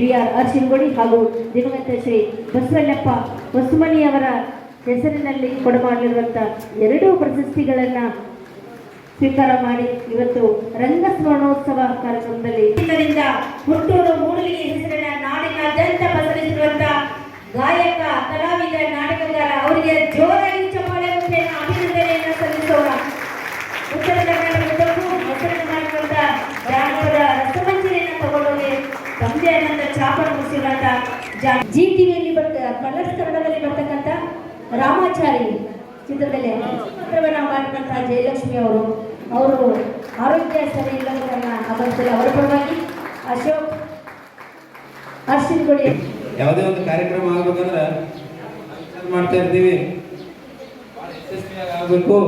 BR ಅರ್ಶಿನ್ಗುಡಿ ಹಾಗೂ ದಿವಂಗತ ಶ್ರೀ ಬಸವಣ್ಣಪ್ಪ ಹೊಸಮನಿಯವರ ಹೆಸರಿನಲ್ಲಿ ಕೊಡಮಾಡಲಿರುವಂಥ 2 ಪ್ರಶಸ್ತಿಗಳನ್ನು ಸ್ವೀಕಾರ ಮಾಡಿ ಇವತ್ತು ರಂಗ ಸ್ಮರಣೋತ್ಸವ ಕಾರ್ಯಕ್ರಮದಲ್ಲಿ ಇದರಿಂದ ಹುಟ್ಟೂರು ಮೂಡಲಿಗೆ ಹೆಸರಿನ ನಾಡಿನಾದ್ಯಂತ ಪಸರಿಸಿರುವಂತ ಗಾಯಕ ಕಲಾವಿದ ನಾಟಕಗಾರ ಅವರಿಗೆ ಜೋರಾಗಿ ಚಪ್ಪಾಳೆ ಮುಖೇನ ಅಭಿನಂದನೆಯನ್ನು ಸಲ್ಲಿಸೋಣ. ಉತ್ತರ ಕರ್ನಾಟಕದಕ್ಕೂ ಹೆಸರನ್ನು ಮಾಡಿರುವಂತ ಜಾನಪದ ರಸಮಂಜರಿಯನ್ನು ತಗೊಂಡೋಗಿ ತಮ್ಮದೇ ಆದಂತ ಚಾಪನ್ನು ಮುಗಿಸಿರುವಂತ ಜಿ ಟಿವಿಯಲ್ಲಿ ಕಲರ್ಸ್ ಕನ್ನಡದಲ್ಲಿ ಬರ್ತಕ್ಕಂಥ ರಾಮಾಚಾರಿ ಚಿತ್ರದಲ್ಲಿ ಚಿತ್ರವನ್ನು ಮಾಡಿದಂತಹ ಜಯಲಕ್ಷ್ಮಿ ಅವರು ಆರೋಗ್ಯ ಸರಿ ಇಲ್ಲದನ್ನ ಆಗಮಿಸಲು ಅವರ ಪರವಾಗಿ ಅಶೋಕ್ ಅರ್ಶಿನ್ಗುಡಿ ಯಾವುದೇ ಒಂದು ಕಾರ್ಯಕ್ರಮ ಆಗ್ಬೇಕಂದ್ರೆ ಮಾಡ್ತಾ ಇರ್ತೀವಿ, ಆಗಬೇಕು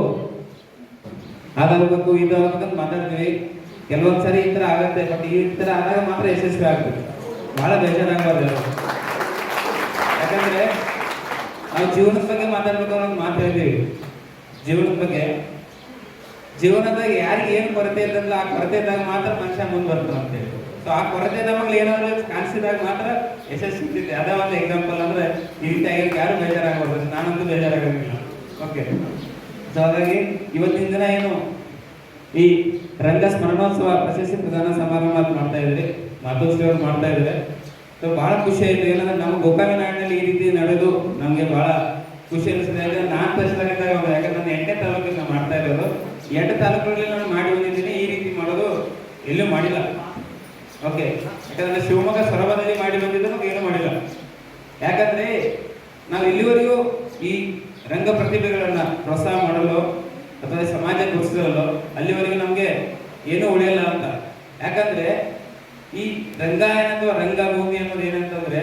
ಅದಾಗಬೇಕು ಇದಾಗಬೇಕಂತ ಮಾತಾಡ್ತೀವಿ. ಕೆಲವೊಂದ್ಸರಿ ಈ ತರ ಆಗತ್ತೆ, ಬಟ್ ಈ ತರ ಆದಾಗ ಮಾತ್ರ ಯಶಸ್ವಿ ಆಗ್ತದೆ. ಬಹಳ ಬೇಜಾರಾಗಬಾರ್ದು. ಯಾಕಂದ್ರೆ ನಾವು ಜೀವನದ ಬಗ್ಗೆ ಮಾತಾಡ್ಬೇಕು ಅನ್ನೋದು ಮಾತು ಹೇಳ್ತೀವಿ. ಜೀವನದಾಗ ಯಾರಿಗೆ ಏನು ಕೊರತೆ ಇರ್ತದಲ್ಲ ಆ ಕೊರತೆ ಇದ್ದಾಗ ಮಾತ್ರ ಮನುಷ್ಯ ಮುಂದೆ ಬರ್ತಾನೆ ಅಂತೇಳಿ. ಸೊ ಆ ಕೊರತೆ ನಮಗೆ ಏನಾದ್ರು ಕಾಣಿಸಿದಾಗ ಮಾತ್ರ ಯಶಸ್ವಿ ಸಿಗ್ತೈತೆ. ಅದೇ ಒಂದು ಎಕ್ಸಾಂಪಲ್ ಅಂದ್ರೆ ಈ ರೀತಿಯಾಗಿ ಯಾರು ಬೇಜಾರಾಗಬಾರ್ದು, ನಾನಂತೂ ಬೇಜಾರಾಗಂಗಿಲ್ಲ. ಓಕೆ, ಸೊ ಹಾಗಾಗಿ ಇವತ್ತಿನ ದಿನ ಏನು ಈ ರಂಗ ಸ್ಮರಣೋತ್ಸವ ಪ್ರಶಸ್ತಿ ಪ್ರದಾನ ಸಮಾರಂಭ ಮಾಡ್ತಾ ಇದ್ರಿ, ಮಾತೋಶ್ರೀ ಅವ್ರು ಮಾಡ್ತಾ ಇದ್ದಾರೆ. ಸೊ ಬಹಳ ಖುಷಿ ಆಯ್ತು. ಏನಂದ್ರೆ ನಮ್ಮ ಗೋಕಾವಿನಾಡಿನಲ್ಲಿ ಈ ರೀತಿ ನಡೆದು ನಮಗೆ ಬಹಳ ಖುಷಿ ಅನಿಸಿದೆ. ನಾನು ವರ್ಷದಾಗಿದ್ದಾಗ ಯಾಕಂದ್ರೆ ನಾನು 8ನೇ ತಾಲೂಕಿಗೆ ಮಾಡ್ತಾ ಇರೋದು. 8 ತಾಲೂಕುಗಳಲ್ಲಿ ನಾನು ಮಾಡಿ ಬಂದಿದ್ದೀನಿ. ಈ ರೀತಿ ಮಾಡೋದು ಎಲ್ಲೂ ಮಾಡಿಲ್ಲ. ಓಕೆ, ಯಾಕಂದ್ರೆ ಶಿವಮೊಗ್ಗ ಸೊರಬದಲ್ಲಿ ಮಾಡಿ ಬಂದಿದ್ದು ಏನೂ ಮಾಡಿಲ್ಲ. ಯಾಕಂದ್ರೆ ನಾವು ಇಲ್ಲಿವರೆಗೂ ಈ ರಂಗ ಪ್ರತಿಭೆಗಳನ್ನ ಪ್ರೋತ್ಸಾಹ ಮಾಡಲು ಅಥವಾ ಸಮಾಜ ತೋರಿಸಲು ಅಲ್ಲಿವರೆಗೂ ನಮಗೆ ಏನೂ ಉಳಿಯಲ್ಲ ಅಂತ. ಯಾಕಂದ್ರೆ ಈ ರಂಗಾಯಣ ಅಥವಾ ರಂಗಭೂಮಿ ಅನ್ನೋದು ಏನಂತಂದ್ರೆ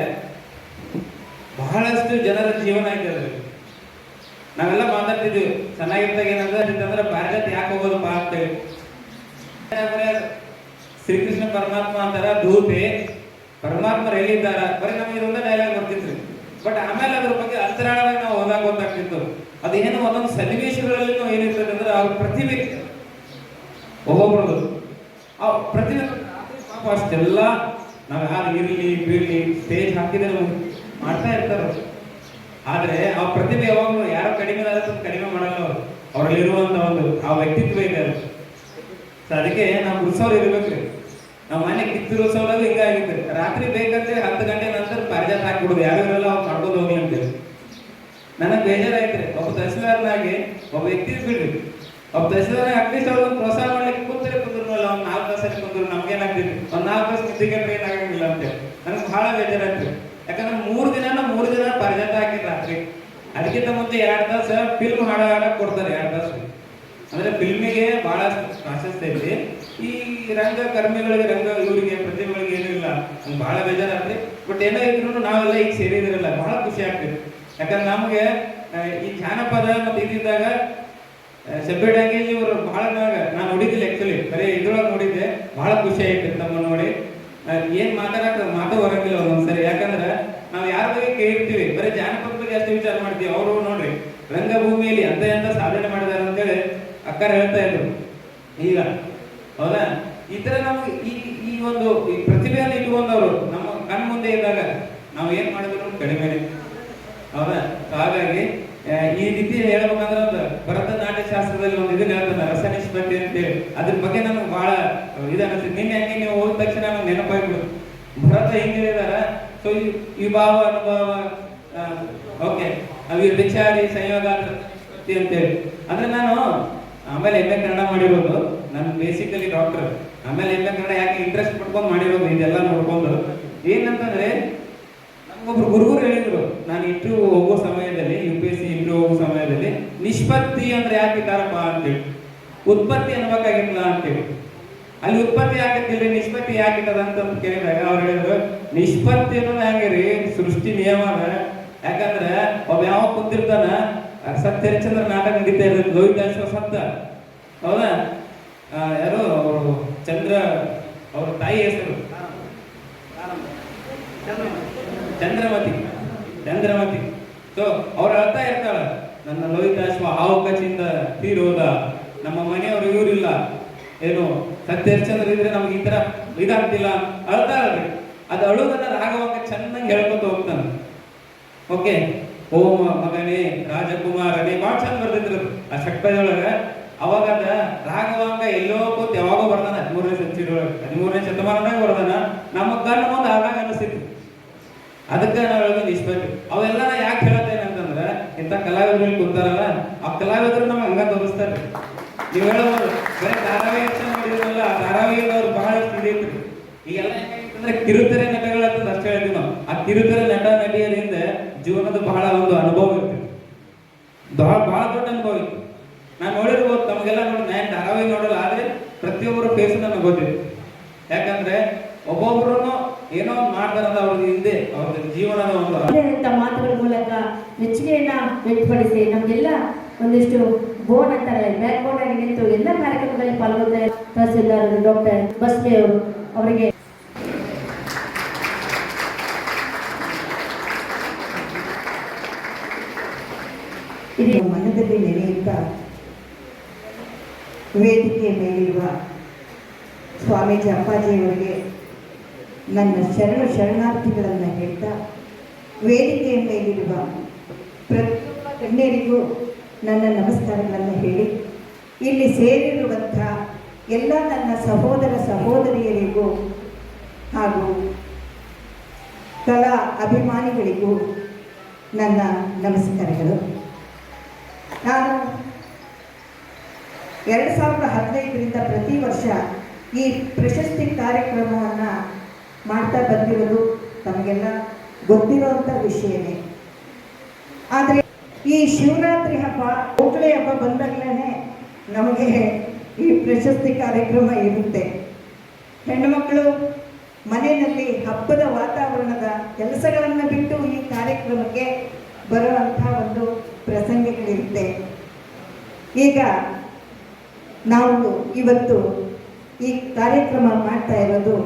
ಬಹಳಷ್ಟು ಜನರ ಜೀವನ ಐತೆ. ನಾವೆಲ್ಲ ಮಾತಾಡ್ತಿದ್ವಿ ಚೆನ್ನಾಗಿರ್ತಾಗ ಏನಂದ್ರೆ ಭಾರತ ಯಾಕೆ ಹೋಗೋದು ಬಾ ಅಂತೇಳಿ. ಶ್ರೀಕೃಷ್ಣ ಪರಮಾತ್ಮ ಅಂತಾರ ಧೂಪೆ ಪರಮಾತ್ಮರು ಎಲ್ಲಿದ್ದಾರ, ಬರೀ ನಮ್ಗೆ ಇದೊಂದೇ ಡೈಲಾಗ್ ಬರ್ತಿತ್ತು. ಬಟ್ ಆಮೇಲೆ ಅದ್ರ ಬಗ್ಗೆ ಅಂತರಾಳವಾಗಿ ನಾವು ಹೋದಾಗ ಗೊತ್ತಾಗ್ತಿತ್ತು ಅದೇನು ಒಂದೊಂದು ಸನ್ನಿವೇಶಗಳಲ್ಲಿ ಏನಿರ್ತದೆ ಅಂದ್ರೆ ಅವ್ರ ಪ್ರತಿಭೆ ಒಬ್ಬೊಬ್ರದು ಆ ಪ್ರತಿಭೆ ಅಷ್ಟೆಲ್ಲ ನಾವು ಯಾರು ಇರಲಿ ಬೀಳಲಿ ಸ್ಟೇಜ್ ಹಾಕಿದ್ರೆ ಮಾಡ್ತಾ ಇರ್ತಾರ. ಆದ್ರೆ ಆ ಪ್ರತಿಭೆ ಯಾವಾಗಲೂ ಯಾರು ಕಡಿಮೆ ಕಡಿಮೆ ಮಾಡಲ್ಲ. ಅವ್ರಲ್ಲಿರುವಂತ ಒಂದು ಆ ವ್ಯಕ್ತಿತ್ವ ಇದೆ. ಸೊ ಅದಕ್ಕೆ ನಾವು ಗುರುಸವ್ರು ಇರ್ಬೇಕ್ರಿ. ನಾವು ಮನೆ ಕಿತ್ತಿರೋಸೋದಾಗ ಹಿಂಗಾಗಿತ್ತು. ರಾತ್ರಿ ಬೇಕಂದ್ರೆ 10 ಗಂಟೆ ನಂತರ ಪಾರಿಜಾತ ಹಾಕ್ಬಿಡುದು, ಯಾರು ಇರಲ್ಲ ಅವ್ರು ಮಾಡ್ಕೊಂಡು ಹೋಗ್ಲಿ ಅಂತೇಳಿ. ನನಗೆ ಬೇಜಾರಾಯ್ತ್ರಿ. ಒಬ್ಬ ತಹಸೀಲ್ದಾರ್ನಾಗಿ ಒಬ್ಬ ವ್ಯಕ್ತಿ ಬಿಡ್ರಿ, ಒಬ್ಬ ತಹಸೀಲ್ದಾರ್ ಅಟ್ಲೀಸ್ಟ್ ಅವ್ರನ್ನ ಪ್ರೋತ್ಸಾಹ ಮಾಡ್ಲಿಕ್ಕೆ ಕುಂದ್ರಲ್ಲ. ಅವ್ನು 4 ತಾಸಲ್ಲಿ ಕುಂದ್ರು ನಮ್ಗೇನಾಗ್ತಿದ್ವಿ, ಒಂದು 4 ತಾಸು ನಿದ್ದಿಗೆ ಏನಾಗಂಗಿಲ್ಲ ಅಂತೇಳಿ ನನಗೆ ಬಹಳ ಬೇಜಾರಾಯ್ತ್ರಿ. ಯಾಕಂದ್ರೆ 3 ದಿನ ಪಾರಿಜಾತ ಹಾಕಿ ರಾತ್ರಿ. ಅದಕ್ಕಿಂತ ಮುಂಚೆ 2 ತಾಸು ಫಿಲ್ಮ್ ಹಾಡಕ್ ಕೊಡ್ತಾರೆ. 2 ತಾಸು ಅಂದ್ರೆ ಫಿಲ್ಮಿಗೆ ಬಹಳ ಪ್ರಾಶಸ್ತ್ಯ ಐತಿ. ಈ ರಂಗ ಕರ್ಮಿಗಳಿಗೆ ಇವರಿಗೆ ಪ್ರತಿಭೆಗಳಿಗೆ ಏನೂ ಇಲ್ಲ. ನಮ್ಗೆ ಬಹಳ ಬೇಜಾರಾಗ್ತದೆ. ಬಟ್ ಏನೋ ಇದ್ರು ನಾವೆಲ್ಲ ಈಗ ಸೇರಿದಿರಲ್ಲ, ಬಹಳ ಖುಷಿ ಆಗ್ತದೆ. ಯಾಕಂದ್ರೆ ನಮ್ಗೆ ಈ ಜಾನಪದ ಮತ್ತೆ ಇದ್ದಿದ್ದಾಗ ಸೆಬ್ಬೆ ಡ್ಯಾಂಗೇಜ್ ಇವರು ಬಹಳ ನಾನು ನೋಡಿದ್ದಿಲ್ಲ. ಆಕ್ಚುಲಿ ಬರೀ ಇದ್ರೊಳಗೆ ನೋಡಿದ್ದೆ. ಬಹಳ ಖುಷಿ ಆಯ್ತು ತಮ್ಮ ನೋಡಿ. ಏನ್ ಮಾತು ಹೊರಂಗಿಲ್ಲ ಒಂದೊಂದ್ಸರಿ. ಯಾಕಂದ್ರೆ ನಾವು ಯಾರ ಬಗ್ಗೆ ಕೇಳಿರ್ತೀವಿ, ಬರೀ ಜಾನಪದ ಬಗ್ಗೆ ಅಷ್ಟು ವಿಚಾರ ಮಾಡ್ತೀವಿ. ಅವರು ನೋಡ್ರಿ ರಂಗಭೂಮಿಯಲ್ಲಿ ಎಂತ ಸಾಧನೆ ಮಾಡಿದಾರೆ ಅಂತೇಳಿ ಅಕ್ಕರ್ ಹೇಳ್ತಾ ಇದ್ರು. ಈಗ ಹೌದಾ, ಈ ತರ ನಮ್ಗೆ ಈ ಒಂದು ಈ ಪ್ರತಿಭೆಯನ್ನು ಇಟ್ಕೊಂಡವ್ರು ನಮ್ಮ ಕಣ್ ಮುಂದೆ ಇದ್ದಾಗ ನಾವು ಏನ್ ಮಾಡಿದ್ರು ಕಡಿಮೆನೆ. ಹೌದಾ, ಹಾಗಾಗಿ ಈ ರೀತಿ ಹೇಳ್ಬೇಕಂದ್ರೆ ಒಂದು ಭರತನಾಟ್ಯ ಶಾಸ್ತ್ರದಲ್ಲಿ ಒಂದು ಇದನ್ನ ಹೇಳ್ತಾನೆ, ರಸ ನಿಷ್ಪತ್ತಿ ಅಂತೇಳಿ. ಅದ್ರ ಬಗ್ಗೆ ನಮ್ಗೆ ಬಹಳ ಇದನ್ನಿಸ್ತು. ನಿನ್ನೆ ಹಂಗೆ ನೀವು ಹೋದ ತಕ್ಷಣ ನಮ್ಗೆ ನೆನಪಾಗ್ಬಿಡು ಭರತ ಹಿಂಗೆ ಹೇಳಿದಾರ. ಸೊ ಈ ಭಾವ ಅನುಭವ ಓಕೆ ಅವಿ ವಿಚಾರಿ ಸಂಯೋಗ ಅಂತೇಳಿ. ಅಂದ್ರೆ ನಾನು ಆಮೇಲೆ MA ಕನ್ನಡ ಮಾಡಿರೋದು. ನಾನು ಬೇಸಿಕಲಿ ಡಾಕ್ಟರ್. ಆಮೇಲೆ MA ಕನ್ನಡ ಯಾಕೆ ಇಂಟ್ರೆಸ್ಟ್ ಪಡ್ಕೊಂಡು ಮಾಡಿರೋದು ಇದೆಲ್ಲ ನೋಡ್ಕೊಂಡು. ಏನಂತಂದ್ರೆ ನಮ್ಗೊಬ್ರು ಗುರುಗಳು ಹೇಳಿದ್ರು, ನಾನು ಇಂಟರ್ವ್ಯೂ ಹೋಗೋ ಸಮಯದಲ್ಲಿ UPSC ಇಂಟರ್ವ್ಯೂ ಹೋಗೋ ಸಮಯದಲ್ಲಿ ನಿಷ್ಪತ್ತಿ ಅಂದ್ರೆ ಯಾಕೆ ಇದ್ದಾರಪ್ಪ ಅಂತೇಳಿ, ಉತ್ಪತ್ತಿ ಅನ್ಬೇಕಾಗಿಲ್ಲ ಅಂತೇಳಿ. ಅಲ್ಲಿ ಉತ್ಪತ್ತಿ ಯಾಕಿದ್ದಿಲ್ಲ, ನಿಷ್ಪತ್ತಿ ಯಾಕಿಟ್ಟದ ಅಂತ ಕೇಳಿದಾಗ ಅವ್ರು ಹೇಳಿದ್ರು, ನಿಷ್ಪತ್ತಿ ಅನ್ನೋದು ಹೆಂಗ್ರಿ ಸೃಷ್ಟಿ ನಿಯಮ ಅದ. ಯಾಕಂದ್ರೆ ಒಬ್ಬ ಯಾವ ಕುಂತಿರ್ತಾನ, ಸತ್ಯಹರಿಶ್ಚಂದ್ರ ನಾಟಕ ನಡೀತಾ ಇರ್ತದೆ, ಲೋಹಿತಾಶ್ವ ಸತ್ತ. ಹೌದಾ, ಯಾರು ಅವರು ಚಂದ್ರ, ಅವ್ರ ತಾಯಿ ಹೆಸರು ಚಂದ್ರಮತಿ. ಸೊ ಅವ್ರು ಅಳ್ತಾ ಇರ್ತಾಳ, ನನ್ನ ಲೋಹಿತಾಶ್ವ ಹಾವು ಕಚ್ಚಿಂದ ತೀರೋದ, ನಮ್ಮ ಮನೆಯವರು ಇವರಿಲ್ಲ, ಏನು ಸತ್ಯಹರಿಶ್ಚಂದ್ರ ಇದ್ರೆ ನಮ್ಗೆ ಈ ತರ ಇದಾಗ್ತಿಲ್ಲ ಅಳ್ತಾಳ್ರಿ. ಅದು ಅಳುವುದನ್ನ ರಾಘವ ಚೆನ್ನಾಗಿ ಹೇಳ್ಕೊತ ಹೋಗ್ತಾನೆ. ಓಕೆ, ಓ ಮಗನೇ ರಾಜಕುಮಾರನೇ, ಭಾಳ ಚಂದ ಬರ್ತಿದ್ರು ಆ ಷಟ್ಪದಿಯೊಳಗ. ಅವಾಗ ರಾಘವಾಂಗ ಎಲ್ಲೋ ಕೂತ್ ಯಾವಾಗೋ ಬರ್ದಾನ 13ನೇ ಸೆಂಚುರಿ ಒಳಗೆ, 13ನೇ ಶತಮಾನದಾಗ ಬರ್ದಾನ. ನಮ್ಮ ಕಣ್ಣು ಮುಂದೆ ಆದಾಗ ಅನಿಸ್ತಿತ್ತು. ಅದಕ್ಕೆ ನಾವು ಹೇಳೋದು ಇಷ್ಟಬೇಕು. ಅವೆಲ್ಲ ಯಾಕೆ ಹೇಳತ್ತೇನೆ ಅಂತಂದ್ರೆ, ಇಂಥ ಕಲಾವಿದರು ಕೂತಾರಲ್ಲ, ಆ ಕಲಾವಿದರು ನಮ್ಗೆ ಹಂಗ ತೋರಿಸ್ತಾರೆ. ನೀವು ಹೇಳೋದು ಬರೀ ಧಾರಾವಾಹಿ ಆಕ್ಷನ್ ಮಾಡಿದ್ರಲ್ಲ, ಆ ಧಾರಾವಾಹಿಗೆ ಅವ್ರು ಬಹಳಷ್ಟು ಇದೈತ್ರಿ. ಈಗೆಲ್ಲ ಹೆಂಗಾಗಿತ್ತಂದ್ರೆ ಕಿರುತೆರೆ ನಟಗಳಂತ ಅಷ್ಟೇ ಹೇಳ್ತೀವಿ ನಾವು. ಆ ಕಿರುತೆರೆ ನಟ ನಟಿಯರಿಂದ ಜೀವನದ ಬಹಳ ಒಂದು ಅನುಭವ ಇರ್ತದೆ, ಬಹಳ ದೊಡ್ಡ ಅನುಭವ ಇತ್ತು. ನಾನು ನೋಡಿರ್ಬೋದು, ತಮಗೆಲ್ಲ ನೋಡಿ, ನಾನು ಧಾರಾವಾಹಿ ನೋಡಲ್ಲ, ಆದ್ರೆ ಪ್ರತಿಯೊಬ್ಬರು ಫೇಸ್ ನನಗೆ ಗೊತ್ತಿದೆ. ಯಾಕಂದ್ರೆ ಒಬ್ಬೊಬ್ರು ಏನೋ ಮಾಡ್ತಾರಂತ ಅವ್ರ ಹಿಂದೆ ಅವ್ರ ಜೀವನದ ಒಂದು ಮಾತುಗಳ ಮೂಲಕ ಮೆಚ್ಚುಗೆಯನ್ನ ವ್ಯಕ್ತಪಡಿಸಿ ನಮಗೆಲ್ಲ ಒಂದಿಷ್ಟು ಬೋರ್ಡ್ ಅಂತಾರೆ, ಬ್ಯಾಕ್ ಬೋರ್ಡ್ ಆಗಿ ನಿಂತು ಎಲ್ಲ ಕಾರ್ಯಕ್ರಮಗಳಲ್ಲಿ ಪಾಲ್ಗೊಳ್ತಾರೆ ತಹಸೀಲ್ದಾರ್ ಡಾಕ್ಟರ್ ಬಸ್ಮಿ ಅವರು. ಅವರಿಗೆ ಮನದಲ್ಲಿ ನೆನೆಯುತ್ತಾ ವೇದಿಕೆಯ ಮೇಲಿರುವ ಸ್ವಾಮೀಜಿ ಅಪ್ಪಾಜಿಯವರಿಗೆ ನನ್ನ ಶರಣಾರ್ಥಿಗಳನ್ನು ಹೇಳ್ತಾ, ವೇದಿಕೆಯ ಮೇಲಿರುವ ಪ್ರತಿಯೊಬ್ಬ ಗಣ್ಯರಿಗೂ ನನ್ನ ನಮಸ್ಕಾರಗಳನ್ನು ಹೇಳಿ, ಇಲ್ಲಿ ಸೇರಿರುವಂಥ ಎಲ್ಲ ನನ್ನ ಸಹೋದರ ಸಹೋದರಿಯರಿಗೂ ಹಾಗೂ ಕಲಾ ಅಭಿಮಾನಿಗಳಿಗೂ ನನ್ನ ನಮಸ್ಕಾರಗಳು. ನಾನು 2015ರಿಂದ ಪ್ರತಿ ವರ್ಷ ಈ ಪ್ರಶಸ್ತಿ ಕಾರ್ಯಕ್ರಮವನ್ನು ಮಾಡ್ತಾ ಬಂದಿರೋದು ತಮಗೆಲ್ಲ ಗೊತ್ತಿರುವಂಥ ವಿಷಯನೇ. ಆದರೆ ಈ ಶಿವರಾತ್ರಿ ಹಬ್ಬ, ಓಕಳಿ ಹಬ್ಬ ಬಂದಾಗಲೇ ನಮಗೆ ಈ ಪ್ರಶಸ್ತಿ ಕಾರ್ಯಕ್ರಮ ಇರುತ್ತೆ. ಹೆಣ್ಣುಮಕ್ಕಳು ಮನೆಯಲ್ಲಿ ಹಬ್ಬದ ವಾತಾವರಣದ ಕೆಲಸಗಳನ್ನು ಬಿಟ್ಟು ಈ ಕಾರ್ಯಕ್ರಮಕ್ಕೆ ಬರುವಂಥ ಒಂದು ಪ್ರಸಂಗಗಳಿರುತ್ತೆ. ಈಗ ನಾವು ಇವತ್ತು ಈ ಕಾರ್ಯಕ್ರಮ ಮಾಡ್ತಾ ಇರೋದು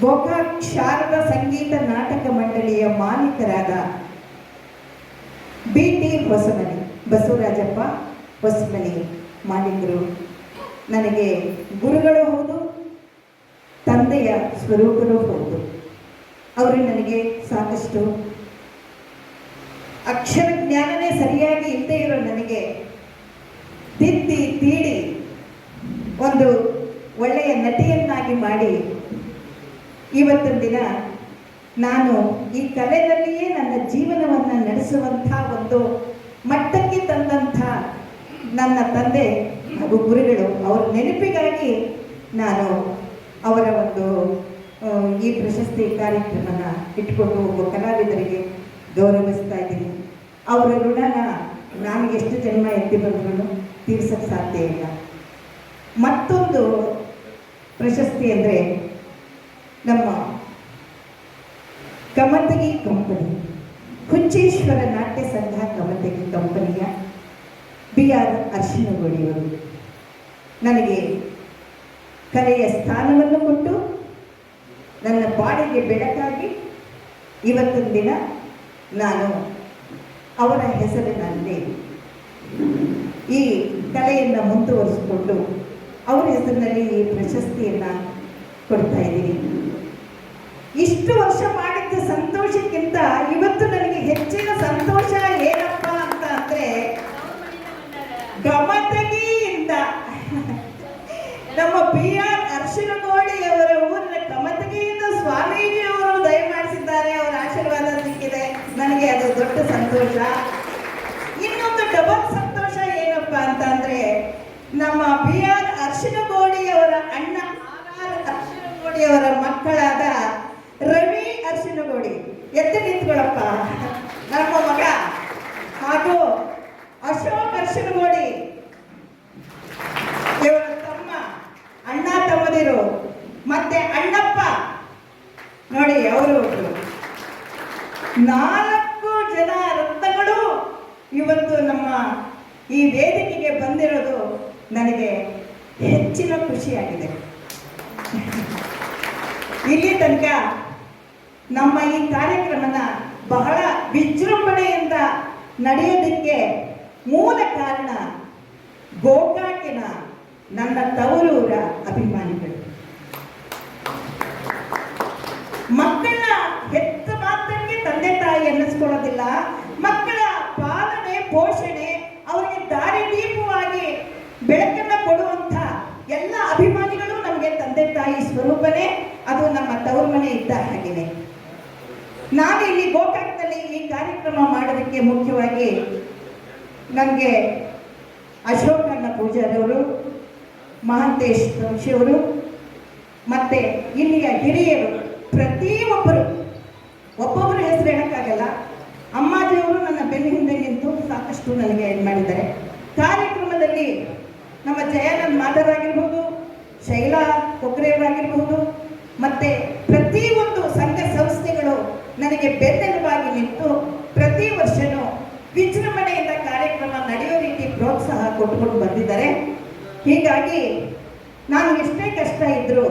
ಗೋಕಾಕ್ ಶಾರದಾ ಸಂಗೀತ ನಾಟಕ ಮಂಡಳಿಯ ಮಾಲೀಕರಾದ BT ಹೊಸಮನಿ, ಬಸವರಾಜಪ್ಪ ಹೊಸಮನಿ ಮಾಲೀಕರು ನನಗೆ ಗುರುಗಳು ಹೌದು, ತಂದೆಯ ಸ್ವರೂಪರೂ ಹೌದು. ಅವರು ನನಗೆ ಸಾಕಷ್ಟು ಅಕ್ಷರ ಜ್ಞಾನನೇ ಸರಿಯಾಗಿ ಇಲ್ಲದೆ ಇರೋ ನನಗೆ ತಿದ್ದಿ ತೀಡಿ ಒಂದು ಒಳ್ಳೆಯ ನಟಿಯನ್ನಾಗಿ ಮಾಡಿ ಇವತ್ತಿನ ದಿನ ನಾನು ಈ ಕಲೆಯಲ್ಲಿಯೇ ನನ್ನ ಜೀವನವನ್ನು ನಡೆಸುವಂಥ ಒಂದು ಮಟ್ಟಕ್ಕೆ ತಂದಂಥ ನನ್ನ ತಂದೆ ಹಾಗೂ ಗುರುಗಳು, ಅವರ ನೆನಪಿಗಾಗಿ ನಾನು ಅವರ ಒಂದು ಈ ಪ್ರಶಸ್ತಿ ಕಾರ್ಯಕ್ರಮನ ಇಟ್ಕೊಂಡು ಒಬ್ಬ ಕಲಾವಿದರಿಗೆ ಗೌರವಿಸ್ತಾ ಇದ್ದೀನಿ. ಅವರ ಋಣನ ನಾನು ಎಷ್ಟು ಜನ್ಮ ಎತ್ತಿ ಬಂದ್ರೂ ತೀರ್ಸಕ್ಕೆ ಸಾಧ್ಯ ಇಲ್ಲ. ಮತ್ತೊಂದು ಪ್ರಶಸ್ತಿ ಅಂದರೆ ನಮ್ಮ ಕಮತಗಿ ಕಂಪನಿ, ಹುಚ್ಚೇಶ್ವರ ನಾಟ್ಯ ಸಂಘ ಕಮತಗಿ ಕಂಪನಿಯ BR ಅರ್ಶಿನಗೋಡಿಯವರು ನನಗೆ ಕಲೆಯ ಸ್ಥಾನವನ್ನು ಕೊಟ್ಟು ನನ್ನ ಬಾಡಿಗೆ ಬೆಳಕಾಗಿ ಇವತ್ತಿನ ದಿನ ನಾನು ಅವರ ಹೆಸರಿನಲ್ಲಿ ಈ ಕಲೆಯನ್ನು ಮುಂದುವರಿಸಿಕೊಂಡು ಅವರ ಹೆಸರಿನಲ್ಲಿ ಈ ಪ್ರಶಸ್ತಿಯನ್ನು ಕೊಡ್ತಾ ಇದ್ದೀನಿ. ಇಷ್ಟು ವರ್ಷ ಮಾಡಿದ್ದ ಸಂತೋಷಕ್ಕಿಂತ ಇವತ್ತು ನನಗೆ ಹೆಚ್ಚಿನ ಸಂತೋಷ ಏನಪ್ಪ ಅಂತ ಅಂದರೆ, ಕಮತಗಿಯಿಂದ ನಮ್ಮ BR ಅರ್ಶಿನಗೋಡಿಯವರ ಊರಿನ ಕಮತಗಿಯಿಂದ ಸ್ವಾಮೀಜಿಯವರು ದಯಮಾಡಿಸಿದ್ದಾರೆ. ಅವರ ಆಶೀರ್ವಾದ ಸಿಕ್ಕಿದೆ, ನನಗೆ ಅದು ದೊಡ್ಡ ಸಂತೋಷ. ಇನ್ನೊಂದು ಡಬಲ್ ಸಂತೋಷ ಏನಪ್ಪ ಅಂತ ಅಂದರೆ, ನಮ್ಮ BR ಅರ್ಶಿನಗೋಡಿಯವರ ಅಣ್ಣ RR ಅರ್ಶಿನಗೋಡಿಯವರ ಮಕ್ಕಳಾದ ರವಿ ಅರ್ಶಿನಗೋಡಿ, ಎದ್ದು ನಿಂತ್ಕೊಳ್ಳಪ್ಪ, ನಮ್ಮ ಮಗ, ಹಾಗೂ ಅಶೋಕ್ ಅರ್ಶಿನಗೋಡಿ ಇವರ ತಮ್ಮ, ಅಣ್ಣ ತಮ್ಮದಿರು, ಮತ್ತೆ ಅಣ್ಣಪ್ಪ ನೋಡಿ, ಅವರು 4 ಜನ ರತ್ನಗಳು ಇವತ್ತು ನಮ್ಮ ಈ ವೇದಿಕೆಗೆ ಬಂದಿರೋದು ನನಗೆ ಹೆಚ್ಚಿನ ಖುಷಿಯಾಗಿದೆ. ಇಲ್ಲಿ ತನಕ ನಮ್ಮ ಈ ಕಾರ್ಯಕ್ರಮನ ಬಹಳ ವಿಜೃಂಭಣೆಯಿಂದ ನಡೆಯೋದಕ್ಕೆ ಮೂಲ ಕಾರಣ ಗೋಕಾಕಿನ ನನ್ನ ತವರೂರ ಅಭಿಮಾನಿಗಳು. ಮನೆ ಇದ್ದ ಹಾಗೆಯೇ. ನಾನು ಇಲ್ಲಿ ಗೋಕಾಕ್ನಲ್ಲಿ ಈ ಕಾರ್ಯಕ್ರಮ ಮಾಡೋದಕ್ಕೆ ಮುಖ್ಯವಾಗಿ ನನಗೆ ಅಶೋಕಣ್ಣ ಪೂಜಾರಿ ಅವರು, ಮಹಾಂತೇಶ್ ವಂಶಿಯವರು ಮತ್ತು ಇಲ್ಲಿಯ ಹಿರಿಯರು ಪ್ರತಿಯೊಬ್ಬರು, ಒಬ್ಬೊಬ್ಬರ ಹೆಸರು ಹೇಳೋಕ್ಕಾಗಲ್ಲ. ಅಮ್ಮಾಜಿಯವರು ನನ್ನ ಬೆನ್ನ ಹಿಂದೆ ನಿಂತು ಸಾಕಷ್ಟು ನನಗೆ ಇದು ಮಾಡಿದ್ದಾರೆ. ಕಾರ್ಯಕ್ರಮದಲ್ಲಿ ನಮ್ಮ ಜಯಾನಂದ್ ಮಾದರಾಗಿರ್ಬೋದು, ಶೈಲಾ ಕೊಕ್ರೆಯವರಾಗಿರ್ಬೋದು, ಮತ್ತು ಪ್ರತಿಯೊಂದು ಸಂಘ ಸಂಸ್ಥೆಗಳು ನನಗೆ ಬೆನ್ನೆಲುಬಾಗಿ ನಿಂತು ಪ್ರತಿ ವರ್ಷವೂ ವಿಜೃಂಭಣೆಯಿಂದ ಕಾರ್ಯಕ್ರಮ ನಡೆಯೋ ರೀತಿ ಪ್ರೋತ್ಸಾಹ ಕೊಟ್ಕೊಂಡು ಬಂದಿದ್ದಾರೆ. ಹೀಗಾಗಿ ನಾನು ಎಷ್ಟೇ ಕಷ್ಟ ಇದ್ದರೂ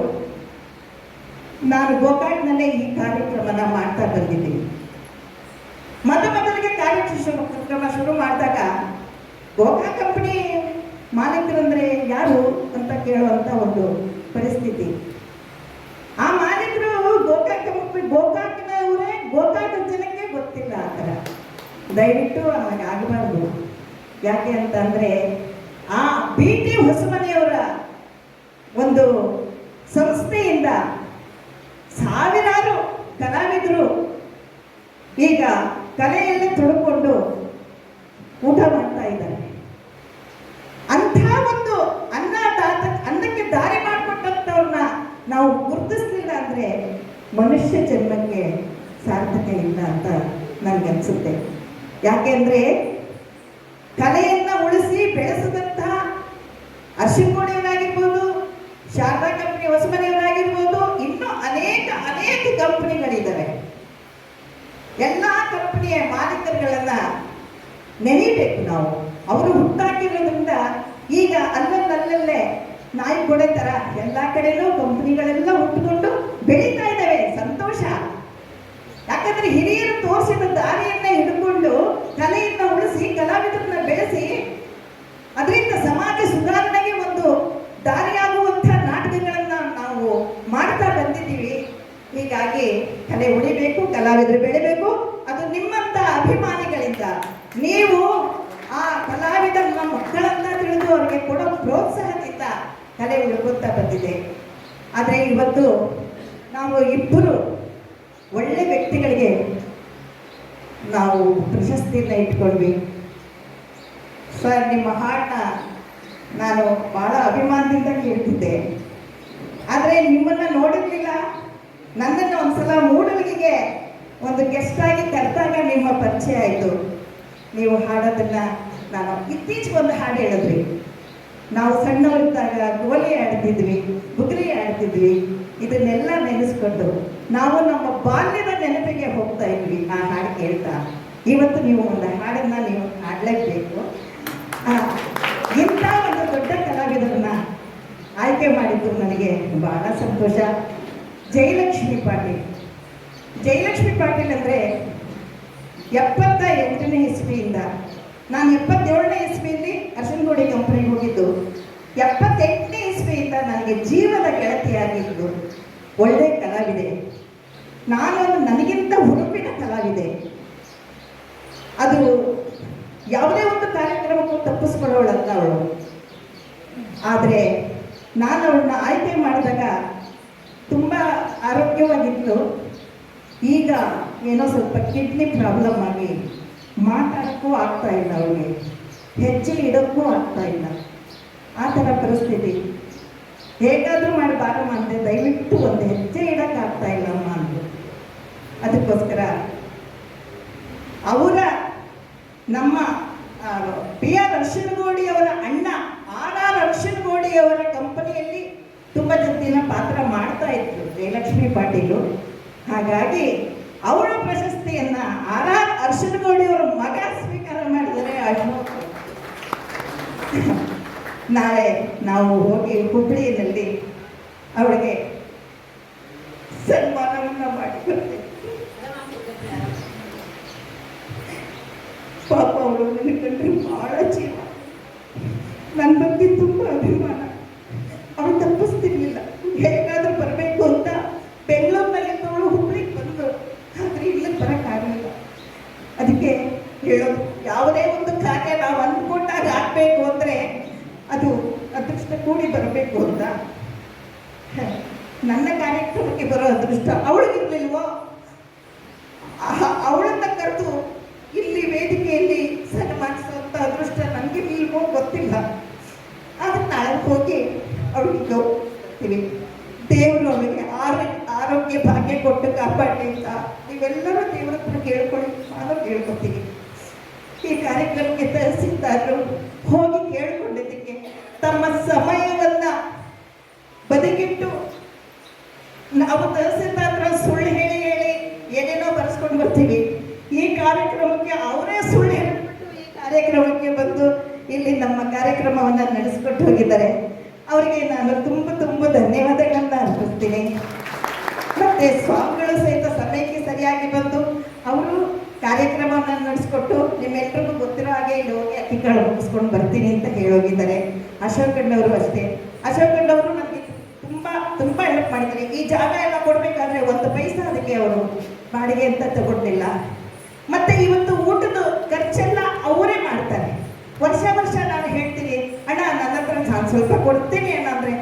ನಾನು ಗೋಕಾಕ್ನಲ್ಲೇ ಈ ಕಾರ್ಯಕ್ರಮನ ಮಾಡ್ತಾ ಬಂದಿದ್ದೀನಿ. ಮೊದಲಿಗೆ ಕಾರ್ಯಕ್ರಮ ಶುರು ಮಾಡಿದಾಗ ಗೋಕಾಕ್ ಕಂಪನಿ ಮಾಲೀಕರಂದ್ರೆ ಯಾರು ಅಂತ ಕೇಳುವಂಥ ಒಂದು ಪರಿಸ್ಥಿತಿ. ಆ ಮಾಲೀಕರು ಗೋಕಾಕ್ನವರೇ, ಗೋಕಾಕ್ ಜನಕ್ಕೆ ಗೊತ್ತಿಲ್ಲ. ಆ ಥರ ದಯವಿಟ್ಟು ಹಾಗಾಗಬಾರ್ದು. ಯಾಕೆ ಅಂತಂದರೆ ಆ BT ಹೊಸಮನೆಯವರ ಒಂದು ಸಂಸ್ಥೆಯಿಂದ ಸಾವಿರಾರು ಕಲಾವಿದರು ಈಗ ಕಲೆಯಲ್ಲಿ ತೊಡಕೊಂಡು ಊಟ ಮಾಡ್ತಾ ಇದ್ದಾರೆ. ಅಂಥ ಒಂದು ಅನ್ನಕ್ಕೆ ದಾರಿ ಮಾಡಿಕೊಟ್ಟಂಥವ್ರನ್ನ ನಾವು ಗುರುತಿಸ್ಲಿಲ್ಲ ಅಂದರೆ ಮನುಷ್ಯ ಜನ್ಮಕ್ಕೆ ಸಾರ್ಥಕ ಇಲ್ಲ ಅಂತ ನನಗನ್ಸುತ್ತೆ. ಯಾಕೆಂದರೆ ಕಲೆಯನ್ನು ಉಳಿಸಿ ಬೆಳೆಸಿದಂಥ ಅರ್ಶಿಕೋಣಿಯವರಾಗಿರ್ಬೋದು, ಶಾರದಾ ಕಂಪನಿ ಹೊಸಮನೆಯವರಾಗಿರ್ಬೋದು, ಇನ್ನೂ ಅನೇಕ ಕಂಪನಿಗಳಿದ್ದಾವೆ. ಎಲ್ಲ ಕಂಪನಿಯ ಮಾಲೀಕರುಗಳನ್ನು ನೆನೀಬೇಕು ನಾವು. ಅವರು ಹುಟ್ಟಾಕಿರೋದ್ರಿಂದ ಈಗ ಅಲ್ಲಲ್ಲೇ ನಾಯಿ ಕೊಡೆ ಥರ ಎಲ್ಲ ಕಡೆಯೂ ಕಂಪನಿಗಳೆಲ್ಲ ಹುಟ್ಟುಕೊಂಡು ಬೆಳೀತಾ ಇದ್ದಾವೆ. ಸಂತೋಷ. ಯಾಕಂದರೆ ಹಿರಿಯರು ತೋರಿಸಿದ ದಾರಿಯನ್ನು ಹಿಡ್ಕೊಂಡು ಕಲೆಯನ್ನು ಉಳಿಸಿ ಕಲಾವಿದರನ್ನ ಬೆಳೆಸಿ ಅದರಿಂದ ಸಮಾಜ ಸುಧಾರಣೆಗೆ ಒಂದು ದಾರಿಯಾಗುವಂಥ ನಾಟಕಗಳನ್ನು ನಾವು ಮಾಡ್ತಾ ಬಂದಿದ್ದೀವಿ. ಹೀಗಾಗಿ ಕಲೆ ಉಳಿಬೇಕು, ಕಲಾವಿದರು ಬೆಳಿಬೇಕು. ಅದು ನಿಮ್ಮಂಥ ಅಭಿಮಾನಿಗಳಿಂದ, ನೀವು ಆ ಕಲಾವಿದರನ್ನ ಮಕ್ಕಳನ್ನ ತಿಳಿದು ಅವರಿಗೆ ಕೊಡೋ ಪ್ರೋತ್ಸಾಹದಿಂದ ಕಲೆ ಉಳ್ಕೊತಾ ಬಂದಿದೆ. ಆದರೆ ಇವತ್ತು ನಾವು ಇಬ್ಬರು ಒಳ್ಳೆ ವ್ಯಕ್ತಿಗಳಿಗೆ ನಾವು ಪ್ರಶಸ್ತಿಯನ್ನು ಇಟ್ಕೊಂಡ್ವಿ. ಸರ್, ನಿಮ್ಮ ಹಾಡನ್ನ ನಾನು ಭಾಳ ಅಭಿಮಾನದಿಂದ ಕೇಳ್ತಿದ್ದೆ, ಆದರೆ ನಿಮ್ಮನ್ನು ನೋಡಿರಲಿಲ್ಲ. ನನ್ನನ್ನು ಒಂದ್ಸಲ ಮೂಡಲ್ಗಿಗೆ ಒಂದು ಗೆಸ್ಟ್ ಆಗಿ ಕರೆದಾಗ ನಿಮ್ಮ ಪರಿಚಯ ಆಯಿತು. ನೀವು ಹಾಡೋದನ್ನು ನಾನು ಇತ್ತೀಚೆಗೆ ಒಂದು ಹಾಡು ಹೇಳಿದ್ರಿ. ನಾವು ಸಣ್ಣವರಿದ್ದಾಗ ಗೋಲಿ ಆಡ್ತಿದ್ವಿ, ಬುಗುರಿ ಆಡ್ತಿದ್ವಿ. ಇದನ್ನೆಲ್ಲ ನೆನೆಸ್ಕೊಂಡು ನಾವು ನಮ್ಮ ಬಾಲ್ಯದ ನೆನಪಿಗೆ ಹೋಗ್ತಾ ಇದ್ವಿ ಆ ಹಾಡು ಕೇಳ್ತಾ. ಇವತ್ತು ನೀವು ಒಂದು ಹಾಡನ್ನು ನೀವು ಹಾಡಲೇಬೇಕು. ಇಂಥ ಒಂದು ದೊಡ್ಡ ಕಲಾವಿದರನ್ನ ಆಯ್ಕೆ ಮಾಡಿದ್ದು ನನಗೆ ಬಹಳ ಸಂತೋಷ. ಜಯಲಕ್ಷ್ಮಿ ಪಾಟೀಲ್ ಅಂದರೆ 78ನೇ ಇಸ್ವಿಯಿಂದ, ನಾನು 77ನೇ ಇಸ್ವಿಯಲ್ಲಿ ಅರ್ಶನಗೋಡಿ ಕಂಪನಿಗೆ ಹೋಗಿದ್ದು. 78ನೇ ಇಸ್ವಿಯಿಂದ ನನಗೆ ಜೀವದ ಗೆಳತಿಯಾಗಿದ್ದು ಒಳ್ಳೆ ಕಲಾವಿದೆ. ನಾನು ನನಗಿಂತ ಹುರುಪಿನ ಕಲಾವಿದೆ. ಅದು ಯಾವುದೇ ಒಂದು ಕಾರ್ಯಕ್ರಮಕ್ಕೂ ತಪ್ಪಿಸ್ಕೊಳ್ಳೋಳಲ್ಲ ಅವಳು. ಆದರೆ ನಾನು ಅವಳನ್ನ ಆಯ್ಕೆ ಮಾಡಿದಾಗ ತುಂಬ ಆರೋಗ್ಯವಾಗಿತ್ತು. ಈಗ ಏನೋ ಸ್ವಲ್ಪ ಕಿಡ್ನಿ ಪ್ರಾಬ್ಲಮ್ ಆಗಿ ಮಾತಾಡೋಕ್ಕೂ ಆಗ್ತಾ ಇಲ್ಲ, ಅವಳಿಗೆ ಹೆಜ್ಜೆ ಇಡೋಕ್ಕೂ ಆಗ್ತಾ ಇಲ್ಲ. ಆ ಥರ ಪರಿಸ್ಥಿತಿ. ಹೇಗಾದರೂ ಮಾಡಿ ಬಾರಮ್ಮ ಅಂದೆ, ದಯವಿಟ್ಟು ಒಂದು ಹೆಜ್ಜೆ ಇಡೋಕ್ಕಾಗ್ತಾ ಇಲ್ಲಮ್ಮ ಅಂದರು. ಅದಕ್ಕೋಸ್ಕರ ಅವರ ನಮ್ಮ PR ಅರ್ಶನಗೋಡಿಯವರ ಅಣ್ಣ RR ಅರ್ಶನಗೋಡಿಯವರ ಕಂಪನಿಯಲ್ಲಿ ತುಂಬ ದಿನ ಪಾತ್ರ ಮಾಡ್ತಾ ಇದ್ರು ಜಯಲಕ್ಷ್ಮಿ ಪಾಟೀಲು. ಹಾಗಾಗಿ ಅವರ ಪ್ರಶಸ್ತಿಯನ್ನು RR ಅರ್ಶನಗೋಡಿಯವರ ಮಗ ಸ್ವೀಕಾರ ಮಾಡಿದರೆ ಅಶೋಕ್. ನಾಳೆ ನಾವು ಹೋಗಿ ಹುಬ್ಬಳ್ಳಿಯಲ್ಲಿ ಅವಳಿಗೆ ಸನ್ಮಾನವನ್ನು ಮಾಡಿಕೊಡ್ತೇವೆ. ಪಾಪ ಅವಳು ನೆನಕೊಂಡ್ರೆ ಬಹಳ ಜೀವ. ನನ್ನ ಬಗ್ಗೆ ತುಂಬ ಅಭಿಮಾನ. ಅವಳು ತಪ್ಪಿಸ್ತಿರ್ಲಿಲ್ಲ. ಹೇಗಾದ್ರೂ ಬರಬೇಕು ಅಂತ ಬೆಂಗಳೂರಿನಲ್ಲಿ ಅವಳು ಹುಬ್ಬಳ್ಳಿಗೆ ಬಂದು, ಆದರೆ ಇಲ್ಲಿಗೆ ಬರೋಕ್ಕಾಗಲಿಲ್ಲ. ಅದಕ್ಕೆ ಹೇಳೋದು, ಯಾವುದೇ ಒಂದು ಕಾರ್ಯ ನಾವು ಅಂದ್ಕೊಂಡಾಗ ಆಗಬೇಕು ಅಂದರೆ ಅದು ಅದೃಷ್ಟ ಕೂಡಿ ಬರಬೇಕು ಅಂತ. ನನ್ನ ಕಾರ್ಯಕ್ರಮಕ್ಕೆ ಬರೋ ಅದೃಷ್ಟ ಅವಳಿಗಿರ್ಲಿಲ್ವೋ? ಅವಳನ್ನ ಕರೆದು ಇಲ್ಲಿ ವೇದಿಕೆಯಲ್ಲಿ ಸನ್ಮಾನಿಸುವಂಥ ಅದೃಷ್ಟ ನನಗಿರ್ಲಿಲ್ವೋ ಗೊತ್ತಿಲ್ಲ. ಅದನ್ನ ನಾಳೆ ಹೋಗಿ ಅವಳಿಗೆ ಗೌರವಿಸ್ತೀವಿ. ದೇವರು ಅವಳಿಗೆ ಆರೋಗ್ಯ ಭಾಗ್ಯ ಕೊಟ್ಟು ಕಾಪಾಡಲಿ ಅಂತ ನೀವೆಲ್ಲರೂ ದೇವರ ಹತ್ರ ಕೇಳ್ಕೊಳ್ಳಿ. ನಾನು ಕೇಳ್ಕೊತೀನಿ. ಈ ಕಾರ್ಯಕ್ರಮಕ್ಕೆ ತಹಸೀಲ್ದಾರರು ಹೋಗಿ ಕೇಳಿಕೊಂಡಿದ್ದಕ್ಕೆ ತಮ್ಮ ಸಮಯವನ್ನ ಬದಿಗಿಟ್ಟು ನಾವು ತಹಸೀಲ್ದಾರ ಸುಳ್ಳು ಹೇಳಿ ಏನೇನೋ ಬರೆಸ್ಕೊಂಡು ಬರ್ತೀವಿ. ಈ ಕಾರ್ಯಕ್ರಮಕ್ಕೆ ಅವರೇ ಸುಳ್ಳು ಹೇಳಿಬಿಟ್ಟು ಈ ಕಾರ್ಯಕ್ರಮಕ್ಕೆ ಬಂದು ಇಲ್ಲಿ ನಮ್ಮ ಕಾರ್ಯಕ್ರಮವನ್ನು ನಡೆಸಿಕೊಟ್ಟು ಹೋಗಿದ್ದಾರೆ. ಅವರಿಗೆ ನಾನು ತುಂಬ ಧನ್ಯವಾದಗಳನ್ನ ಅರ್ಪಿಸ್ತೀನಿ. ಮತ್ತೆ ಸ್ವಾಮಿಗಳು ಸಹಿತ ಸಮಯಕ್ಕೆ ಸರಿಯಾಗಿ ಬಂದು ಅವರು ಕಾರ್ಯಕ್ರಮವನ್ನು ನಡೆಸ್ಕೊಟ್ಟು ನಿಮ್ಮೆಲ್ಲರಿಗೂ ಗೊತ್ತಿರೋ ಹಾಗೆ ಇಲ್ಲಿ ಹೋಗಿ ಅಕ್ಕಿಕಾಳು ಮುಗಿಸ್ಕೊಂಡು ಬರ್ತೀನಿ ಅಂತ ಹೇಳೋಗಿದ್ದಾರೆ. ಅಶೋಕ್ ಅಣ್ಣವರು ಅಷ್ಟೇ. ಅಶೋಕ್ ಅಣ್ಣವರು ನನಗೆ ತುಂಬ ಹೆಲ್ಪ್ ಮಾಡಿದ್ದಾರೆ. ಈ ಜಾಗ ಎಲ್ಲ ಕೊಡಬೇಕಾದ್ರೆ ಒಂದು ಪೈಸಾ ಅದಕ್ಕೆ ಅವರು ಬಾಡಿಗೆ ಅಂತ ತಗೊಂಡಿಲ್ಲ. ಮತ್ತೆ ಇವತ್ತು ಊಟದ ಖರ್ಚೆಲ್ಲ ಅವರೇ ಮಾಡ್ತಾರೆ. ವರ್ಷ ನಾನು ಹೇಳ್ತೀನಿ, ಅಣ್ಣ ನನ್ನ ಹತ್ರ ನಾನು ಸ್ವಲ್ಪ ಕೊಡ್ತೀನಿ ಅಣ್ಣ ಅಂದರೆ,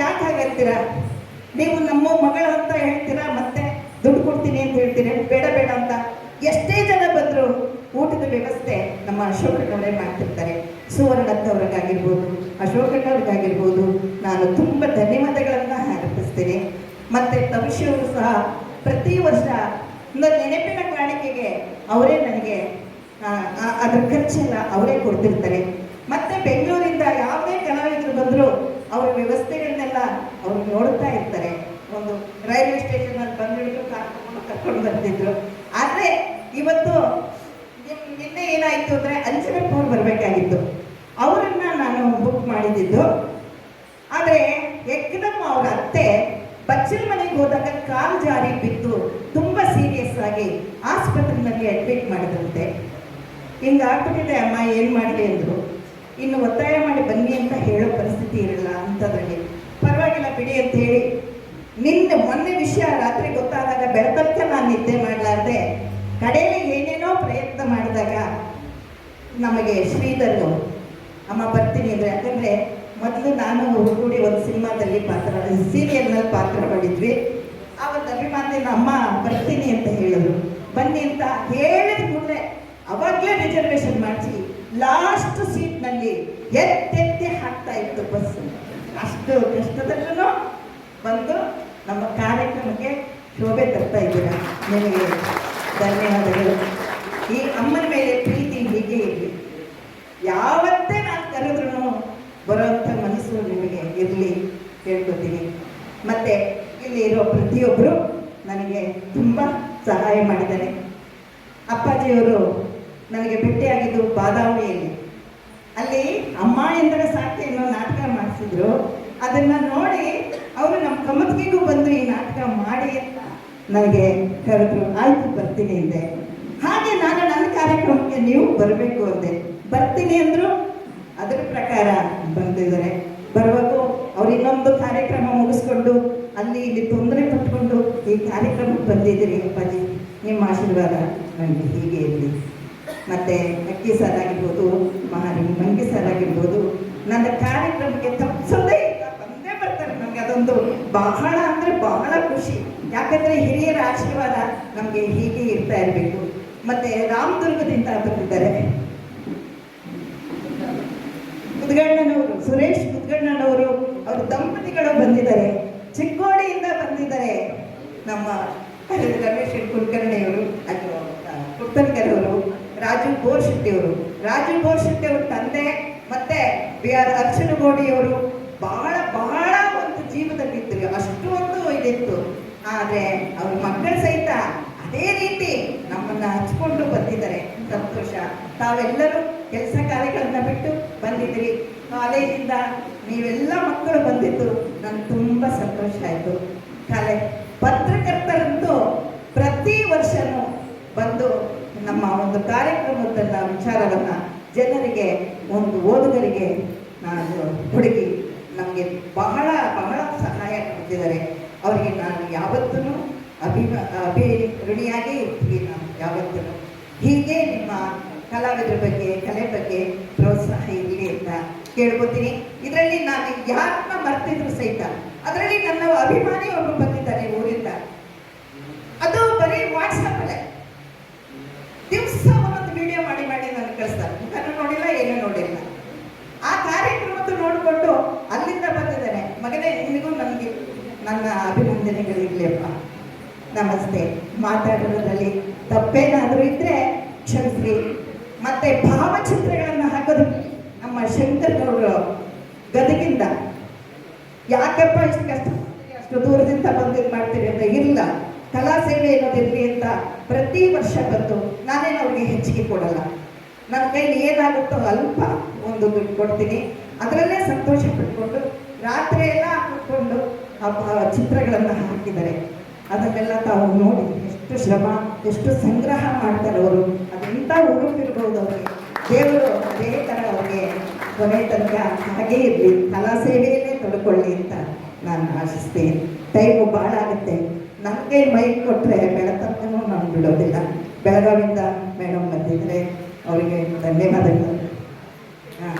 ಯಾಕೆ ಹಾಗಂತೀರಾ? ನೀವು ನಮ್ಮ ಮಗಳು ಅಂತ ಹೇಳ್ತೀರಾ, ಮತ್ತೆ ದುಡ್ಡು ಕೊಡ್ತೀನಿ ಅಂತ ಹೇಳ್ತೀರಿ, ಬೇಡ ಅಂತ. ಎಷ್ಟೇ ಜನ ಬಂದರೂ ಊಟದ ವ್ಯವಸ್ಥೆ ನಮ್ಮ ಅಶೋಕಣ್ಣವರೇ ಮಾಡ್ತಿರ್ತಾರೆ. ಸುವರ್ಣಕ್ಕವ್ರಿಗಾಗಿರ್ಬೋದು, ಅಶೋಕಣ್ಣವ್ರಿಗಾಗಿರ್ಬೋದು ನಾನು ತುಂಬ ಧನ್ಯವಾದಗಳನ್ನು ಅರ್ಪಿಸ್ತೀನಿ. ಮತ್ತು ತಮಿಷವರು ಸಹ ಪ್ರತಿ ವರ್ಷ ನೆನಪಿನ ಕಾಣಿಕೆಗೆ ಅವರೇ ನನಗೆ ಅದ್ರ ಖರ್ಚೆಲ್ಲ ಅವರೇ ಕೊಡ್ತಿರ್ತಾರೆ. ಮತ್ತೆ ಬೆಂಗಳೂರಿಂದ ಯಾವುದೇ ಕಲಾವಿದರು ಬಂದರೂ ಅವ್ರ ವ್ಯವಸ್ಥೆಗಳನ್ನೆಲ್ಲ ಅವ್ರು ನೋಡ್ತಾ ಇರ್ತಾರೆ. ಒಂದು ರೈಲ್ವೆ ಸ್ಟೇಷನಲ್ಲಿ ಬಂದ್ಬಿಟ್ಟು ಕರ್ಕೊಂಡು ಬರ್ತಿದ್ರು. ಆದರೆ ಇವತ್ತು ನಿನ್ನೆ ಏನಾಯಿತು ಅಂದರೆ ಅಂಜನಪ್ಪವ್ರು ಬರಬೇಕಾಗಿತ್ತು. ಅವರನ್ನ ನಾನು ಬುಕ್ ಮಾಡಿದ್ದು. ಆದರೆ ಎಕ್ದಮ್ಮ ಅವ್ರ ಅತ್ತೆ ಬಚ್ಚಲ ಮನೆಗೆ ಹೋದಾಗ ಕಾಲು ಜಾರಿ ಬಿದ್ದು ತುಂಬ ಸೀರಿಯಸ್ ಆಗಿ ಆಸ್ಪತ್ರೆಯಲ್ಲಿ ಅಡ್ಮಿಟ್ ಮಾಡಿದಂತೆ. ಹಿಂಗಾಗ್ಬಿಟ್ಟಿದೆ ಅಮ್ಮ, ಏನು ಮಾಡಲಿ ಅಂದರು. ಇನ್ನು ಒತ್ತಾಯ ಮಾಡಿ ಬನ್ನಿ ಅಂತ ಹೇಳೋ ಪರಿಸ್ಥಿತಿ ಇರಲ್ಲ ಅಂಥದ್ರಲ್ಲಿ. ಪರವಾಗಿಲ್ಲ ಬಿಡಿ ಅಂತ ಹೇಳಿ ಮೊನ್ನೆ ವಿಷಯ ರಾತ್ರಿ ಗೊತ್ತಾದಾಗ ಬೆಳತನಕ ನಾನು ನಿದ್ದೆ ಮಾಡಲಾರ್ದೆ ಕಡೆಯಲ್ಲಿ ಏನೇನೋ ಪ್ರಯತ್ನ ಮಾಡಿದಾಗ ನಮಗೆ ಶ್ರೀಧರು ಅಮ್ಮ ಬರ್ತೀನಿ ಅಂದರೆ, ಯಾಕಂದರೆ ಮೊದಲು ನಾನು ಕೂಡಿ ಒಂದು ಸಿನಿಮಾದಲ್ಲಿ ಸೀರಿಯಲ್ನಲ್ಲಿ ಪಾತ್ರ ಮಾಡಿದ್ವಿ. ಆ ಒಂದು ಅಭಿಮಾನಿನ ಅಮ್ಮ ಬರ್ತೀನಿ ಅಂತ ಹೇಳಿದ್ರು. ಬನ್ನಿ ಅಂತ ಹೇಳಿದ ಕೂಡಲೇ ಅವಾಗಲೇ ರಿಸರ್ವೇಷನ್ ಮಾಡಿಸಿ ಲಾಸ್ಟ್ ಸೀಟ್ನಲ್ಲಿ ಎತ್ತೆತ್ತಿ ಹಾಕ್ತಾ ಇತ್ತು ಬಸ್. ಅಷ್ಟು ಕಷ್ಟದಲ್ಲೂ ಬಂದು ನಮ್ಮ ಕಾರ್ಯಕ್ರಮಕ್ಕೆ ಶೋಭೆ ತರ್ತಾ ಇದ್ದೀರ. ನಿಮಗೆ ಧನ್ಯವಾದಗಳು. ಈ ಅಮ್ಮನ ಮೇಲೆ ಪ್ರೀತಿ ಹೀಗೆ ಇರಲಿ. ಯಾವತ್ತೇ ನಾನು ಕರೆದ್ರೂ ಬರೋವಂಥ ಮನಸ್ಸು ನಿಮಗೆ ಇರಲಿ ಹೇಳ್ಕೊತೀನಿ. ಮತ್ತು ಇಲ್ಲಿ ಇರೋ ಪ್ರತಿಯೊಬ್ಬರು ನನಗೆ ತುಂಬ ಸಹಾಯ ಮಾಡಿದ್ದಾರೆ. ಅಪ್ಪಾಜಿಯವರು ನನಗೆ ಭೇಟಿಯಾಗಿದ್ದು ಬಾದಾಮಿಯಲ್ಲಿ. ಅಲ್ಲಿ ಅಮ್ಮ ಎಂದರೆ ಸಾಕೆ ಅನ್ನೋ ನಾಟಕ ಮಾಡಿಸಿದ್ರು. ಅದನ್ನು ನೋಡಿ ಅವರು ನಮ್ಮ ಕಮತ್ಗಿಗೂ ಬಂದು ಈ ನಾಟಕ ಮಾಡಿ ಅಂತ ನನಗೆ ಕರೆದ್ರು. ಆಯಿತು ಬರ್ತೀನಿ ಅಂದೆ. ಹಾಗೆ ನಾನು ನನ್ನ ಕಾರ್ಯಕ್ರಮಕ್ಕೆ ನೀವು ಬರಬೇಕು ಅಂದೆ. ಬರ್ತೀನಿ ಅಂದರು. ಅದರ ಪ್ರಕಾರ ಬಂದಿದ್ದಾರೆ. ಬರುವಾಗೂ ಅವ್ರು ಇನ್ನೊಂದು ಕಾರ್ಯಕ್ರಮ ಮುಗಿಸ್ಕೊಂಡು ಅಲ್ಲಿ ಇಲ್ಲಿ ತೊಂದರೆ ಪಟ್ಕೊಂಡು ಈ ಕಾರ್ಯಕ್ರಮಕ್ಕೆ ಬಂದಿದ್ದೀರಿ. ಅಪ್ಪಾಜಿ ನಿಮ್ಮ ಆಶೀರ್ವಾದ ನನಗೆ ಹೀಗೆ ಇರಲಿ. ಮತ್ತು ಅಕ್ಕಿ ಸರ್ ಆಗಿರ್ಬೋದು, ಮಂಗಿ ಸರ್ ಆಗಿರ್ಬೋದು, ನನ್ನ ಕಾರ್ಯಕ್ರಮಕ್ಕೆ ತಪ್ಪಿಸೋದೇ ಇಲ್ಲ, ಬಂದೇ ಬರ್ತಾರೆ. ನನಗೆ ಅದೊಂದು ಬಹಳ ಅಂದರೆ ಬಹಳ ಖುಷಿ. ಯಾಕಂದರೆ ಹಿರಿಯರ ಆಶೀರ್ವಾದ ನಮಗೆ ಹೀಗೆ ಇರ್ತಾ ಇರಬೇಕು. ಮತ್ತು ರಾಮದುರ್ಗದಿಂದ ಬಂದಿದ್ದಾರೆ ಮುದ್ಗಣ್ಣನವರು, ಸುರೇಶ್ ಮುದ್ಗಣ್ಣನವರು, ಅವ್ರ ದಂಪತಿಗಳು ಬಂದಿದ್ದಾರೆ. ಚಿಕ್ಕೋಡಿಯಿಂದ ಬಂದಿದ್ದಾರೆ ನಮ್ಮ ರಮೇಶ್ ಕುಲಕರ್ಣಿಯವರು, ಕುರ್ತನ್ಕರ್, ರಾಜು ಬೋರ್ಶೆಟ್ಟಿಯವರು, ಅವ್ರ ತಂದೆ, ಮತ್ತೆ ಬಿ ಆರ್ ಅರ್ಚನಗೌಡಿಯವರು ಬಹಳ ಒಂದು ಜೀವದಲ್ಲಿದ್ದರು. ಅಷ್ಟು ಒಂದು ಇದಿತ್ತು. ಆದರೆ ಅವ್ರ ಮಕ್ಕಳು ಸಹಿತ ಅದೇ ರೀತಿ ನಮ್ಮನ್ನು ಹಚ್ಕೊಂಡು ಬಂದಿದ್ದಾರೆ. ಸಂತೋಷ. ತಾವೆಲ್ಲರೂ ಕೆಲಸ ಕಾರ್ಯಗಳನ್ನ ಬಿಟ್ಟು ಬಂದಿದ್ದೀರಿ. ಕಾಲೇಜಿಂದ ನೀವೆಲ್ಲ ಮಕ್ಕಳು ಬಂದಿದ್ದು ನನಗೆ ತುಂಬ ಸಂತೋಷ ಆಯಿತು. ಪತ್ರಕರ್ತರಂತೂ ಪ್ರತಿ ವರ್ಷವೂ ಬಂದು ನಮ್ಮ ಒಂದು ಕಾರ್ಯಕ್ರಮದ ವಿಚಾರವನ್ನು ಜನರಿಗೆ, ಒಂದು ಓದುಗರಿಗೆ ನಾನು ಹುಡುಗಿ ನಮಗೆ ಬಹಳ ಸಹಾಯ ಮಾಡ್ತಿದ್ದಾರೆ. ಅವರಿಗೆ ನಾನು ಯಾವತ್ತೂ ಋಣಿಯಾಗೇ ಇರ್ತೀವಿ. ನಾನು ಯಾವತ್ತೂ ಹೀಗೆ ನಿಮ್ಮ ಕಲಾವಿದರ ಬಗ್ಗೆ, ಕಲೆ ಬಗ್ಗೆ ಪ್ರೋತ್ಸಾಹ ಇರಲಿ ಅಂತ ಕೇಳ್ಕೊತೀನಿ. ಇದರಲ್ಲಿ ನಾನು ಯಾರನ್ನ ಮರ್ತಿದ್ರು ಸಹಿತ ಅದರಲ್ಲಿ ನನ್ನ ಅಭಿಮಾನಿ ಒಬ್ಬರು ಬಂದಿದ್ದಾರೆ ಊರಿಂದ. ಅದು ಬರೀ ವಾಟ್ಸಪ್ ಅಲ್ಲೇ ದಿವಸ ಒಂದೊಂದು ವಿಡಿಯೋ ಮಾಡಿ ನಾನು ಕಳಿಸ್ತಾರೆ. ಮುಖನೂ ನೋಡಿಲ್ಲ, ಏನೂ ನೋಡಿಲ್ಲ. ಆ ಕಾರ್ಯಕ್ರಮದ ನೋಡಿಕೊಂಡು ಅಲ್ಲಿಂದ ಬಂದಿದ್ದೇನೆ. ಮಗನೇ, ನಿನಗೂ ನನಗೆ ನನ್ನ ಅಭಿನಂದನೆಗಳಿರ್ಲಿಪ್ಪ. ನಮಸ್ತೆ. ಮಾತಾಡೋದ್ರಲ್ಲಿ ತಪ್ಪೇನಾದರೂ ಇದ್ರೆ ಕ್ಷಮಿಸ್ರಿ. ಮತ್ತೆ ಭಾವಚಿತ್ರಗಳನ್ನು ಹಾಕೋದು ನಮ್ಮ ಶಂಕರ್ ಗೌಡರು ಗದಗಿಂದ. ಯಾಕಪ್ಪ ಇಷ್ಟು ಕಷ್ಟ, ಅಷ್ಟು ದೂರದಿಂದ ಬಂದು ಇದು ಮಾಡ್ತೀರಿ ಅಂತ ಇಲ್ಲ, ಕಲಾ ಸೇವೆ ಅನ್ನೋದಿರಲಿ ಅಂತ ಪ್ರತಿ ವರ್ಷ ಬಂದು ನಾನೇನು ಅವ್ರಿಗೆ ಹೆಚ್ಚಿಗೆ ಕೊಡಲ್ಲ. ನನ್ನ ಕೈಲಿ ಏನಾಗುತ್ತೋ ಅಲ್ಪ ಒಂದು ದುಡ್ಡು ಕೊಡ್ತೀನಿ. ಅದರಲ್ಲೇ ಸಂತೋಷ ಪಟ್ಕೊಂಡು ರಾತ್ರಿ ಎಲ್ಲ ಕೂತ್ಕೊಂಡು ಚಿತ್ರಗಳನ್ನು ಹಾಕಿದ್ದಾರೆ. ಅದನ್ನೆಲ್ಲ ತಾವು ನೋಡಿ ಎಷ್ಟು ಶ್ರಮ, ಎಷ್ಟು ಸಂಗ್ರಹ ಮಾಡ್ತಾರೆ ಅವರು. ಅದೆಂಥ ಹುರುಪಿರ್ಬೋದು ಅವ್ರಿಗೆ. ದೇವರು ಅದೇ ಥರ ಅವ್ರಿಗೆ ಕೊನೆ ತನಕ ಹಾಗೇ ಇರಲಿ, ಕಲಾ ಸೇವೆಯಲ್ಲೇ ತೊಡ್ಕೊಳ್ಳಿ ಅಂತ ನಾನು ಆಶಿಸ್ತೀನಿ. ಟೈಮು ಭಾಳ ಆಗುತ್ತೆ. ನನ್ನ ಕೈ ಮೈಕ್ ಕೊಟ್ಟರೆ ಬೆಳತನೂ ನಾನು ಬಿಡೋದಿಲ್ಲ. ಬೆಳಗಾವಿಂದ ಮೇಡಮ್ ಬಂದಿದ್ದರೆ ಅವರಿಗೆ ಧನ್ಯವಾದಗಳು. ಹಾಂ,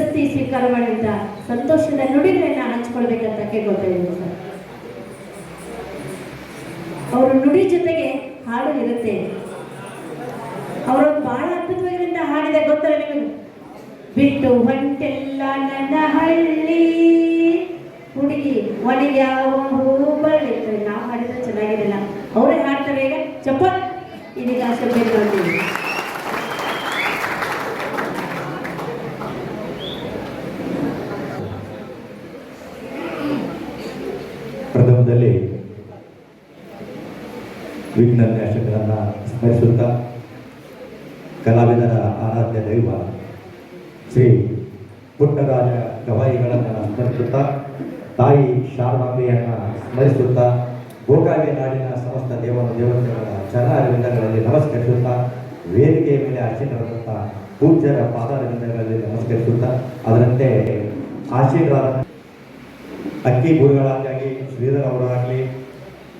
ಪ್ರಶಸ್ತಿ ಸ್ವೀಕಾರ ಮಾಡಿದಂಥ ಸಂತೋಷದ ನುಡಿಗಳನ್ನ ಹಂಚ್ಕೊಳ್ಬೇಕಂತ ಕೇಳ್ಕೊಳ್ತಾ ಇದ್ದೀನಿ ಸರ್. ಅವರ ನುಡಿ ಜೊತೆಗೆ ಹಾಡು ಇರುತ್ತೆ. ಅವರು ಬಹಳ ಅದ್ಭುತವಾಗಿರಂತ ಹಾಡಿದೆ, ಗೊತ್ತಲ್ಲ ನಿಮಗೆ? ಬಿಟ್ಟು ಹೊಂಟೆಲ್ಲ ನನ್ನ ಹಳ್ಳಿ ಹುಡುಗಿ ಒಣಗ್ಯಾವ ಹೂ ಬಳ್ಳಿ. ನಾವು ಹಾಡಿದ್ರೆ ಚೆನ್ನಾಗಿರಲ್ಲ, ಅವರೇ ಹಾಡ್ತಾರೆ. ಈಗ ಚಪ್ಪಲ್ ಇದೀಗ ಸ್ವಲ್ಪ ನೋಡ್ತೀವಿ. ಪ್ರಥಮದಲ್ಲಿ ವಿಘ್ನನಾಶಕರನ್ನು ಸ್ಮರಿಸುತ್ತಾ ಕಲಾವಿದರ ಆರಾಧ್ಯ ದೈವ ಶ್ರೀ ಪುಟ್ಟರಾಜ ಗವಾಯಿಗಳನ್ನು ಸ್ಮರಿಸುತ್ತಾ ತಾಯಿ ಶಾರದಾಂಬೆಯನ್ನು ಸ್ಮರಿಸುತ್ತಾ ಗೋಕಾವಿ ನಾಡಿನ ಸಮಸ್ತ ದೇವತೆಗಳ ಚರಣಾರವಿಂದಗಳಲ್ಲಿ ನಮಸ್ಕರಿಸುತ್ತಾ ವೇದಿಕೆಯ ಮೇಲೆ ಆಶೀರ್ವಾದಂಥ ಪೂಜ್ಯರ ಪಾದಾರವಿಂದಗಳಲ್ಲಿ ನಮಸ್ಕರಿಸುತ್ತಾ ಅದರಂತೆ ಆಶೀರ್ವಾದ ಅಕ್ಕಿ ಗುರುಗಳಾಗಲಿ ಶ್ರೀಧರ್ ಅವರಾಗಲಿ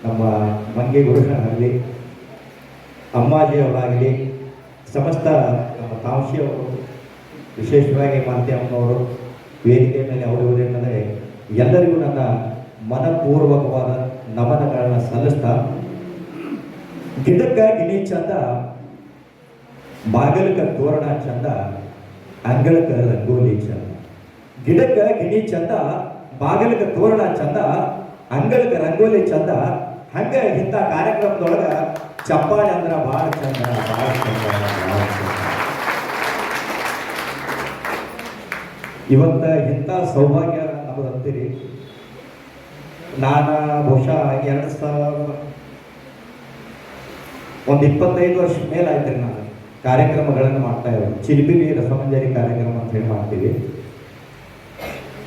ನಮ್ಮ ಮಂಗೆ ಗುರುಗಳಾಗಲಿ ಅಮ್ಮಾಜಿ ಅವರಾಗಲಿ ಸಮಸ್ತ ನಮ್ಮ ತಾಂಶಿಯವರು ವಿಶೇಷವಾಗಿ ಮಾಂತಿ ಅಮ್ಮನವರು ವೇದಿಕೆ ಮೇಲೆ ಅವರಿವರೆಂದರೆ ಎಲ್ಲರಿಗೂ ನನ್ನ ಮನಪೂರ್ವಕವಾದ ನಮನಗಳನ್ನು ಸಲ್ಲಿಸ್ತಾ ಗಿಡಕ್ಕ ಗಿಣಿ ಚಂದ ಬಾಗಿಲಕ ತೋರಣ ಚಂದ ಅಂಗಳಕ ರಂಗೋಲಿ ಚಂದ. ಗಿಡಕ್ಕ ಗಿಣಿ ಚಂದ ಬಾಗಿಲಕ ತೋರಣ ಚಂದ ಅಂಗಳಕ ರಂಗೋಲಿ ಚಂದ. ಹಂಗ ಇಂಥ ಕಾರ್ಯಕ್ರಮದೊಳಗ ಚಪ್ಪಾಳೆ ಅಂದ್ರ ಭಾಳ ಚಂದ, ಭಾಳ ಚಂದ, ಭಾಳ ಚಂದ. ಇವತ್ತ ಇಂಥ ಸೌಭಾಗ್ಯ ನಮ್ಮದು ಅಂತೀರಿ. ನಾನು ಬಹುಶಃ 25 ವರ್ಷ ಮೇಲಾಯ್ತು ನಾನು ಕಾರ್ಯಕ್ರಮಗಳನ್ನು ಮಾಡ್ತಾ ಇರೋದು. ಚಿಲಿಪಿಲಿ ರಸಮಂಜರಿ ಕಾರ್ಯಕ್ರಮ ಅಂತ ಹೇಳಿ ಮಾಡ್ತೀವಿ.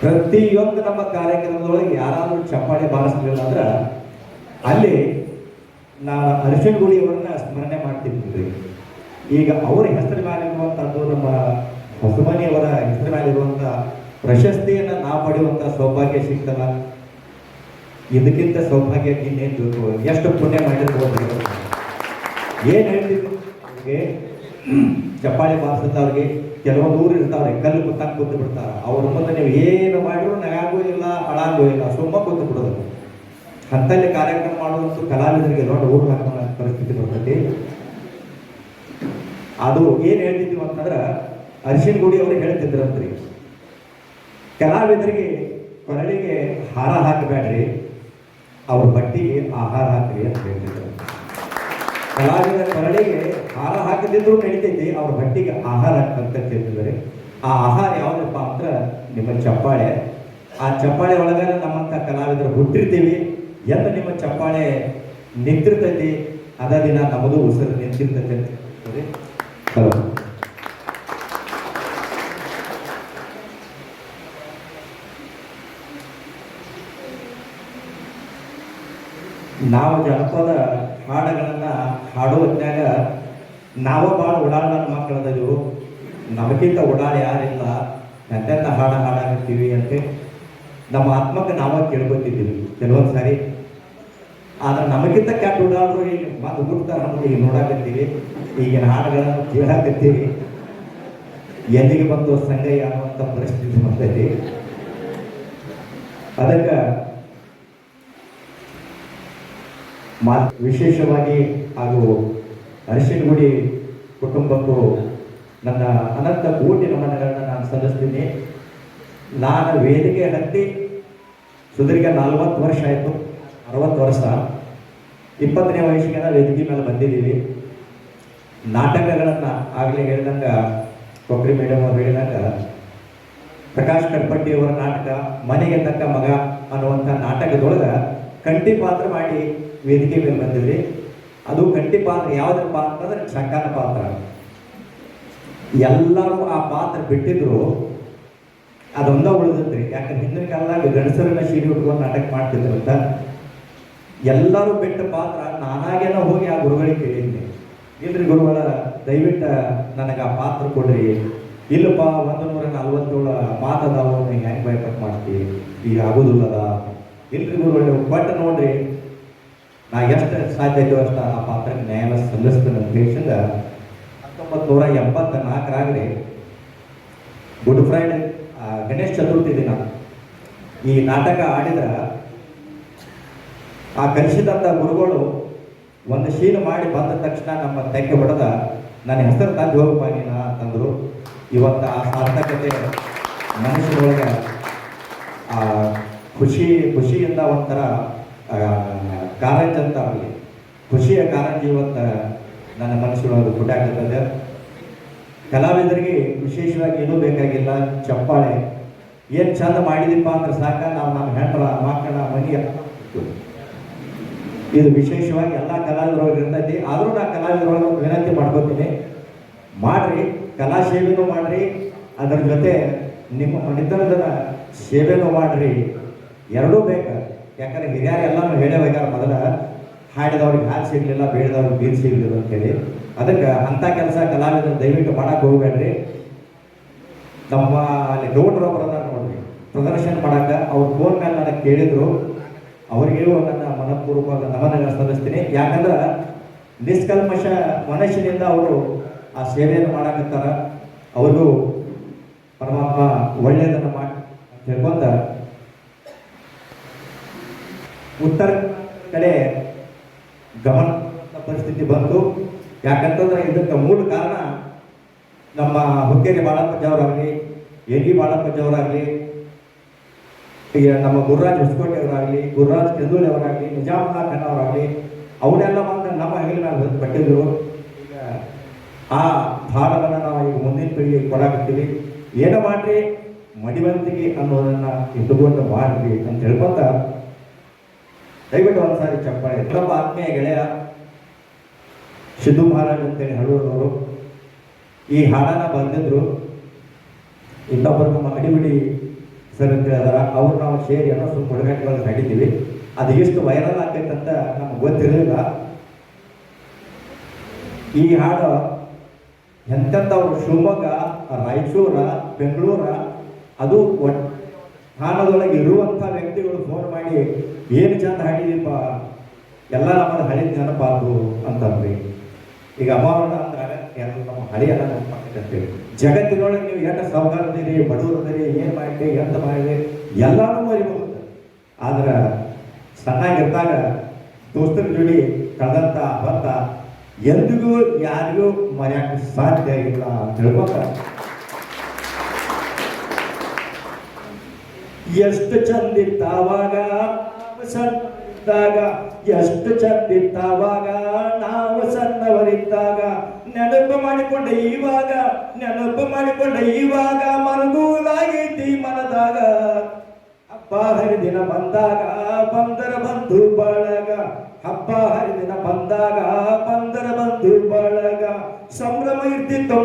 ಪ್ರತಿಯೊಂದು ನಮ್ಮ ಕಾರ್ಯಕ್ರಮದೊಳಗೆ ಯಾರಾದರೂ ಚಪ್ಪಾಳೆ ಬಾರಿಸಲಿಲ್ಲ ಅಂದ್ರೆ ಅಲ್ಲಿ ನಾನು ಅರಿಶಿಣ ಗುಡಿಯವರನ್ನ ಸ್ಮರಣೆ ಮಾಡ್ತಿದ್ವಿ. ಈಗ ಅವರ ಹೆಸರು ಮೇಲಿರುವಂಥದ್ದು ನಮ್ಮ ಹೊಸಮನಿಯವರ ಹೆಸರು ಮೇಲಿರುವಂಥ ಪ್ರಶಸ್ತಿಯನ್ನು ನಾವು ಪಡೆಯುವಂಥ ಸೌಭಾಗ್ಯ ಸಿಗ್ತಲ್ಲ. ಇದಕ್ಕಿಂತ ಸೌಭಾಗ್ಯ ಇನ್ನೇನು ಬೇಕು? ಎಷ್ಟು ಪುಣ್ಯ ಮಾಡಿರ್ಬೋದು. ಏನು ಹೇಳ್ತಿದ್ರು ಅವ್ರಿಗೆ ಚಪ್ಪಾಳೆ ಬಾರಿಸಿದವ್ರಿಗೆ ಕೆಲವೊಂದು ಊರು ಇರ್ತಾವ್ರೆ, ಕಲ್ಲು ಕುತ್ತಂಗೆ ಕೂತು ಬಿಡ್ತಾರೆ. ಅವ್ರ ಮುಂದೆ ನೀವು ಏನು ಮಾಡಿದ್ರು ನಗಾಗೂ ಇಲ್ಲ, ಅಳಾಗೂ ಇಲ್ಲ, ಸುಮ್ಮ ಕೂತು ಬಿಡೋದು. ಅಂಥಲ್ಲಿ ಕಾರ್ಯಕ್ರಮ ಮಾಡುವಂಥ ಕಲಾವಿದರಿಗೆ ದೊಡ್ಡ ಊರು ಹಾಕೋ ಪರಿಸ್ಥಿತಿ ಬರ್ತೈತಿ. ಅದು ಏನು ಹೇಳ್ತಿದ್ವಿ ಅಂತಂದ್ರೆ ಅರಿಶಿಣ ಗುಡಿ ಅವರು ಹೇಳ್ತಿದ್ರಂತ್ರಿ, ಕಲಾವಿದರಿಗೆ ಕೊರಳಿಗೆ ಹಾರ ಹಾಕಬೇಡ್ರಿ, ಅವ್ರ ಬಟ್ಟಿಗೆ ಆಹಾರ ಹಾಕ್ರಿ ಅಂತ ಹೇಳ್ತಿದ್ರು. ಕಲಾವಿದರ ಕೊರಳಿಗೆ ಹಾರ ಹಾಕದಿದ್ರು ನಡೀತೈತಿ, ಅವ್ರ ಬಟ್ಟಿಗೆ ಆಹಾರ ಹಾಕಂತ ಹೇಳ್ತಿದ್ದಾರೆ. ಆ ಆಹಾರ ಯಾವುದಪ್ಪ ಅಂದ್ರೆ ನಿಮ್ಮ ಚಪ್ಪಾಳೆ. ಆ ಚಪ್ಪಾಳೆ ಒಳಗಾರ ನಮ್ಮಂಥ ಕಲಾವಿದರು ಹುಟ್ಟಿರ್ತೀವಿ. ಎಂದು ನಿಮ್ಮ ಚಪ್ಪಾಳೆ ನಿಂತಿರ್ತೈತಿ ಅದ ದಿನ ನಮ್ಮದು ಉಸಿರು ನಿಂತಿರ್ತೈತಿ ಅಂತ ಹೇಳ್ತಾರೆ. ನಾವು ಜನಪದ ಹಾಡುಗಳನ್ನು ಹಾಡೋ ಹೊತ್ನ್ಯಾಗ ನಾವು ಭಾಳ ಉಡಾಳ ಮಕ್ಕಳದವು. ನಮಗಿಂತ ಉಡಾಳ ಯಾರಿಲ್ಲ, ಎಂತೆಂಥ ಹಾಡಾಕತ್ತೀವಿ ಅಂತ ನಮ್ಮ ಆತ್ಮಕ್ಕೆ ನಾವ ಕೇಳ್ಕೊತಿದ್ದೀವಿ ಕೆಲವೊಂದು ಸಾರಿ. ಆದ್ರೆ ನಮಗಿಂತ ಕೆಟ್ಟ ಉಡಾಳರು ಈಗ ಮತ್ತೆ ಹುಡ್ತಾರ ನಮಗೆ ಈಗ ನೋಡಾಕತ್ತೀವಿ, ಈಗಿನ ಹಾಡುಗಳನ್ನು ಕೇಳಾಕತ್ತೀವಿ. ಎಲ್ಲಿಗೆ ಬಂದು ಸಂಗಯ್ಯ ಅನ್ನುವಂಥ ಪರಿಸ್ಥಿತಿ ಬಂದೈತಿ. ಅದಕ್ಕೆ ವಿಶೇಷವಾಗಿ ಹಾಗೂ ಅರಿಶಿಣ ಗುಡಿ ಕುಟುಂಬಕ್ಕೂ ನನ್ನ ಅನಂತ ಕೋಟಿ ನಮನಗಳನ್ನು ನಾನು ಸಲ್ಲಿಸ್ತೀನಿ. ನಾನು ವೇದಿಕೆ ಹತ್ತಿ ಸುದೀರ್ಘ 40 ವರ್ಷ ಆಯಿತು, 60 ವರ್ಷ. 20ನೇ ವಯಸ್ಸಿಗೆ ವೇದಿಕೆ ಮೇಲೆ ಬಂದಿದ್ದೀವಿ. ನಾಟಕಗಳನ್ನು ಆಗಲೇ ಹೇಳಿದಂಗೆ ಕೊಕ್ರಿ ಮೇಡಮ್ ಅವರು ಹೇಳಿದಾಗ ಪ್ರಕಾಶ್ ಕಡ್ಪಟ್ಟಿಯವರ ನಾಟಕ ಮನೆಗೆ ತಕ್ಕ ಮಗ ಅನ್ನುವಂಥ ನಾಟಕದೊಳಗೆ ಕಂಠಿ ಪಾತ್ರ ಮಾಡಿ ವೇದಿಕೆ ಮೇಲೆ ಬಂದಿದ್ರಿ. ಅದು ಕಂಠಿ ಪಾತ್ರ ಯಾವುದ್ರ ಪಾತ್ರ ಅಂದ್ರೆ ಚಂಕನ ಪಾತ್ರ. ಎಲ್ಲರೂ ಆ ಪಾತ್ರ ಬಿಟ್ಟಿದ್ರು, ಅದೊಂದ ಉಳಿದ್ರಿ. ಯಾಕಂದ್ರೆ ಹಿಂದಿನ ಕಾಲದಾಗ ಗಂಡಸರನ್ನ ಸೀರೆ ಉಟ್ಕೊಂಡು ನಾಟಕ ಮಾಡ್ತಿದ್ರು ಅಂತ. ಎಲ್ಲರೂ ಬಿಟ್ಟ ಪಾತ್ರ ನಾನಾಗೇನೋ ಹೋಗಿ ಆ ಗುರುಗಳಿಗೆ ಕೇಳಿದ್ದೆ, ಇಲ್ರಿ ಗುರುಗಳ ದಯವಿಟ್ಟು ನನಗೆ ಆ ಪಾತ್ರ ಕೊಡ್ರಿ. ಇಲ್ಲಪ್ಪ 147 ಮಾತದಾವು ನೀವು ಹೆಂಗೆ ಬೈಪಟ್ ಮಾಡ್ತೀವಿ, ಈಗ ಆಗೋದಿಲ್ಲದ. ಇಲ್ರಿ ಗುರುಗಳು ಕೊಟ್ಟು ನೋಡ್ರಿ, ನಾ ಎಷ್ಟು ಸಾಧ್ಯ ಇದೆಯೋ ಅಷ್ಟು ಆ ಪಾತ್ರಕ್ಕೆ ನ್ಯಾಯ ಸಲ್ಲಿಸ್ತೇನೆ ಅಂತ ಹೇಳಿಂದ 1984 ಗುಡ್ ಫ್ರೈಡೆ ಗಣೇಶ ಚತುರ್ಥಿ ದಿನ ಈ ನಾಟಕ ಆಡಿದ ಆ ಕಲಿಸಿದಂಥ ಗುರುಗಳು ಒಂದು ಶೀನು ಮಾಡಿ ಬಂದ ತಕ್ಷಣ ನಮ್ಮ ತೆಕ್ಕೆ ಹೊಡೆದ ನನ್ನ ಹೆಸರು ತಂದು ಹೋಗಪ್ಪ ನೀನು ಅಂತಂದರು. ಇವತ್ತು ಆ ಸಾರ್ಥಕತೆ ಮನುಷ್ಯರೊಳಗೆ ಆ ಖುಷಿಯಿಂದ ಒಂಥರ ಕಾರಂಜಿ ಅಂತ ಆಗಲಿ, ಖುಷಿಯ ಕಾರಂಜಿ ಇವತ್ತು ನನ್ನ ಮನಸ್ಸಿನೊಳಗೆ ಹುಟ್ಟಾಗ್ತದೆ. ಕಲಾವಿದರಿಗೆ ವಿಶೇಷವಾಗಿ ಏನೂ ಬೇಕಾಗಿಲ್ಲ, ಚಪ್ಪಾಳೆ ಏನು ಚಂದ ಮಾಡಿದೀಪ ಅಂದ್ರೆ ಸಾಕ, ನಾವು ನಮ್ಮ ಹೆಂಡ್ರ ಮಕ್ಕಳ ಮನೆಯ ಇದು ವಿಶೇಷವಾಗಿ ಎಲ್ಲ ಕಲಾವಿದರೊಳಗೆ ಇರ್ತೈತಿ. ಆದರೂ ನಾ ಕಲಾವಿದರೊಳಗೆ ಒಂದು ವಿನಂತಿ ಮಾಡ್ಕೋತೀನಿ, ಮಾಡ್ರಿ ಕಲಾ ಸೇವೆನೂ ಮಾಡ್ರಿ, ಅದರ ಜೊತೆ ನಿಮ್ಮ ಮನೆತನದ ಸೇವೆನೂ ಮಾಡ್ರಿ, ಎರಡೂ ಬೇಕು. ಯಾಕಂದ್ರೆ ಹಿರಿಯರು ಎಲ್ಲನೂ ಹೇಳೇ ಹೋಗ್ಯಾರ, ಮೊದಲ ಹಾಡಿದವ್ರಿಗೆ ಹಾಲು ಸಿಗಲಿಲ್ಲ, ಬೇಡದವ್ರಿಗೆ ಬೀರು ಸಿಗಲಿಲ್ಲ ಅಂತೇಳಿ. ಅದಕ್ಕೆ ಅಂಥ ಕೆಲಸ ಕಲಾವಿದರು ದಯವಿಟ್ಟು ಮಾಡಕ್ಕೆ ಹೋಗ್ಬೇಡ್ರಿ. ನಮ್ಮ ಅಲ್ಲಿ ಗೌಡ್ರೊಬ್ಬರು ಅದಾರ ನೋಡ್ರಿ ಪ್ರದರ್ಶನ ಮಾಡಕ್ಕೆ, ಅವ್ರ ಫೋನ್ ಮೇಲೆ ನನಗೆ ಕೇಳಿದ್ರು, ಅವರಿಗೂ ನನ್ನ ಮನಪೂರ್ವಕ ನಮನ ಸಲ್ಲಿಸ್ತೀನಿ. ಯಾಕಂದ್ರೆ ನಿಷ್ಕಲ್ಮಶ ಮನುಷ್ಯನಿಂದ ಅವರು ಆ ಸೇವೆಯನ್ನು ಮಾಡಕತ್ತಾರ, ಅವ್ರಿಗೂ ಪರಮಾತ್ಮ ಒಳ್ಳೆಯದನ್ನು ಮಾಡಿ ಹೇಳ್ಕೊಂತ ಉತ್ತರ ಕಡೆ ಗಮನ ಪರಿಸ್ಥಿತಿ ಬಂತು. ಯಾಕಂತಂದ್ರೆ ಇದಕ್ಕೆ ಮೂಲ ಕಾರಣ ನಮ್ಮ ಹುಕ್ಕೇರಿ ಬಾಳಪ್ಪಜ್ಜವರಾಗಲಿ, ಎಗಿ ಬಾಳಪ್ಪಜ್ಜವರಾಗಲಿ, ಈಗ ನಮ್ಮ ಗುರುರಾಜ್ ಹೊಸಕೋಟೆ ಅವರಾಗಲಿ, ಗುರುರಾಜ್ ಕೆಂದೂಳಿ ಅವರಾಗಲಿ, ನಿಜಾಮುಲ್ಲಾ ಖಾನ್ ಅವರಾಗಲಿ, ಅವರೆಲ್ಲ ಬಂದು ನಮ್ಮ ಹೆಗಲ ಮೇಲೆ ಪಟ್ಟಿದ್ರು. ಈಗ ಆ ಭಾಗವನ್ನು ನಾವು ಈಗ ಮುಂದಿನ ಪೀಳಿಗೆಗೆ ಕೊಡಾಕತ್ತೀವಿ. ಏನು ಮಾಡ್ರಿ, ಮಡಿವಂತಿಗೆ ಅನ್ನೋದನ್ನು ಇಟ್ಟುಕೊಂಡು ಮಾಡ್ರಿ ಅಂತ ಹೇಳ್ಕೊಂತ ದಯವಿಟ್ಟು ಒಂದ್ಸಾರಿ ಚಪ್ಪಾಳೆ. ನಮ್ಮ ಆತ್ಮೀಯ ಗೆಳೆಯ ಸಿದ್ದು ಮಹಾರಾಜ್ ಅಂತೇಳಿ ಹಳೂರವರು ಈ ಹಾಡನ್ನು ಬಂದಿದ್ರು. ಇನ್ನೊಬ್ಬರು ನಮ್ಮ ಅಡಿಬಿಡಿ ಸರ್ ಅಂತ ಹೇಳಿದಾರ, ಅವ್ರು ನಾವು ಸೇರಿ ಅನ್ನೋ ಸ್ವಲ್ಪ ಹುಡುಗಾಟಗಳಲ್ಲಿ ಹಾಡಿದ್ದೀವಿ. ಅದು ಎಷ್ಟು ವೈರಲ್ ಆಗ್ತೈತಂತ ನಮ್ಗೆ ಗೊತ್ತಿರಲಿಲ್ಲ. ಈ ಹಾಡು ಎಂತೆಂಥವ್ರು ಶಿವಮೊಗ್ಗ, ರಾಯಚೂರ, ಬೆಂಗಳೂರ, ಅದು ಸ್ಥಾನದೊಳಗೆ ಇರುವಂಥ ವ್ಯಕ್ತಿಗಳು ಫೋನ್ ಮಾಡಿ ಏನು ಚಂದ ಹಾಡಿದೀಪ, ಎಲ್ಲ ನಮ್ಮದು ಹಳಿ ನೆನಪಾತು ಅಂತಂದ್ರಿ. ಈಗ ಅಮಾವರಣ ಅಂದಾಗ ಎಲ್ಲ ನಮ್ಮ ಹಳಿಯೆಲ್ಲ ನೆನಪಾಗ್ತೈತೆ. ಜಗತ್ತಿನೊಳಗೆ ನೀವು ಎಷ್ಟು ಸಾವುಕಾರದಿರಿ, ಬಡವರದಿರಿ, ಏನು ಮಾಡಿ ಎಂತ ಮಾಡಿ ಎಲ್ಲಾನು ಮರಿಬಹುದು. ಆದ್ರೆ ಸಣ್ಣಾಗಿದ್ದಾಗ ದೋಸ್ತರ ಜೋಡಿ ಕಳೆದಂಥ ಹೊತ್ತ ಎಂದಿಗೂ ಯಾರಿಗೂ ಮರೆಯಕ್ಕೆ ಸಾಧ್ಯ ಇಲ್ಲ ಅಂತ ಹೇಳ್ಕೊಂತ ಎಷ್ಟು ಚಂದಿತ್ತಾವಾಗ ಸಣ್ಣದಾಗ, ಎಷ್ಟು ಚಂದಿತ್ತಾವಾಗ ನಾವು ಸಣ್ಣವರಿದ್ದಾಗ, ನೆನಪು ಮಾಡಿಕೊಂಡೆ ಇವಾಗ ಮಲಗುವುದಾಗೈತಿ ಮನದಾಗ. ಹಬ್ಬ ಹರಿದಿನ ಬಂದಾಗ ಬಂದರ ಬಂಧು ಬಳಗ, ಹಬ್ಬ ಹರಿದಿನ ಬಂದಾಗ ಬಂದರ ಬಂಧು ಬಳಗ. ಸಂಭ್ರಮ ಇರ್ತಿತ್ತು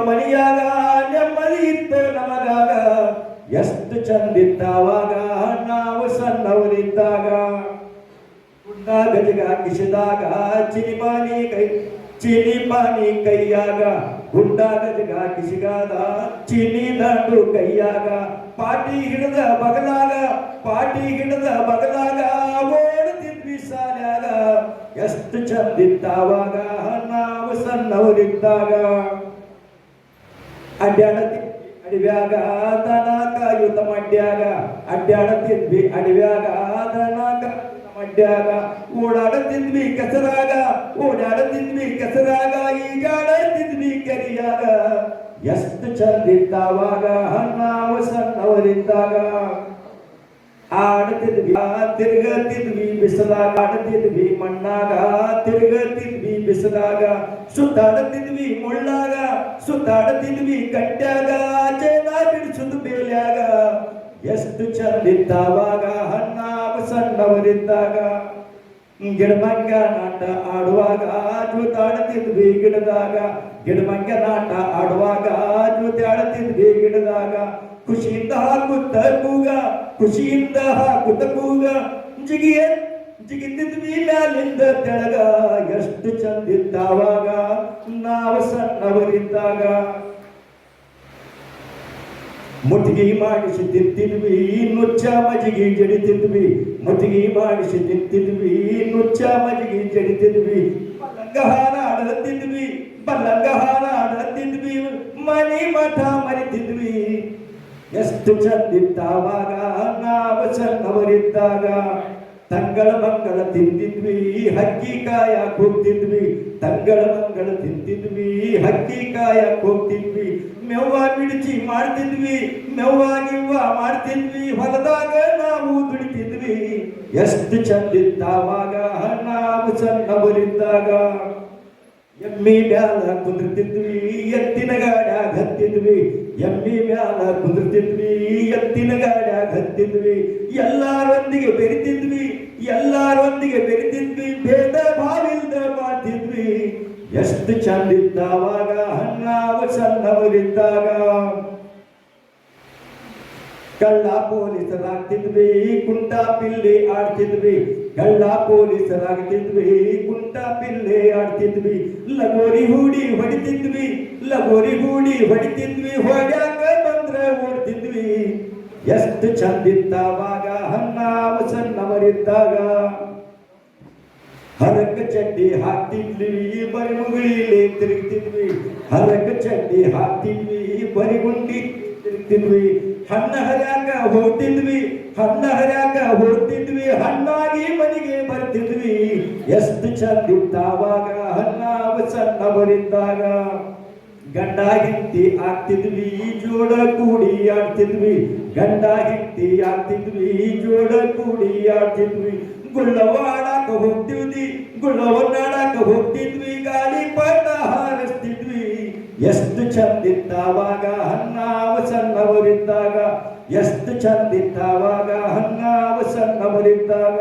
ಮನಿಯಾಗ, ನೆಮ್ಮದಿ ಇತ್ತು ನಮಗಾಗ. ಎಷ್ಟು ಚಂದಿತ್ತಾವಾಗ ನಾವು ಸಣ್ಣವರಿದ್ದಾಗ. ಗುಡ್ಡ ಗಜಗ ಕಿಸಿದಾಗ ಚಿನಿಪಾನಿ ಕೈಯಾಗ, ಗುಡ್ಡ ಗಜಗ ಕಿಸಿಗಾದ ಚಿನಿ ದಂಡು ಕೈಯಾಗ. ಪಾಟಿ ಹಿಡಿದ ಬಗಲಾಗ ಓಡುತ್ತಿದ್ವಿ ಸಾಲ್ಯಾಗ. ಎಷ್ಟು ಚಂದಿತ್ತಾವಾಗ ನಾವು ಸಣ್ಣವರಿದ್ದಾಗ. ಅಡಿವ್ಯಾಗ ದನ ಕಾಯುತ ಮಡ್ಯಾಗ, ಅಡ್ಡಾಡತಿದ್ವಿ ಅಡಿವ್ಯಾಗ ದನ ಕಾಯುತ ಮಡ್ಯಾಗ. ಓಡಾಡತಿದ್ವಿ ಕೆಸರಾಗ, ಈಗಾಡತಿದ್ವಿ ಕೆರಿಯಾಗ. ಎಷ್ಟು ಚಂದಿದ್ದಾವಾಗ ನಾವು ಸಣ್ಣವರಿದ್ದಾಗ. ಆಡತಿದ್ವಿ ತಿರುಗತಿದ್ವಿ ಬಿಸಿಲಾಗ, ಆಡತಿದ್ವಿ ಮಣ್ಣಾಗ, ತಿರುಗತಿದ್ವಿ ಬಿಸಿಲಾಗ. ಸುತ್ತಾಡತಿದ್ವಿ ಮುಳ್ಳಾಗ, ಸುತ್ತಾಡತಿದ್ವಿ ಕಟ್ಟ್ಯಾಗ, ಚೈನ ಬಿಡಿಸುದು ಬೇಲ್ಯಾಗ. ಎಷ್ಟು ಚಂದಿದ್ದಾವಾಗ ನಾವು ಸಣ್ಣವರಿದ್ದಾಗ. ಗಿಡಮಂಗ ನಾಟ ಆಡುವಾಗ ಜೂತಾಡತಿದ್ವಿ ಗಿಡದಾಗ, ಗಿಡಮಂಗ ನಾಟ ಆಡುವಾಗ ಜೂತಾಡತಿದ್ವಿ ಗಿಡದಾಗ. ಖುಷಿಯಿಂದ ಹಾಕುತ್ತ ಕೂಗ, ಜಿಗಿತಿದ್ವಿ ಮ್ಯಾಲಿಂದ ತೆಳಗ. ಎಷ್ಟು ಚಂದಿದ್ದಾವಾಗ ನಾವು ಸಣ್ಣವರಿದ್ದಾಗ. ಮುಟ್ಟಿಗೆ ಮಾಡಿಸಿ ತಿಂತಿದ್ವಿ, ನುಚ್ಚ ಮಜಿಗೆ ಜಡಿತಿದ್ವಿ. ಮುಟ್ಟಿಗೆ ಮಾಡಿಸಿ ತಿಂತಿದ್ವಿ, ನುಚ್ಚ ಮಜಿಗೆ ಜಡಿತಿದ್ವಿ. ಬಲ್ಲಂಗ ಹಾರ ಆಡತಿದ್ವಿ, ಮನಿ ಮಠ ಮರಿತಿದ್ವಿ. ಎಷ್ಟು ಚಂದಿತ್ತಾವಾಗ ನಾವು ಸಣ್ಣವರಿದ್ದಾಗ ತಂಗಳ ಮಂಗಳ ತಿಂತಿದ್ವಿ ಹಕ್ಕಿ ಕಾಯಕ್ ಹೋಗ್ತಿದ್ವಿ ತಂಗಳ ಮಂಗಳ ತಿಂತಿದ್ವಿ ಹಕ್ಕಿ ಕಾಯಕ್ ಹೋಗ್ತಿದ್ವಿ ಮೆವ್ವ ಮಿಡ್ಚಿ ಮಾಡ್ತಿದ್ವಿ ಮೆವ್ವಾಗಿವ್ವ ಮಾಡ್ತಿದ್ವಿ ಹೊಲದಾಗ ನಾವು ದುಡಿತಿದ್ವಿ ಎಷ್ಟು ಚಂದಿತ್ತಾವಾಗ ನಾವು ಸಣ್ಣವರಿದ್ದಾಗ ಎಮ್ಮಿ ಮ್ಯಾಲ ಕುಂದಿರ್ತಿದ್ವಿ ಎತ್ತಿನ ಗಾಡ್ಯಾಗ ಹತ್ತಿದ್ವಿ ಎಮ್ಮಿ ಮ್ಯಾಲ ಕುಂದಿರ್ತಿದ್ವಿ ಎತ್ತಿನ ಗಾಡ್ಯಾಗ ಹತ್ತಿದ್ವಿ ಎಲ್ಲಾರೊಂದಿಗೆ ಬೆರಿತಿದ್ವಿ ಭೇದ ಭಾವಿಲ್ದ ಮಾಡ್ತಿದ್ವಿ ಎಷ್ಟು ಚಂದಿದ್ದಾವಾಗ ನಾವು ಸಣ್ಣವರಿದ್ದಾಗ ಕಳ್ಳ ಪೊಲೀಸರಾಗ್ತಿದ್ವಿ ಕುಂಟ ಪಿಲ್ಲಿ ಆಡ್ತಿದ್ವಿ ಕಳ್ಳ ಪೊಲೀಸರಾಗ್ತಿದ್ವಿ ಕುಂಟ ಪಿಲ್ಲೆ ಆಡ್ತಿದ್ವಿ ಲಗೋರಿ ಹೂಡಿ ಹೊಡಿತಿದ್ವಿ ಹೊಡ್ಯಾಕ ಬಂದ್ರೆ ಓಡ್ತಿದ್ವಿ ಎಷ್ಟು ಚಂದಿದ್ದಾವಾಗ ನಾವು ಸಣ್ಣವರಿದ್ದಾಗ ಹರಕ ಚಡ್ಡಿ ಹಾಕ್ತಿದ್ವಿ ಬರಿ ಮುಗುಳಿಲಿ ತಿರುಗ್ತಿದ್ವಿ ಹರಕ ಚಡ್ಡಿ ಹಾಕ್ತಿದ್ವಿ ಬರಿ ಗುಂಡಿ ತಿರುಗ್ತಿದ್ವಿ ಹಣ್ಣ ಹರ್ಯಾಕ ಹೋಗ್ತಿದ್ವಿ ಹಣ್ಣಾಗಿ ಮನೆಗೆ ಬರ್ತಿದ್ವಿ ಎಷ್ಟು ಚಂದಿತ್ತಾವಾಗ ನಾವು ಸಣ್ಣವರಿದ್ದಾಗ ಗಂಡ ಹೆಂಡತಿ ಆಗ್ತಿದ್ವಿ ಜೋಡ ಕೂಡಿ ಆಡ್ತಿದ್ವಿ ಗುಳ್ಳವಾಡಾಕ ಹೋಗ್ತಿದ್ವಿ ಗಾಳಿ ಪಟ ಹಾರಿಸ್ತಿದ್ವಿ ಎಷ್ಟು ಚಂದಿತ್ತಾವಾಗ ನಾವು ಸಣ್ಣವರಿದ್ದಾಗ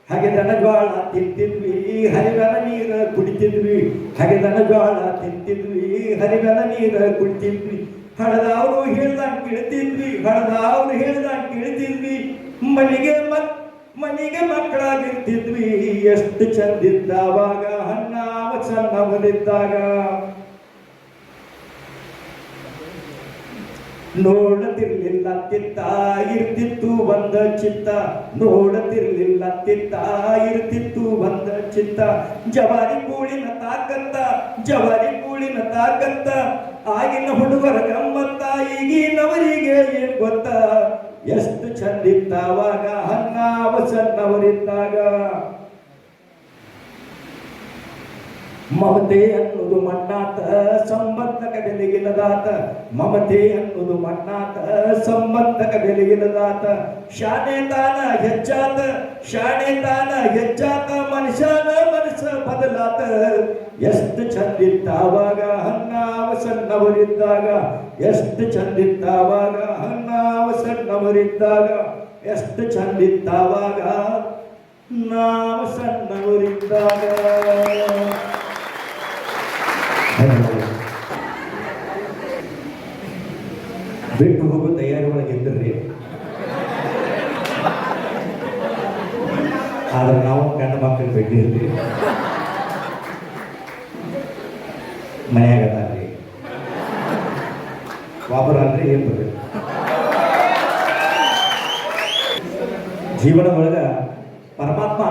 ಹಗೆದನ ಜ್ವಾಳ ತಿಂತಿದ್ವಿ ಹರಿವನ ನೀರ ಕುಡಿತಿದ್ವಿ ಹಡದವ್ರು ಹೇಳ್ದಂಗ್ ಕೇಳ್ತಿದ್ವಿ ಮನೆಗೆ ಮಕ್ಕಳಾಗಿರ್ತಿದ್ವಿ ಎಷ್ಟು ಚಂದಿದ್ದಾವಾಗ ನಾವು ಸಣ್ಣವರಿದ್ದಾಗ ನೋಡತಿರ್ಲಿಲ್ಲ ತಿತ್ತ ಇರ್ತಿತ್ತು ಒಂದ ಚಿತ್ತ ಜವಾರಿ ಕೂಳಿನ ತಾಕತ್ತ ಆಗಿನ ಹುಡುಗರ ಗಮ್ಮತ್ತ ಈಗಿನವರಿಗೆ ಏನ್ ಗೊತ್ತ ಎಷ್ಟು ಚಂದಿತ್ತಾವಾಗ ನಾವು ಸಣ್ಣವರಿದ್ದಾಗ ಮಮತೆ ಅನ್ನುವುದು ಮಣ್ಣಾತ ಸಂಬಂಧಕ ಬೆಲೆಗಿಲ್ಲದಾತ ಶಾಣೆ ತಾನ ಹೆಚ್ಚಾತ ಮನುಷ್ಯನ ಮನಸ್ಸ ಬದಲಾತ ಎಷ್ಟು ಚಂದಿತ್ತಾವಾಗ ನಾವು ಸಣ್ಣವರಿದ್ದಾಗ ಎಷ್ಟು ಚಂದಿತ್ತಾವಾಗ ನಾವು ಸಣ್ಣವರಿದ್ದಾಗ ಬಿಟ್ಟು ಹೋಗೋ ತಯಾರಿ ಒಳಗಿದ್ರಿ ಆದ್ರೆ ನಾವು ಗಂಡ ಮಕ್ಕಳು ಬಿಟ್ಟಿರ್ತೀವಿ ಮನೆಯಾಗತ್ತಾರ್ರಿ ವಾಪರ ಅಂದ್ರೆ ಏನ್ ಬರ್ಬೇಕು ಜೀವನದೊಳಗ ಪರಮಾತ್ಮ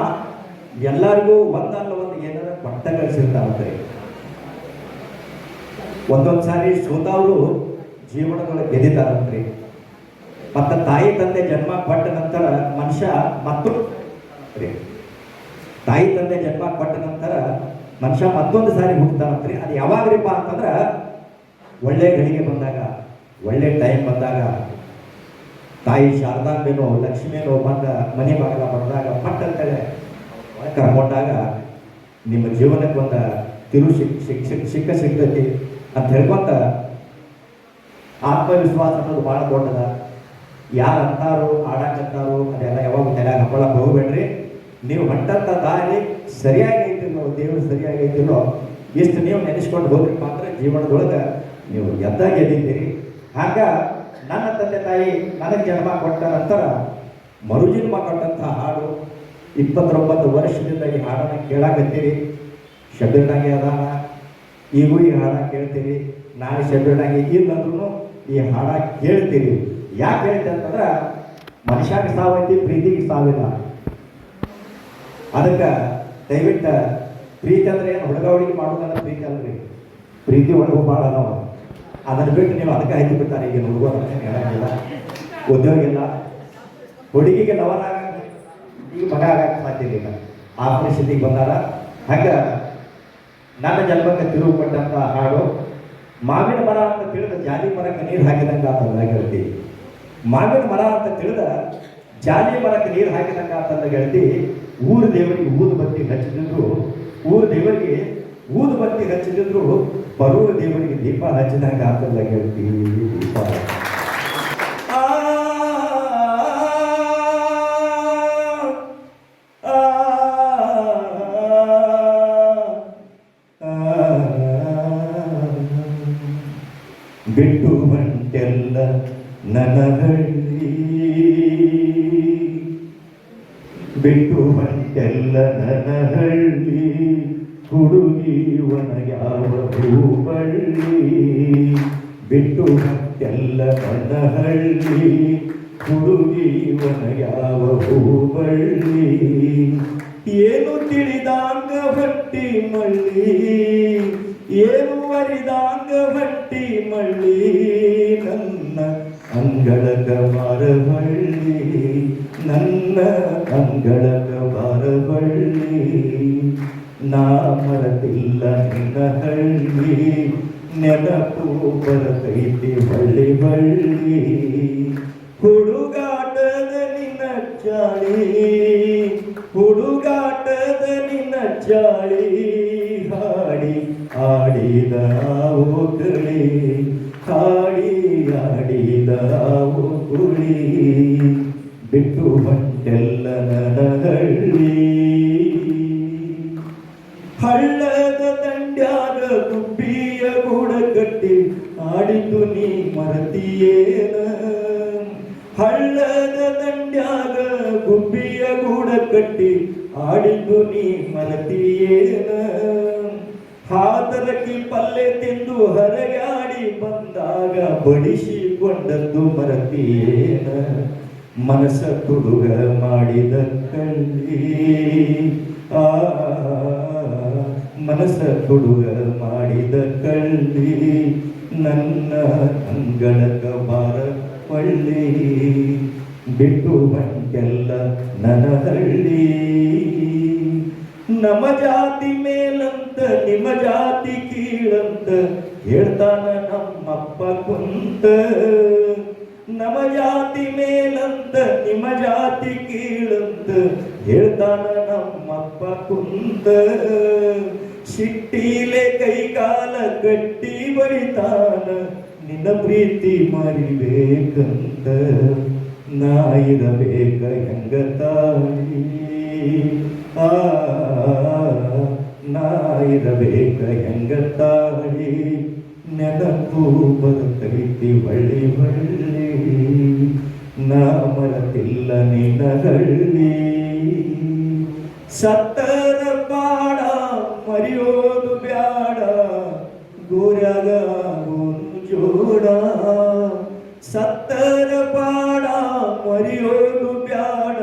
ಎಲ್ಲರಿಗೂ ಒಂದಲ್ಲ ಒಂದು ಏನಾರ ಕೊಟ್ಟ ಕಳಿಸಿರ್ತಾವಂತ್ರಿ ಒಂದೊಂದು ಸಾರಿ ಸೋತವರು ಜೀವನದೊಳಗೆ ಗೆದ್ದಿದ್ದಾರಂತ್ರಿ ಮತ್ತೆ ತಾಯಿ ತಂದೆ ಜನ್ಮ ಕೊಟ್ಟ ನಂತರ ಮನುಷ್ಯ ಮತ್ತೊಂದು ಸಾರಿ ಹುಟ್ಟುತ್ತಾನಂತ್ರಿ ಅದು ಯಾವಾಗ್ರಿಪ್ಪ ಅಂತಂದ್ರ ಒಳ್ಳೆ ಗಳಿಗೆ ಬಂದಾಗ ಒಳ್ಳೆ ಟೈಮ್ ಬಂದಾಗ ತಾಯಿ ಶಾರದಾಂಬೆನೋ ಲಕ್ಷ್ಮಿನೋ ಬಂದ ಮನೆ ಬಾಗಲ ಬಂದಾಗ ಪಟ್ಟಂತೇಳಿ ಕರ್ಕೊಂಡಾಗ ನಿಮ್ಮ ಜೀವನಕ್ಕೆ ಒಂದು ತಿರು ಸಿಗ್ತೈತಿ ಅಂತ ಹೇಳ್ಕೊಂತ ಆತ್ಮವಿಶ್ವಾಸ ಅನ್ನೋದು ಭಾಳ ದೊಡ್ಡದ. ಯಾರು ಅಂತಾರೋ ಆಡಾಕಂತಾರೋ ಅದೆಲ್ಲ ಯಾವಾಗ ತಲೆಯಾಗ ಹಾಕೊಳಕ್ಕೆ ಹೋಗ್ಬೇಡ್ರಿ. ನೀವು ಹೊಂಟಂತ ದಾರಿ ಸರಿಯಾಗೈತಿಲ್ಲೋ ದೇವರು ಸರಿಯಾಗೈತಿಲ್ಲೋ ಇಷ್ಟು ನೀವು ನೆನೆಸ್ಕೊಂಡು ಹೋಗ್ರಿ ಮಾತ್ರ ಜೀವನದೊಳಗೆ ನೀವು ಗೆದ್ದಿದ್ದೀರಿ. ಹಾಗ ನನ್ನ ತಂದೆ ತಾಯಿ ನನಗೆ ಜನ್ಮ ಕೊಟ್ಟ ನಂತರ ಮರುಜನ್ಮ ಕೊಟ್ಟಂಥ ಹಾಡು 29 ವರ್ಷದಿಂದ ಈ ಹಾಡನ್ನು ಕೇಳಾಕತ್ತೀರಿ. ಶಬೀರ್ನಾಗೆ ಅದಾನ, ಈಗೂ ಈ ಹಾಡ ಕೇಳ್ತೀರಿ. ನಾಳೆ ಶಬೀರ್ನಾಗೆ ಇಲ್ಲಂದ್ರೂ ಈ ಹಾಡ ಕೇಳ್ತೀರಿ. ಯಾಕೆ ಹೇಳ್ತೆ ಅಂತಂದ್ರೆ ಮನುಷ್ಯಗೆ ಸಾವೈತಿ, ಪ್ರೀತಿಗೆ ಸಾವಿಲ್ಲ. ಅದಕ್ಕೆ ದಯವಿಟ್ಟು ಪ್ರೀತಿ ಅಂದ್ರೆ ಏನು ಹುಡುಗ ಹುಡುಗಿ ಮಾಡೋದನ್ನ ಪ್ರೀತಿ ಅಲ್ರಿ. ಪ್ರೀತಿ ಒಳಗೂ ಭಾಳ ನಾವು ಅದನ್ನು ಬಿಟ್ಟು ನೀವು ಅದಕ್ಕೆ ಆಯ್ತು ಬಿಡ್ತಾರೆ ಈಗ ಹುಡುಗರು ಹೇಳಂಗಿಲ್ಲ. ಉದ್ಯೋಗ ಇಲ್ಲ, ಹುಡುಗಿಗೆ ಲವರ್ ಈಗ ಮಗ ಆಗಕ್ಕೆ ಸಾಧ್ಯ ಇಲ್ಲ, ಆ ಪರಿಸ್ಥಿತಿಗೆ ಬಂದಾರ. ಹಂಗೆ ನನ್ನ ಜನ್ಮಕ್ಕೆ ತಿರುವು ಕೊಟ್ಟಂತ ಹಾಡು ಮಾವಿನ ಮರ ಅಂತ ತಿಳಿದ ಜಾಲಿ ಮರಕ್ಕೆ ನೀರು ಹಾಕಿದಂಗೆ ಆತಂದ ಗೆಳತಿ. ಮಾವಿನ ಮರ ಅಂತ ತಿಳಿದ ಜಾಲಿ ಮರಕ್ಕೆ ನೀರು ಹಾಕಿದಂಗೆ ಆತಂದ ಗೆಳತಿ. ಊರು ದೇವರಿಗೆ ಊದು ಬತ್ತಿ ಹಚ್ಚಿದ್ರು, ಊರು ದೇವರಿಗೆ ಊದು ಬತ್ತಿ ಹಚ್ಚಿದ್ರು, ಬರೂರು ದೇವರಿಗೆ ದೀಪ ಹಚ್ಚಿದಂಗೆ ಆತಂದ ಗೆಳತಿ. ದೀಪ ಬಿಟ್ಟು ಬಂಟೆಲ್ಲ ನನ್ನ ಹಳ್ಳಿ, ಬಿಟ್ಟು ಬಂಟೆಲ್ಲ ನನ್ನ ಹಳ್ಳಿ, ಹುಡುಗಿ ಒಣಗ್ಯಾವ ಹೂಬಳ್ಳಿ. ಬಿಟ್ಟು ಬಂಟೆಲ್ಲ ನನ್ನ ಹಳ್ಳಿ, ಹುಡುಗಿ ಒಣಗ್ಯಾವ ಹೂಬಳ್ಳಿ. ಏನು ತಿಳಿದಾಂಗ ಹೊಟ್ಟಿ ಮಳ್ಳಿ, ಏನು ಅರಿದಾಂಗ ಹೊಟ್ಟಿ ಮಳ್ಳಿ. ನನ್ನ ಅಂಗಳಕ ಬಾರಬಳ್ಳಿ, ನನ್ನ ಅಂಗಳಕ ಬಾರಬಳ್ಳಿ. ನಾ ಮರತಿಲ್ಲ ನಿನ್ನ ಹಳ್ಳಿ, ನೆನಪು ಬರತೈತಿ ಬಳ್ಳಿ ಬಳ್ಳಿ. ಹುಡುಗಾಟದ ನಿನ್ನ ಚಾಳಿ, ಹುಡುಗಾಟದ ನಿನ್ನ ಚಾಳಿ. ಹಾಡಿ ಆಡಿದ ಓಕಳಿ, ಹಾಡಿ ಆಡಿದ ಓಕುಳಿ. ಬಿಟ್ಟು ಬಂಟೆಲ್ಲ ನನ್ನ ಹಳ್ಳಿ, ಹಳ್ಳದ ದಂಡ್ಯಾಗ ಗುಬ್ಬಿಯ ಗೂಡ ಕಟ್ಟಿ ಆಡಿದ್ದು ನೀ ಮರತಿಯೇನ. ಹಳ್ಳದ ದಂಡ್ಯಾಗ ಗುಬ್ಬಿಯ ಗೂಡ ಕಟ್ಟಿ ಆಡಿದ್ದು ನೀ ಮರತಿಯೇನ. ಹಾದರಕಿ ಪಲ್ಲೆ ತಿಂದು ಹರಗಾಡಿ ಬಂದಾಗ ಬಡಿಸಿಕೊಂಡದ್ದು ಮರತಿಯೇನ. ಮನಸ ತುಡುಗ ಮಾಡಿದ ಕಳ್ಳಿ, ಆ ಮನಸ ತುಡುಗ ಮಾಡಿದ ಕಳ್ಳಿ. ನನ್ನ ಅಂಗಳಕ ಬಾರ ಪಳ್ಳಿ, ಬಿಟ್ಟು ಬಂಟೆಲ್ಲ ನನ್ನ ಹಳ್ಳಿ. ನಮ್ಮ ಜಾತಿ ಮೇಲಂತ ನಿಮ್ಮ ಜಾತಿ ಕೀಳಂತ ಹೇಳ್ತಾನ ನಮ್ಮಪ್ಪ ಕುಂತ. ನಮ್ಮ ಜಾತಿ ಮೇಲಂತ ನಿಮ್ಮ ಜಾತಿ ಕೀಳಂತ ಹೇಳ್ತಾನ ನಮ್ಮಪ್ಪ ಕುಂತ. ಸಿಟ್ಟಿಲೆ ಕೈ ಕಾಲ ಕಟ್ಟಿ ಬಡಿತಾನ ನಿನ್ನ ಪ್ರೀತಿ ಮರಿಬೇಕಂತ. ನಾ ಇರಬೇಕ ಹೆಂಗ ತಾಳಿ, ಆ ನಾ ಇರಬೇಕ ಹೆಂಗ ತಾಳಿ. ನೆನಪು ಬರ್ತೈತಿ ಬಳ್ಳಿ ಬಳ್ಳಿ, ನಾ ಮರತಿಲ್ಲ ನಿನ್ನ ಹಳ್ಳಿ. ಸತ್ತರ ಬಾಡ ಮರೆಯೋದು ಬ್ಯಾಡ, ಗೋರ್ಯಾಗ ಒಂದು ಜೋಡ. ಸತ್ತರ ಬಾಡ ಮರೆಯೋದು ಬ್ಯಾಡ,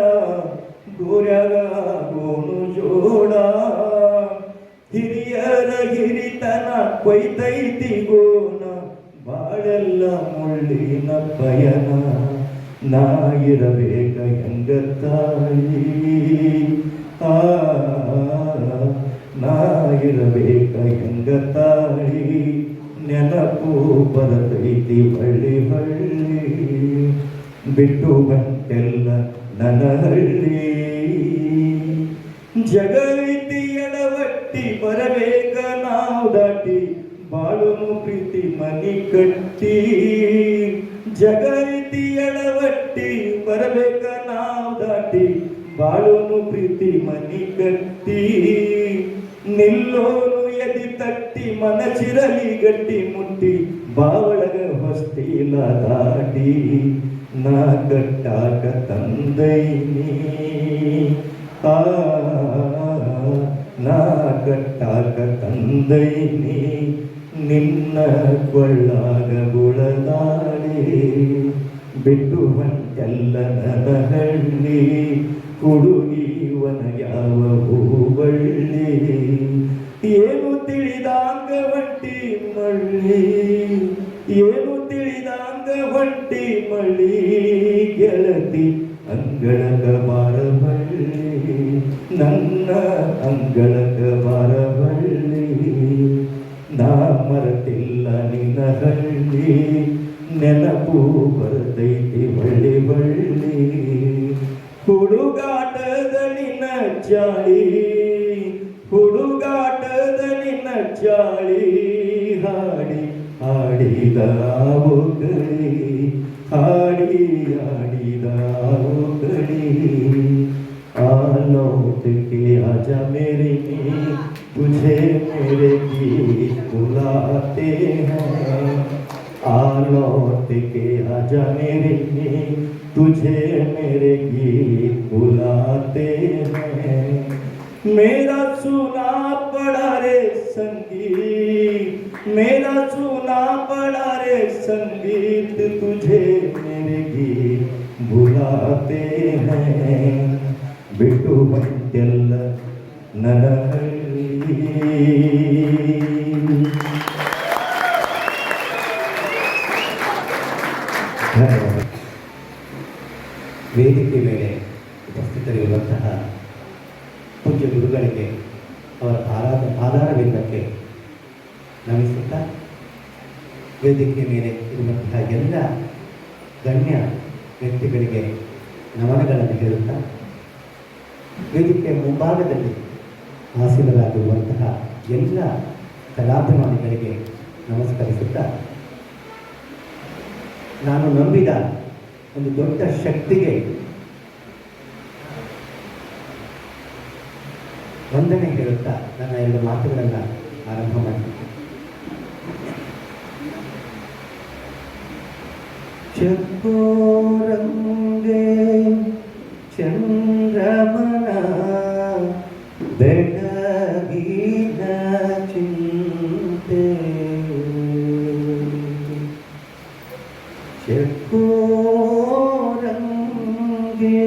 ಗೋರ್ಯಾಗ ಗೋನು ಜೋಡ. ಹಿರಿಯರ ಹಿರಿತನ ಕೊಯ್ತೈತಿ ಗೋನ, ಬಾಳೆಲ್ಲ ಮುಳ್ಳಿನ ಪಯನ. ನಾ ಇರಬೇಕ ಹೆಂಗ ತಾಯಿ, ಆ ನಾ ಇರಬೇಕ ಹೆಂಗ ತಾಯಿ. ನೆನಪು ಬರತೈತಿ ಬಳ್ಳಿ ಬಳ್ಳಿ, ಬಿಟ್ಟು ಬಂಟೆಲ್ಲ ನನ್ನ ಹಳ್ಳಿ. ಜಗೈತಿ ಎಡವಟ್ಟಿ ಬರಬೇಕ ನಾವು ದಾಟಿ, ಬಾಳುನು ಪ್ರೀತಿ ಮನಿ ಕಟ್ಟಿ. ಜಗೈತಿ ಎಡವಟ್ಟಿ ಬರಬೇಕ ನಾವು ದಾಟಿ, ಬಾಳುನು ಪ್ರೀತಿ ಮನಿ ಕಟ್ಟಿ. ನಿಲ್ಲೋನು ಎದಿ ತಟ್ಟಿ ಮನಚಿರಲಿ ಗಟ್ಟಿ ಮುಟ್ಟಿ, ಬಾವಳಗ ಹೊಸ್ತಿಲ ದಾಟಿ. ನಾ ಕಟ್ಟಾಕ ತಂದೈನಿ, ಆ ನಾ ಕಟ್ಟಾಕ ತಂದೈನಿ. ನಿನ್ನ ಕೊಳ್ಳಾಗ ಗುಳದಾಡಿ, ಬಿಟ್ಟು ಬಂಟೆಲ್ಲ ನನ್ನ ಹಳ್ಳಿ. ಹುಡುಗಿ ಒನಗ್ಯಾವ ಹೂಬಳ್ಳಿ, ಏನು ತಿಳಿದಾಂಗ ಬಂಟಿ ಮಳ್ಳಿ, ಏನು ತಿಳಿದಂಗ ಹೊಂಟಿ ಮಳ್ಳಿ ಗೆಳತಿ ಅಂಗಳಕ ಬಾರಬಳ್ಳಿ ನನ್ನ ಅಂಗಳಕ ಬಾರಬಳ್ಳಿ ನಾ ಮರತಿಲ್ಲ ನಿನ್ನ ಹಳ್ಳಿ ನೆನಪು ಬರ್ತೈತಿ ಬಳ್ಳಿ ಬಳ್ಳಿ ಹುಡುಗಾಟದಲ್ಲಿ ಚಾಳಿ ಹುಡುಗಾಟದಲ್ಲಿ ಚಾಳಿ ಹಾಡಿ ಹಾಡಿದ ಕಳಿ ಹಾಡಿ ಹಾಡಿದ ಕಳಿ लौट के आजा मेरे तुझे मेरे गीत बुलाते हैं लौट के आजा मेरे तुझे मेरे गीत बुलाते हैं मेरा सुना पड़ा रे संगीत मेरा सुना पड़ा रे संगीत तुझे मेरे गीत बुलाते हैं बिटू ಬಂತೆಲ್ಲ ನನ್ನ ಹಳ್ಳಿ ವೇದಿಕೆ ಮೇಲೆ ಉಪಸ್ಥಿತರಿರುವಂತಹ ಪೂಜ್ಯ ಗುರುಗಳಿಗೆ ಅವರ ಆಧಾರವಿಂದಕ್ಕೆ ನಮಿಸುತ್ತಾ ವೇದಿಕೆ ಮೇಲೆ ಇರುವಂತಹ ಎಲ್ಲ ಗಣ್ಯ ವ್ಯಕ್ತಿಗಳಿಗೆ ನಮನಗಳನ್ನು ಹೇಳುತ್ತಾ ವೇದಿಕೆ ಮುಂಭಾಗದಲ್ಲಿ ಆಸೀನರಾಗಿರುವಂತಹ ಎಲ್ಲ ಕಲಾಭಿಮಾನಿಗಳಿಗೆ ನಮಸ್ಕರಿಸುತ್ತಾ ನಾನು ನಂಬಿದ ಒಂದು ದೊಡ್ಡ ಶಕ್ತಿಗೆ ವಂದನೆ ಹೇಳುತ್ತಾ ನನ್ನ ಎಲ್ಲ ಮಾತುಗಳನ್ನು ಆರಂಭ ಮಾಡ್ತೀನಿ. ಚಕೋರಂಗೆ ಚಂದ್ರಮನ ಬೆಳಗಿನ ಚಿಂತೆ ಚಕೋರಂಗೆ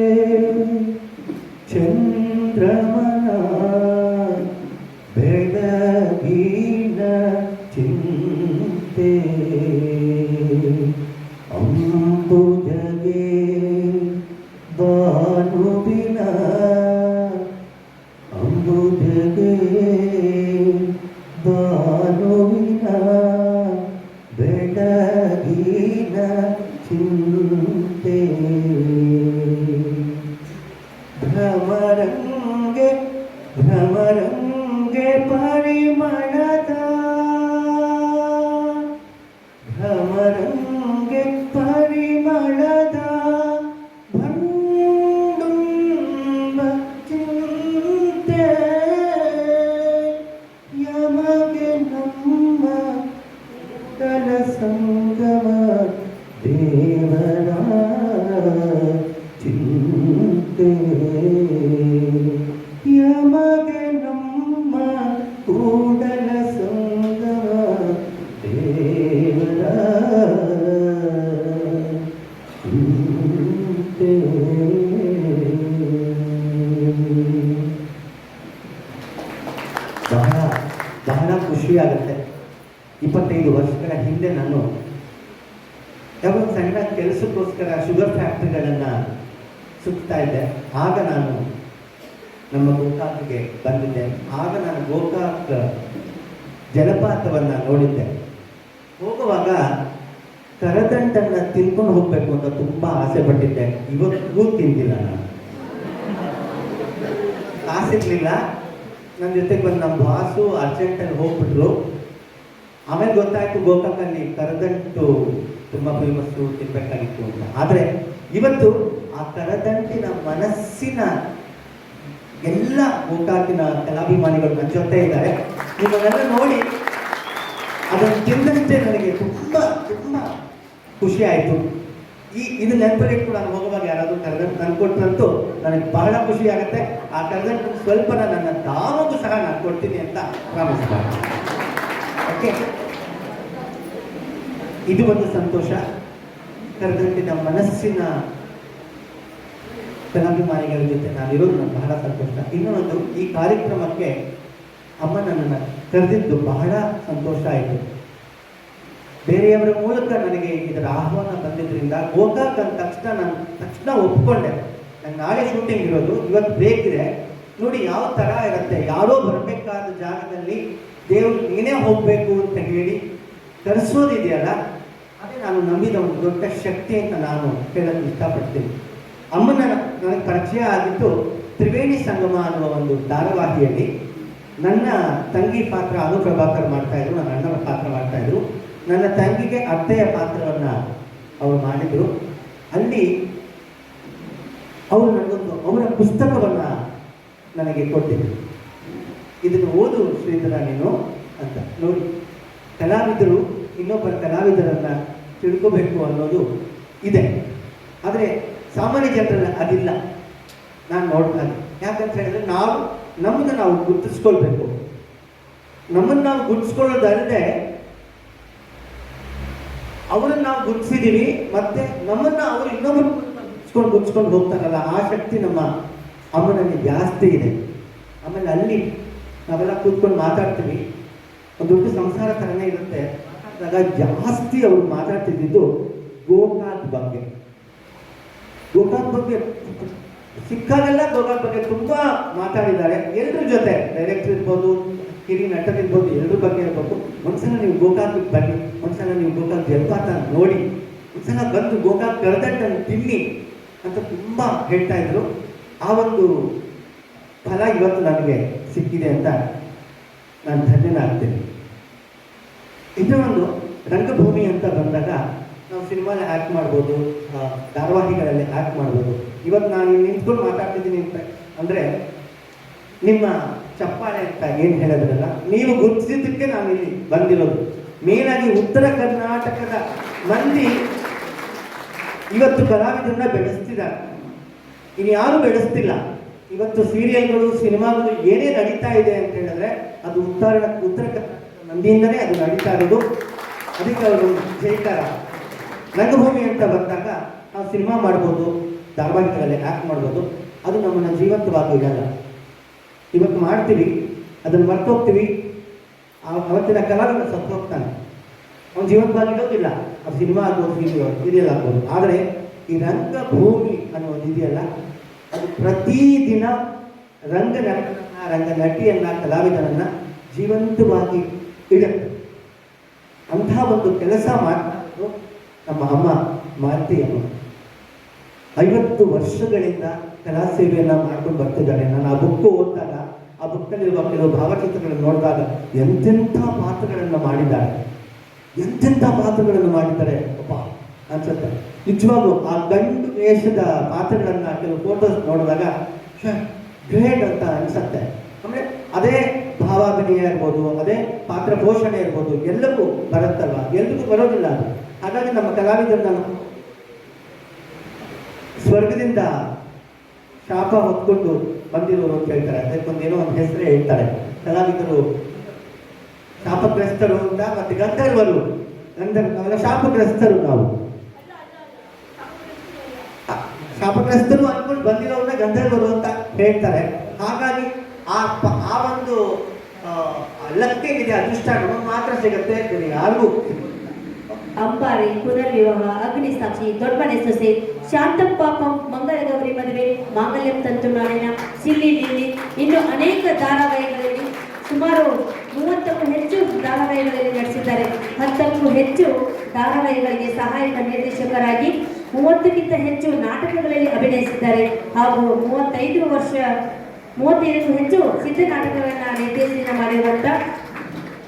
ಚಂದ್ರಮನ ಬೆಳಗಿನ ಚಿಂತೆ ಅಂಬುಜಗೆ ಬಾನುವಿನ ಅಂಬುಜಗೆ ಬಾನುವಿನ ಬೆಳಗಿನ ಚಿಂತೆ ಭ್ರಮರಂಗೆ ಭ್ರಮರಂಗೆ ಪರಿಮಳದ ಭ್ರಮರಂಗೆ ಪರಿಮಳದ ಭಂಡುಂಬ ಚಿಂತೆ ಯಮಗೆ ನಮ್ಮ ಕಲ ಸಂಗಮ ದೇವರ ಚಿಂತೆ ಯಮಗೆ ನಮ್ಮ ಕೂಡಲ ಸಂಗಮ ದೇವರ ಚಿಂತೆ. ಬಹಳ ಬಹಳ ಖುಷಿಯಾಗುತ್ತೆ. 25 ವರ್ಷಗಳ ಹಿಂದೆ ನಾನು ಯಾವಾಗ ಸಣ್ಣ ಕೆಲಸಕ್ಕೋಸ್ಕರ ಶುಗರ್ ಫ್ಯಾಕ್ಟ್ರಿಗಳನ್ನು ಸುತ್ತಾ ಇದ್ದೆ. ಆಗ ನಾನು ನಮ್ಮ ಗೋಕಾಕ್ಗೆ ಬಂದಿದ್ದೆ. ಆಗ ನಾನು ಗೋಕಾಕ್ ಜಲಪಾತವನ್ನು ನೋಡಿದ್ದೆ. ಹೋಗುವಾಗ ಕರದಂಟನ್ನು ತಿನ್ಕೊಂಡು ಹೋಗ್ಬೇಕು ಅಂತ ತುಂಬ ಆಸೆ ಪಟ್ಟಿದ್ದೆ. ಇವತ್ತಿಗೂ ತಿಂದಿಲ್ಲ ನಾನು, ಕಾಸಿರ್ಲಿಲ್ಲ. ನನ್ನ ಜೊತೆಗೆ ಬಂದು ನಮ್ಮ ಬಾಸು ಅರ್ಜೆಂಟಲ್ಲಿ ಹೋಗ್ಬಿಟ್ರು. ಆಮೇಲೆ ಗೊತ್ತಾಯ್ತು ಗೋಕಾಕಲ್ಲಿ ಕರದಂಟು ತುಂಬ ಫೇಮಸ್ಸು, ತಿನ್ಬೇಕಾಗಿತ್ತು ಅಂತ. ಆದರೆ ಇವತ್ತು ಆ ಕರದಂಟಿನ ಮನಸ್ಸಿನ ಎಲ್ಲ ಗೋಕಾಕಿನ ಕಲಾಭಿಮಾನಿಗಳು ನನ್ನ ಜೊತೆ ಇದ್ದಾರೆ. ನಿಮ್ಮನ್ನೆಲ್ಲ ನೋಡಿ ಅದನ್ನು ತಿಂದಂತೆ ನನಗೆ ತುಂಬ ತುಂಬ ಖುಷಿ ಆಯಿತು. ಇದು ನೆನಪಲ್ಲಿಟ್ಟು ನಾನು ಹೋಗುವಾಗ ಯಾರಾದರೂ ಕರದಂಟು ನಾನು ಕೊಟ್ಟರಂತೂ ನನಗೆ ಬಹಳ ಖುಷಿ ಆಗುತ್ತೆ. ಆ ಕರದಂಟು ಸ್ವಲ್ಪನ ನನ್ನ ದಾವಗೂ ಸಹ ನಾನು ಕೊಡ್ತೀನಿ ಅಂತ ಪ್ರಾಮಿಸ್ ಮಾಡಿ. ಓಕೆ, ಇದು ಒಂದು ಸಂತೋಷ. ಕರದಂಟಿನ ಮನಸ್ಸಿನ ಕಲಾಭಿಮಾನಿಗಳ ಜೊತೆ ನಾನಿರೋದು ನನಗೆ ಬಹಳ ಸಂತೋಷ. ಇನ್ನೊಂದು, ಈ ಕಾರ್ಯಕ್ರಮಕ್ಕೆ ಅಮ್ಮ ನನ್ನನ್ನು ಕರೆದಿದ್ದು ಬಹಳ ಸಂತೋಷ ಆಯಿತು. ಬೇರೆಯವರ ಮೂಲಕ ನನಗೆ ಇದರ ಆಹ್ವಾನ ಬಂದಿದ್ದರಿಂದ ಗೋಕಾಕ್ ಅಂದ ತಕ್ಷಣ ನಾನು ತಕ್ಷಣ ಒಪ್ಕೊಂಡೆ. ನಂಗೆ ನಾಳೆ ಶೂಟಿಂಗ್ ಇರೋದು, ಇವತ್ತು ಬ್ರೇಕ್ ಇದೆ. ನೋಡಿ ಯಾವ ಥರ ಇರುತ್ತೆ, ಯಾರೋ ಬರಬೇಕಾದ ಜಾಗದಲ್ಲಿ ದೇವ್ರು ನೀನೇ ಹೋಗಬೇಕು ಅಂತ ಹೇಳಿ ಕರೆಸೋದಿದೆಯಲ್ಲ, ಅದೇ ನಾನು ನಂಬಿದ ಒಂದು ದೊಡ್ಡ ಶಕ್ತಿ ಅಂತ ನಾನು ಹೇಳಕ್ಕೆ ಇಷ್ಟಪಡ್ತೀನಿ. ಅಮ್ಮನ ನನಗೆ ಪರಿಚಯ ಆಗಿದ್ದು ತ್ರಿವೇಣಿ ಸಂಗಮ ಅನ್ನುವ ಒಂದು ಧಾರಾವಾಹಿಯಲ್ಲಿ. ನನ್ನ ತಂಗಿ ಪಾತ್ರ ಅನು ಪ್ರಭಾಕರ್ ಮಾಡ್ತಾಯಿದ್ರು, ನನ್ನ ಅಣ್ಣನ ಪಾತ್ರ ಮಾಡ್ತಾಯಿದ್ರು. ನನ್ನ ತಂಗಿಗೆ ಅತ್ತೆಯ ಪಾತ್ರವನ್ನು ಅವರು ಮಾಡಿದರು. ಅಲ್ಲಿ ಅವರು ನನಗೊಂದು ಅವರ ಪುಸ್ತಕವನ್ನು ನನಗೆ ಕೊಟ್ಟಿದ್ರು. ಇದನ್ನು ಓದು ಶ್ರೀಧರ ನೀನು ಅಂತ. ನೋಡಿ, ಕಲಾವಿದರು ಇನ್ನೊಬ್ಬರ ಕಲಾವಿದರನ್ನು ತಿಳ್ಕೋಬೇಕು ಅನ್ನೋದು ಇದೆ, ಆದರೆ ಸಾಮಾನ್ಯ ಜನರಲ್ಲಿ ಅದಿಲ್ಲ. ನಾನು ನೋಡ್ತಾ ಇದ್ದೆ. ಯಾಕಂತ ಹೇಳಿದ್ರೆ ನಮ್ಮನ್ನು ನಾವು ಗುರುತಿಸ್ಕೊಳ್ಬೇಕು. ನಮ್ಮನ್ನು ನಾವು ಗುರುತಿಸ್ಕೊಳ್ಳೋದಲ್ಲದೆ ಅವರನ್ನು ನಾವು ಗುರುತಿಸಿದ್ದೀವಿ, ಮತ್ತೆ ನಮ್ಮನ್ನು ಅವರು ಇನ್ನೊಬ್ಬರು ಗುರುತಿಸ್ಕೊಂಡು ಹೋಗ್ತಾರಲ್ಲ, ಆ ಶಕ್ತಿ ನಮ್ಮ ಅಮ್ಮನಲ್ಲಿ ಜಾಸ್ತಿ ಇದೆ. ಆಮೇಲೆ ಅಲ್ಲಿ ನಾವೆಲ್ಲ ಕೂತ್ಕೊಂಡು ಮಾತಾಡ್ತೀವಿ, ಒಂದು ದೊಡ್ಡ ಸಂಸಾರ ಥರನೇ ಇರುತ್ತೆ. ಮಾತಾಡಿದಾಗ ಜಾಸ್ತಿ ಅವರು ಮಾತಾಡ್ತಿದ್ದು ಗೋಕಾಕ್ ಬಗ್ಗೆ. ಗೋಕಾಕ್ ಬಗ್ಗೆ ಸಿಕ್ಕಾಗೆಲ್ಲ ಗೋಕಾಕ್ ಬಗ್ಗೆ ತುಂಬ ಮಾತಾಡಿದ್ದಾರೆ. ಎಲ್ಲರ ಜೊತೆ, ಡೈರೆಕ್ಟರ್ ಇರ್ಬೋದು, ಹಿರಿಯ ನಟರಿರ್ಬೋದು, ಎಲ್ಲರ ಬಗ್ಗೆ ಇರ್ಬೇಕು. ಒಂದ್ಸಲ ನೀವು ಗೋಕಾಕ್ಗೆ ಬನ್ನಿ, ಒಂದ್ಸಲ ನೀವು ಗೋಕಾಕ್ ಜಲಪಾತ ನೋಡಿ, ಒಂದ್ಸಲ ಬಂದು ಗೋಕಾಕ್ ಕರೆದಟ್ಟನ್ನು ತಿನ್ನಿ ಅಂತ ತುಂಬ ಹೇಳ್ತಾ ಇದ್ರು. ಆ ಒಂದು ಫಲ ಇವತ್ತು ನನಗೆ ಸಿಕ್ಕಿದೆ ಅಂತ ನಾನು ಧನ್ಯನಾಗ್ತೀನಿ. ಇನ್ನೊಂದು ರಂಗಭೂಮಿ ಅಂತ ಬಂದಾಗ ನಾವು ಸಿನಿಮಾದಲ್ಲಿ ಆ್ಯಕ್ಟ್ ಮಾಡ್ಬೋದು, ಧಾರಾವಾಹಿಗಳಲ್ಲಿ ಆ್ಯಕ್ಟ್ ಮಾಡ್ಬೋದು. ಇವತ್ತು ನಾನು ನಿಂತ್ಕೊಂಡು ಮಾತಾಡ್ತಿದ್ದೀನಿ ಅಂತ ಅಂದರೆ ನಿಮ್ಮ ಚಪ್ಪಾಳೆ ಅಂತ ಏನು ಹೇಳೋದ್ರಲ್ಲ, ನೀವು ಗುರುತಿಸಿದ್ದಕ್ಕೆ ನಾನು ಇಲ್ಲಿ ಬಂದಿರೋದು. ಮೇಲಾಗಿ ಉತ್ತರ ಕರ್ನಾಟಕದ ಮಂದಿ ಇವತ್ತು ಕಲಾವಿದರನ್ನ ಬೆಳೆಸ್ತಿದ್ದಾರೆ, ಇನ್ಯಾರು ಬೆಳೆಸ್ತಿಲ್ಲ. ಇವತ್ತು ಸೀರಿಯಲ್ಗಳು, ಸಿನಿಮಾಗಳು ಏನೇ ನಡೀತಾ ಇದೆ ಅಂತ ಹೇಳಿದ್ರೆ ಅದು ಉತ್ತರ ಕರ್ನಾಟಕದ ಮಂದಿಯಿಂದಲೇ ಅದು ನಡೀತಾ ಇರೋದು. ಅದಕ್ಕೆ ಅವರು ಜೈಕಾರ. ರಂಗಭೂಮಿ ಅಂತ ಬಂದಾಗ ನಾವು ಸಿನಿಮಾ ಮಾಡ್ಬೋದು, ಧಾರಾವಾಹಿಗಳಲ್ಲಿ ಆ್ಯಕ್ಟ್ ಮಾಡ್ಬೋದು, ಅದು ನಮ್ಮನ್ನು ಜೀವಂತವಾಗಿ ಇಡಲ್ಲ. ಇವತ್ತು ಮಾಡ್ತೀವಿ, ಅದನ್ನು ಮರ್ತೋಗ್ತೀವಿ. ಅವತ್ತಿನ ಕಲಾವಿದ ಸತ್ತು ಹೋಗ್ತಾನೆ, ಅವನು ಜೀವಂತವಾಗಿರೋದಿಲ್ಲ. ಅದು ಸಿನಿಮಾ ಆಗ್ಬೋದು, ಸೀರಿಯಲ್ ಆಗ್ಬೋದು. ಆದರೆ ಈ ರಂಗಭೂಮಿ ಅನ್ನೋದು ಇದೆಯಲ್ಲ, ಅದು ಪ್ರತಿದಿನ ರಂಗ ನಟಿಯನ್ನ, ಕಲಾವಿದರನ್ನ ಜೀವಂತವಾಗಿ ಇಡುತ್ತೆ. ಅಂಥ ಒಂದು ಕೆಲಸ ಮಾಡ್ತಾ ನಮ್ಮ ಅಮ್ಮ ಮಾರುತಿ ಅಮ್ಮ 50 ವರ್ಷಗಳಿಂದ ಕಲಾ ಸೇವೆಯನ್ನು ಮಾಡ್ಕೊಂಡು ಬರ್ತಿದ್ದಾಳೆ. ನಾನು ಆ ಬುಕ್ಕು ಓದಿದಾಗ, ಆ ಬುಕ್ಕಲ್ಲಿರುವ ಕೆಲವು ಭಾವಚಿತ್ರಗಳನ್ನು ನೋಡಿದಾಗ ಎಂತೆಂಥ ಪಾತ್ರಗಳನ್ನು ಮಾಡಿದ್ದಾರೆ, ಎಂತೆಂಥ ಪಾತ್ರಗಳನ್ನು ಮಾಡಿದ್ದಾರೆ ಅಪ್ಪ ಅನ್ಸುತ್ತೆ. ನಿಜವಾಗ್ಲೂ ಆ ಗಂಡು ವೇಷದ ಪಾತ್ರಗಳನ್ನ ಕೆಲವು ಫೋಟೋಸ್ ನೋಡಿದಾಗ ಗ್ರೇಟ್ ಅಂತ ಅನ್ಸುತ್ತೆ. ಅಂದರೆ ಅದೇ ಭಾವಾಭಿನಯ ಇರ್ಬೋದು, ಅದೇ ಪಾತ್ರ ಪೋಷಣೆ ಇರ್ಬೋದು, ಎಲ್ಲವೂ ಬರುತ್ತಲ್ವ, ಎಲ್ರಿಗೂ ಬರೋದಿಲ್ಲ ಅದು. ಹಾಗಾಗಿ ನಮ್ಮ ಕಲಾವಿದರನ್ನ ಸ್ವರ್ಗದಿಂದ ಶಾಪ ಹೊತ್ಕೊಂಡು ಬಂದಿರೋರು ಅಂತ ಹೇಳ್ತಾರೆ. ಅದಕ್ಕೊಂದೇನೋ ಒಂದು ಹೆಸರೇ ಹೇಳ್ತಾರೆ. ಕಲಾವಿದರು ಶಾಪಗ್ರಸ್ತರು ಅಂತ, ಮತ್ತೆ ಗಂಧರ್ವರು, ನಾವೆಲ್ಲ ಶಾಪಗ್ರಸ್ತರು. ನಾವು ಶಾಪಗ್ರಸ್ತರು ಅನ್ಕೊಂಡು ಬಂದಿರೋರನ್ನ ಗಂಧರ್ವರು ಅಂತ ಹೇಳ್ತಾರೆ. ಹಾಗಾಗಿ ಆ ಒಂದು ಲಕ್ಕಿಗಿದೆ, ಅದೃಷ್ಟ ನಮಗೆ ಮಾತ್ರ ಸಿಗುತ್ತೆ, ಯಾರಿಗೂ. ಅಂಬಾರಿ, ಪುನರ್ವಿವಾಹ, ಅಗ್ನಿಸಾಕ್ಷಿ, ದೊಡ್ಡಮನೆ ಸೊಸೆ, ಶಾಂತಪ್ಪ ಪಾಪಂ, ಮಂಗಳಗೌರಿ ಮದುವೆ, ಮಾಂಗಲ್ಯಂ ತಂತು ನಾಳಿನ, ಸಿಲ್ಲಿ ಲಿಲ್ಲಿ, ಇನ್ನು ಅನೇಕ ಧಾರಾವಾಹಿಗಳಲ್ಲಿ ಸುಮಾರು 30ಕ್ಕೂ ಹೆಚ್ಚು ಧಾರಾವಾಹಿಗಳಲ್ಲಿ ನಟಿಸಿದ್ದಾರೆ. 10ಕ್ಕೂ ಹೆಚ್ಚು ಧಾರಾವಾಹಿಗಳಿಗೆ ಸಹಾಯಕ ನಿರ್ದೇಶಕರಾಗಿ 30ಕ್ಕಿಂತ ಹೆಚ್ಚು ನಾಟಕಗಳಲ್ಲಿ ಅಭಿನಯಿಸಿದ್ದಾರೆ. ಹಾಗೂ 35ಕ್ಕೂ ಹೆಚ್ಚು ಸಿದ್ಧ ನಾಟಕಗಳನ್ನು ನಿರ್ದೇಶನ ಮಾಡಿರುವಂಥ,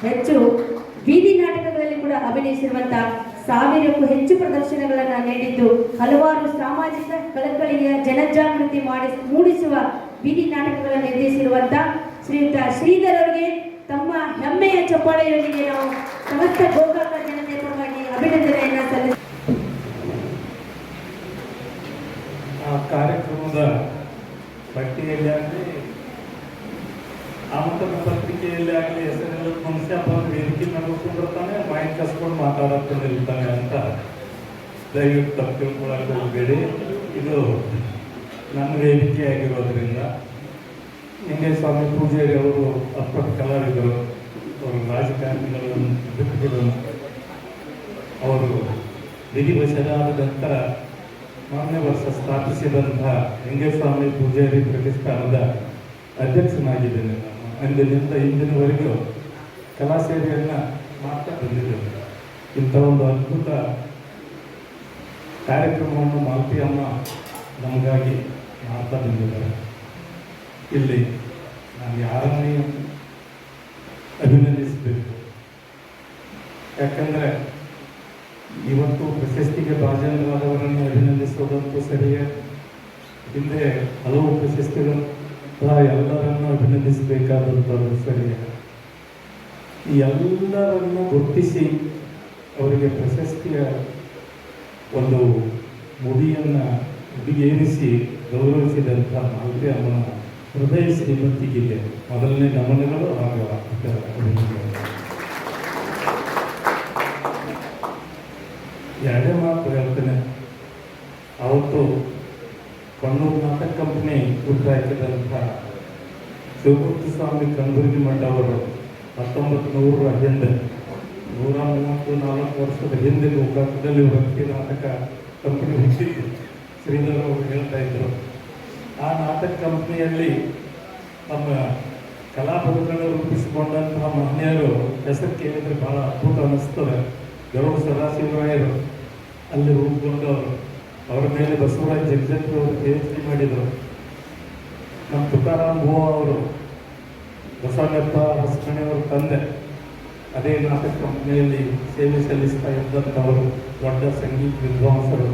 ಹೆಚ್ಚು ಬೀದಿ ನಾಟಕಗಳಲ್ಲಿ ಕೂಡ ಅಭಿನಯಿಸಿರುವಂಥ, 1000ಕ್ಕೂ ಹೆಚ್ಚು ಪ್ರದರ್ಶನಗಳನ್ನು ನೀಡಿದ್ದು, ಹಲವಾರು ಸಾಮಾಜಿಕ ಕಳಕಳಿಯ ಜನಜಾಗೃತಿ ಮೂಡಿಸುವ ಬೀದಿ ನಾಟಕಗಳನ್ನು ನಿರ್ದೇಶಿಸಿರುವಂಥ ಶ್ರೀಯುತ ಶ್ರೀಧರ್ ಅವರಿಗೆ ತಮ್ಮ ಹೆಮ್ಮೆಯ ಚಪ್ಪಾಳೆಯೊಂದಿಗೆ ನಾವು ಸಮಸ್ತ ಗೋಕಾಕ ಜನತೆ ಪರವಾಗಿ ಅಭಿನಂದನೆಯನ್ನು ಸಲ್ಲಿಸುತ್ತೇವೆ. ಆ ಕಾರ್ಯಕ್ರಮದ ಪಟ್ಟಿಯಲ್ಲಿ ಆಗಲಿ, ಆಮಂತ್ರಣ ಪತ್ರಿಕೆಯಲ್ಲಿ ಆಗಲಿ ಹೆಸರೆಲ್ಲ ಮನುಷ್ಯ ಬಂದು ವೇದಿಕೆ ನಡೆಸ್ಕೊಂಡಿರ್ತಾನೆ, ಮೈಂಡ್ ಕಸ್ಕೊಂಡು ಮಾತಾಡುತ್ತಿರ್ತಾನೆ ಅಂತ ದಯವಿಟ್ಟು ತಪ್ಪು ತಿಳ್ಕೊಳ್ಳಕ್ಕೆ ಹೋಗಬೇಡಿ. ಇದು ನನ್ನ ವೇದಿಕೆ ಆಗಿರೋದ್ರಿಂದ ಲಿಂಗೇಸ್ವಾಮಿ ಪೂಜಾರಿ ಅವರು ಅಪ್ಪಟ ಕಲಾವಿದರು, ಅವರು ರಾಜಕಾರಣಿಗಳನ್ನು ಬಿಟ್ಟುಗಳು ಅವರು ವಿಧಿವಶರಾದ ನಂತರ ಮಾನ್ಯ ವರ್ಷ ಸ್ಥಾಪಿಸಿದಂತಹ ಲಿಂಗಸ್ವಾಮಿ ಪೂಜಾರಿ ಪ್ರತಿಷ್ಠಾನದ ಅಧ್ಯಕ್ಷನಾಗಿದ್ದೇನೆ. ನಾನು ಅಂದಿನಿಂದ ಇಂದಿನವರೆಗೂ ಕಲಾ ಸೇವೆಯನ್ನು ಮಾಡ್ತಾ ಬಂದಿದ್ದೇನೆ. ಇಂಥ ಒಂದು ಅದ್ಭುತ ಕಾರ್ಯಕ್ರಮವನ್ನು ಮಾಲತಿ ಅಮ್ಮ ನಮಗಾಗಿ ಮಾಡ್ತಾ ಬಂದಿದ್ದಾರೆ. ಇಲ್ಲಿ ನಾನು ಯಾರನ್ನೇ ಅಭಿನಂದಿಸಬೇಕು. ಯಾಕಂದರೆ ಇವತ್ತು ಪ್ರಶಸ್ತಿಗೆ ಭಾಜನರಾದವರನ್ನು ಅಭಿನಂದಿಸುವುದಂತೂ ಸರಿಯೇ, ಹಿಂದೆ ಹಲವು ಪ್ರಶಸ್ತಿಗಳು ಎಲ್ಲರನ್ನು ಅಭಿನಂದಿಸಬೇಕಾದಂಥದ್ದು ಸರಿಯೇ. ಈ ಎಲ್ಲರನ್ನು ಗುರುತಿಸಿ ಅವರಿಗೆ ಪ್ರಶಸ್ತಿಯ ಒಂದು ಮುಡಿಯನ್ನು ಮುಡಿಗೇರಿಸಿ ಗೌರವಿಸಿದಂಥ ಮಾಲತಿ ಅಮ್ಮನ ಹೃದಯ ಶ್ರೀಮಂತಿಗೆ ಮೊದಲನೇ ನಮನಗಳು ಹಾಗೂ ಅಭಿನಂದನೆಗಳು. ಎರಡೇ ಮಾತು ಹೇಳ್ತೇನೆ. ಅವತ್ತು ಕಣ್ಣೂರು ನಾಟಕ ಕಂಪನಿ ಹುಟ್ಟು ಹಾಕಿದಂಥ ಶಿವಮೂರ್ತಿ ಸ್ವಾಮಿ ಕಲಬುರ್ಗಿ ಮಠ ಅವರು 1900 ಹಿಂದೆ 134 ವರ್ಷದ ಹಿಂದೆ ಗೋಕಾಕದಲ್ಲಿ ಭಕ್ತಿ ನಾಟಕ ಕಂಪನಿ ಹುಟ್ಟಿದ್ದು ಶ್ರೀಧರ್ ಅವರು ಹೇಳ್ತಾ ಇದ್ರು. ಆ ನಾಟಕ ಕಂಪನಿಯಲ್ಲಿ ನಮ್ಮ ಕಲಾ ಬದುಕನ್ನು ರೂಪಿಸಿಕೊಂಡಂತಹ ಮಹನೀಯರು ಹೆಸರು ಕೇಳಿದರೆ ಬಹಳ ಅದ್ಭುತ ಅನ್ನಿಸ್ತದೆ. ಗರುಡ ಸದಾಶಿವರಾಯರು ಅಲ್ಲಿ ರೂಪುಗೊಂಡವರು, ಅವರ ಮೇಲೆ ಬಸವರಾಜ್ ಜಗಜತ್ರು ಅವರು PhD ಮಾಡಿದರು. ನಮ್ಮ ತುಕಾರಾಮ್ ಭೋ ಅವರು ಬಸವಣ್ಣಪ್ಪ ಹೊಸಮನೆಯವರ ತಂದೆ ಅದೇ ನಾಟಕ ಕಂಪನಿಯಲ್ಲಿ ಸೇವೆ ಸಲ್ಲಿಸ್ತಾ ಇದ್ದಂಥವರು ದೊಡ್ಡ ಸಂಗೀತ ವಿದ್ವಾಂಸರು.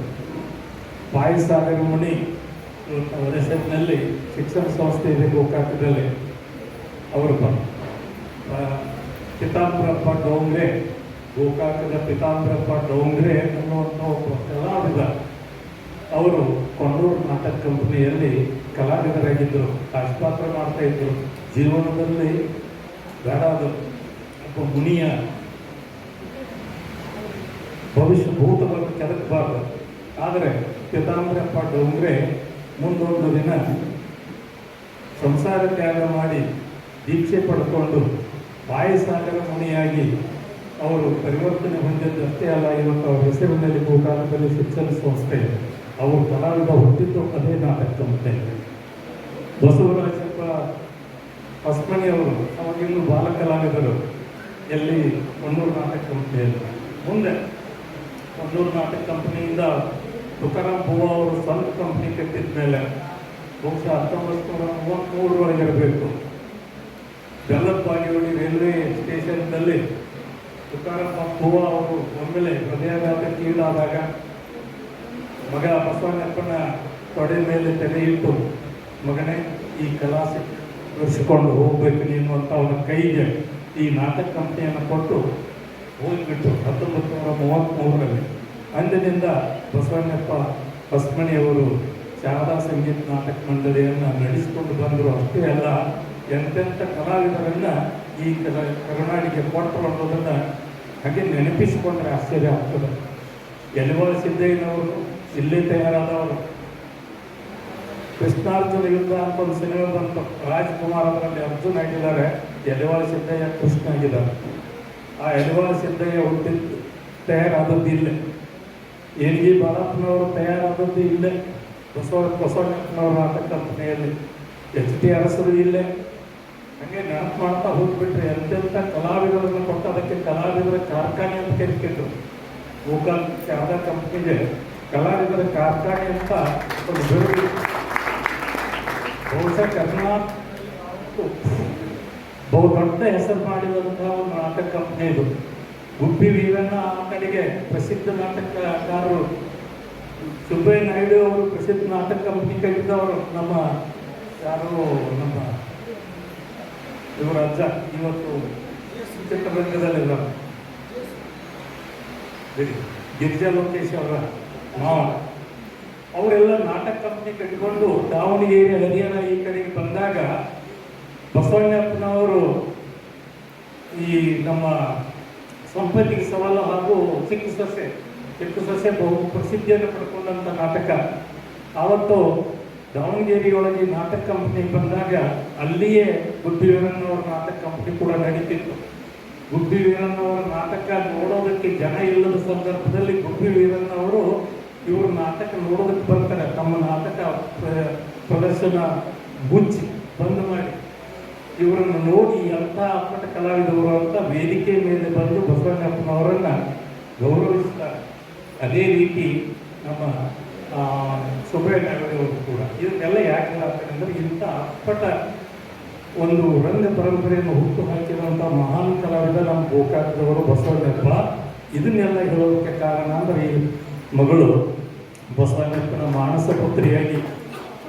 ಪಾಯಸಾಗರ ಮುನಿ ಅವರ ಹೆಸರಿನಲ್ಲಿ ಶಿಕ್ಷಣ ಸಂಸ್ಥೆ ಇದೆ ಗೋಕಾಕದಲ್ಲಿ. ಅವರು ಪಿತಾಂಬರಪ್ಪ ಡೋಂಗ್ರೆ, ಗೋಕಾಕದ ಪಿತಾಂಬರಪ್ಪ ಡೋಂಗ್ರೆ ಅನ್ನುವಂಥ ಒಬ್ಬ ಕಲಾವಿದ. ಅವರು ಕೊಂಡೂರು ನಾಟಕ ಕಂಪನಿಯಲ್ಲಿ ಕಲಾವಿದರಾಗಿದ್ದರು, ಕಾಶಪಾತ್ರ ಮಾಡ್ತಾ ಇದ್ದರು. ಜೀವನದಲ್ಲಿ ಬೇಡಾದ ಒಬ್ಬ ಮುನಿಯ ಭವಿಷ್ಯ ಭೂತವನ್ನು ಕೆದಕಬಾರದು. ಆದರೆ ಪಿತಾಂಬರಪ್ಪ ಡೋಂಗ್ರೆ ಮುಂದೊಂದು ದಿನ ಸಂಸಾರ ತ್ಯಾಗ ಮಾಡಿ ದೀಕ್ಷೆ ಪಡ್ಕೊಂಡು ಪಾಯಸಾಗರ ಮುನಿಯಾಗಿ ಅವರು ಪರಿವರ್ತನೆ ಹೊಂದಿದ್ದಷ್ಟೇ ಅಲ್ಲ, ಇವತ್ತು ಅವರ ಹೆಸರಿನಲ್ಲಿ ಗೋಕಾಕದಲ್ಲಿ ಶಿಕ್ಷಣ ಸಂಸ್ಥೆ ಇದೆ. ಅವರು ಕಲಾವಿದ ಹುಟ್ಟಿದ್ದು ಅದೇ ನಾಟಕ ಸಂಸ್ಥೆ. ಬಸವರಾಜಪ್ಪ ಹೊಸಮನೆಯವರು ಅವಾಗಿನ್ನೂ ಬಾಲ ಕಲಾವಿದರು ಎಲ್ಲಿ ಕಣ್ಣೂರು ನಾಟಕ ಕಂಪನಿಯಲ್ಲಿ. ಮುಂದೆ ಕಣ್ಣೂರು ನಾಟಕ ಕಂಪನಿಯಿಂದ ತುಕಾರಾಮ್ ಬುವ್ವ ಅವರು ಸ್ವಂತ ಕಂಪನಿ ಕಟ್ಟಿದ ಮೇಲೆ ಬಹುಶಃ 1933 ಒಳಗಿರಬೇಕು. ಬೆಲ್ಲದ ಬಾಗೇವಾಡಿ ರೈಲ್ವೆ ಸ್ಟೇಷನ್ನಲ್ಲಿ ತುಕಾರಾಮ್ ಬುವ್ವ ಅವರು ಒಮ್ಮೆಲೆ ಹೃದಯಾಘಾತಕ್ಕೆ ಈಡಾದಾಗ ಮಗ ಬಸವಣ್ಣಪ್ಪನ ತೊಡೆ ಮೇಲೆ ತಲೆ ಇಟ್ಟು, ಮಗನೇ ಈ ಕಲಾ ಉಳಿಸಿಕೊಂಡು ಹೋಗ್ಬೇಕು ನೀನು ಅಂತ ಅವನ ಕೈಗೆ ಈ ನಾಟಕ ಕಂಪನಿಯನ್ನು ಕೊಟ್ಟು ಹೋಗಿಬಿಟ್ಟು 1933ರಲ್ಲಿ. ಅಂದಿನಿಂದ ಬಸವಣ್ಣಪ್ಪ ಹೊಸಮನೆಯವರು ಶಾರದಾ ಸಂಗೀತ ನಾಟಕ ಮಂಡಳಿಯನ್ನು ನಡೆಸಿಕೊಂಡು ಬಂದರು. ಅಷ್ಟೇ ಅಲ್ಲ, ಎಂತೆಂಥ ಕಲಾವಿದರನ್ನು ಈ ಕರುನಾಡಿಗೆ ಕೊಟ್ಟರು ಅನ್ನೋದನ್ನು ಹಾಗೆ ನೆನಪಿಸಿಕೊಂಡ್ರೆ ಆಶ್ಚರ್ಯ ಆಗ್ತದೆ. ಯಲಿವಾಳ ಸಿದ್ದಯ್ಯನವರು ಇಲ್ಲೇ ತಯಾರಾದವರು. ಕೃಷ್ಣಾರ್ಜುನ ಯುದ್ಧ ಅಂತ ಒಂದು ಸಿನಿಮಾ ಬಂತು, ರಾಜ್ಕುಮಾರ್ ಅದರಲ್ಲಿ ಅರ್ಜುನ್ ಆಗಿದ್ದಾರೆ, ಯಲಿವಾಳ ಸಿದ್ದಯ್ಯ ಕೃಷ್ಣ ಆಗಿದ್ದಾರೆ. ಆ ಯಲಿವಾಳ ಸಿದ್ದಯ್ಯ ಹುಟ್ಟಿದ್ದು ತಯಾರಾದದ್ದು ಇಲ್ಲೇ. ಏನಿಗೆ ಬಾಲಪ್ಪನವರು ತಯಾರಾದದ್ದು ಇಲ್ಲೇ, ಬಸವಣ್ಣಪ್ಪನವ್ರ ನಾಟಕ ಕಂಪನಿಯಲ್ಲಿ. HT ಅರಸರು ಇಲ್ಲೇ. ಹಾಗೆ ನೆನಪು ಮಾಡ್ತಾ ಹೋಗ್ಬಿಟ್ರೆ ಎಂತೆಂಥ ಕಲಾವಿದರನ್ನು ಕೊಟ್ಟು ಅದಕ್ಕೆ ಕಲಾವಿದರ ಕಾರ್ಖಾನೆ ಅಂತ ಕರಿತಿದ್ರು. ಗೋಕಾಕ್ ಶಾರದಾ ಕಂಪನಿಗೆ ಕಲಾವಿದರ ಕಾರ್ಖಾನೆ ಅಂತ ಒಂದು ಬಿರುದು. ಬಹುಶಃ ಕರ್ನಾಟಕ ಬಹು ದೊಡ್ಡ ಹೆಸರು ಮಾಡಿದಂತಹ ಒಂದು ನಾಟಕ ಕಂಪನಿ ಇದು. ಗುಬ್ಬಿ ವೀರಣ್ಣ ಆ ಕಡೆಗೆ ಪ್ರಸಿದ್ಧ ನಾಟಕಕಾರರು. ಸುಬ್ಬಯ್ಯ ನಾಯ್ಡು ಅವರು ಪ್ರಸಿದ್ಧ ನಾಟಕ ಕಂಪನಿ ಕಟ್ಟಿದವರು. ನಮ್ಮ ಯಾರು ನಮ್ಮ ಇವರ ಅಜ್ಜ ಇವತ್ತು ಚಿತ್ರರಂಗದಲ್ಲಿದ್ದಾರೆ, ಗಿರಿಜಾ ಲೋಕೇಶ್ ಅವರ ಮಾವ. ಅವರೆಲ್ಲ ನಾಟಕ ಕಂಪನಿ ಕಟ್ಟಿಕೊಂಡು ದಾವಣಗೆರೆ ಹರಿಯಾಣ ಈ ಕಡೆಗೆ ಬಂದಾಗ ಬಸವಣ್ಣಪ್ಪನವರು ಈ ನಮ್ಮ ಸಂಪತ್ತಿಗೆ ಸವಾಲು ಹಾಗೂ ಚಿಕ್ಕ ಸೊಸೆ ಬಹು ಪ್ರಸಿದ್ಧಿಯನ್ನು ಪಡ್ಕೊಂಡಂಥ ನಾಟಕ. ಆವತ್ತು ದಾವಣಗೆರೆಯೊಳಗೆ ನಾಟಕ ಕಂಪನಿ ಬಂದಾಗ ಅಲ್ಲಿಯೇ ಗುಬ್ಬಿ ವೀರಣ್ಣನವರ ನಾಟಕ ಕಂಪನಿ ಕೂಡ ನಡೀತಿತ್ತು. ಗುಬ್ಬಿ ವೀರಣ್ಣವರ ನಾಟಕ ನೋಡೋದಕ್ಕೆ ಜನ ಇಲ್ಲದ ಸಂದರ್ಭದಲ್ಲಿ ಗುಬ್ಬಿ ವೀರಣ್ಣವರು ಇವರು ನಾಟಕ ನೋಡೋದಕ್ಕೆ ಬರ್ತಾರೆ. ತಮ್ಮ ನಾಟಕ ಪ್ರದರ್ಶನ ಮುಚ್ಚಿ ಬಂದ್ ಮಾಡಿ ಇವರನ್ನು ನೋಡಿ ಎಂಥ ಅಪ್ಪಟ ಕಲಾವಿದವರು ಅಂತ ವೇದಿಕೆ ಮೇಲೆ ಬಂದು ಬಸವಣ್ಣಪ್ಪನವರನ್ನ ಗೌರವಿಸ್ತಾರೆ. ಅದೇ ರೀತಿ ನಮ್ಮ ಸುಬ್ಬಯ್ಯನವರು ಕೂಡ ಇದನ್ನೆಲ್ಲ ಯಾಕೆ ಆಗ್ತಾರೆ ಅಂದರೆ ಇಂಥ ಅಪ್ಪಟ ಒಂದು ರಂಗ ಪರಂಪರೆಯನ್ನು ಹುಟ್ಟು ಹಾಕಿರುವಂಥ ಮಹಾನ್ ಕಲಾವಿದ ನಮ್ಮ ಗೋಕಾಕದವರು ಬಸವಣ್ಣಪ್ಪ. ಇದನ್ನೆಲ್ಲ ಹೇಳೋದಕ್ಕೆ ಕಾರಣ ಅಂದರೆ ಈ ಮಗಳು ಬಸವಣ್ಣಪ್ಪನ ಮಾನಸ ಪುತ್ರಿಯಾಗಿ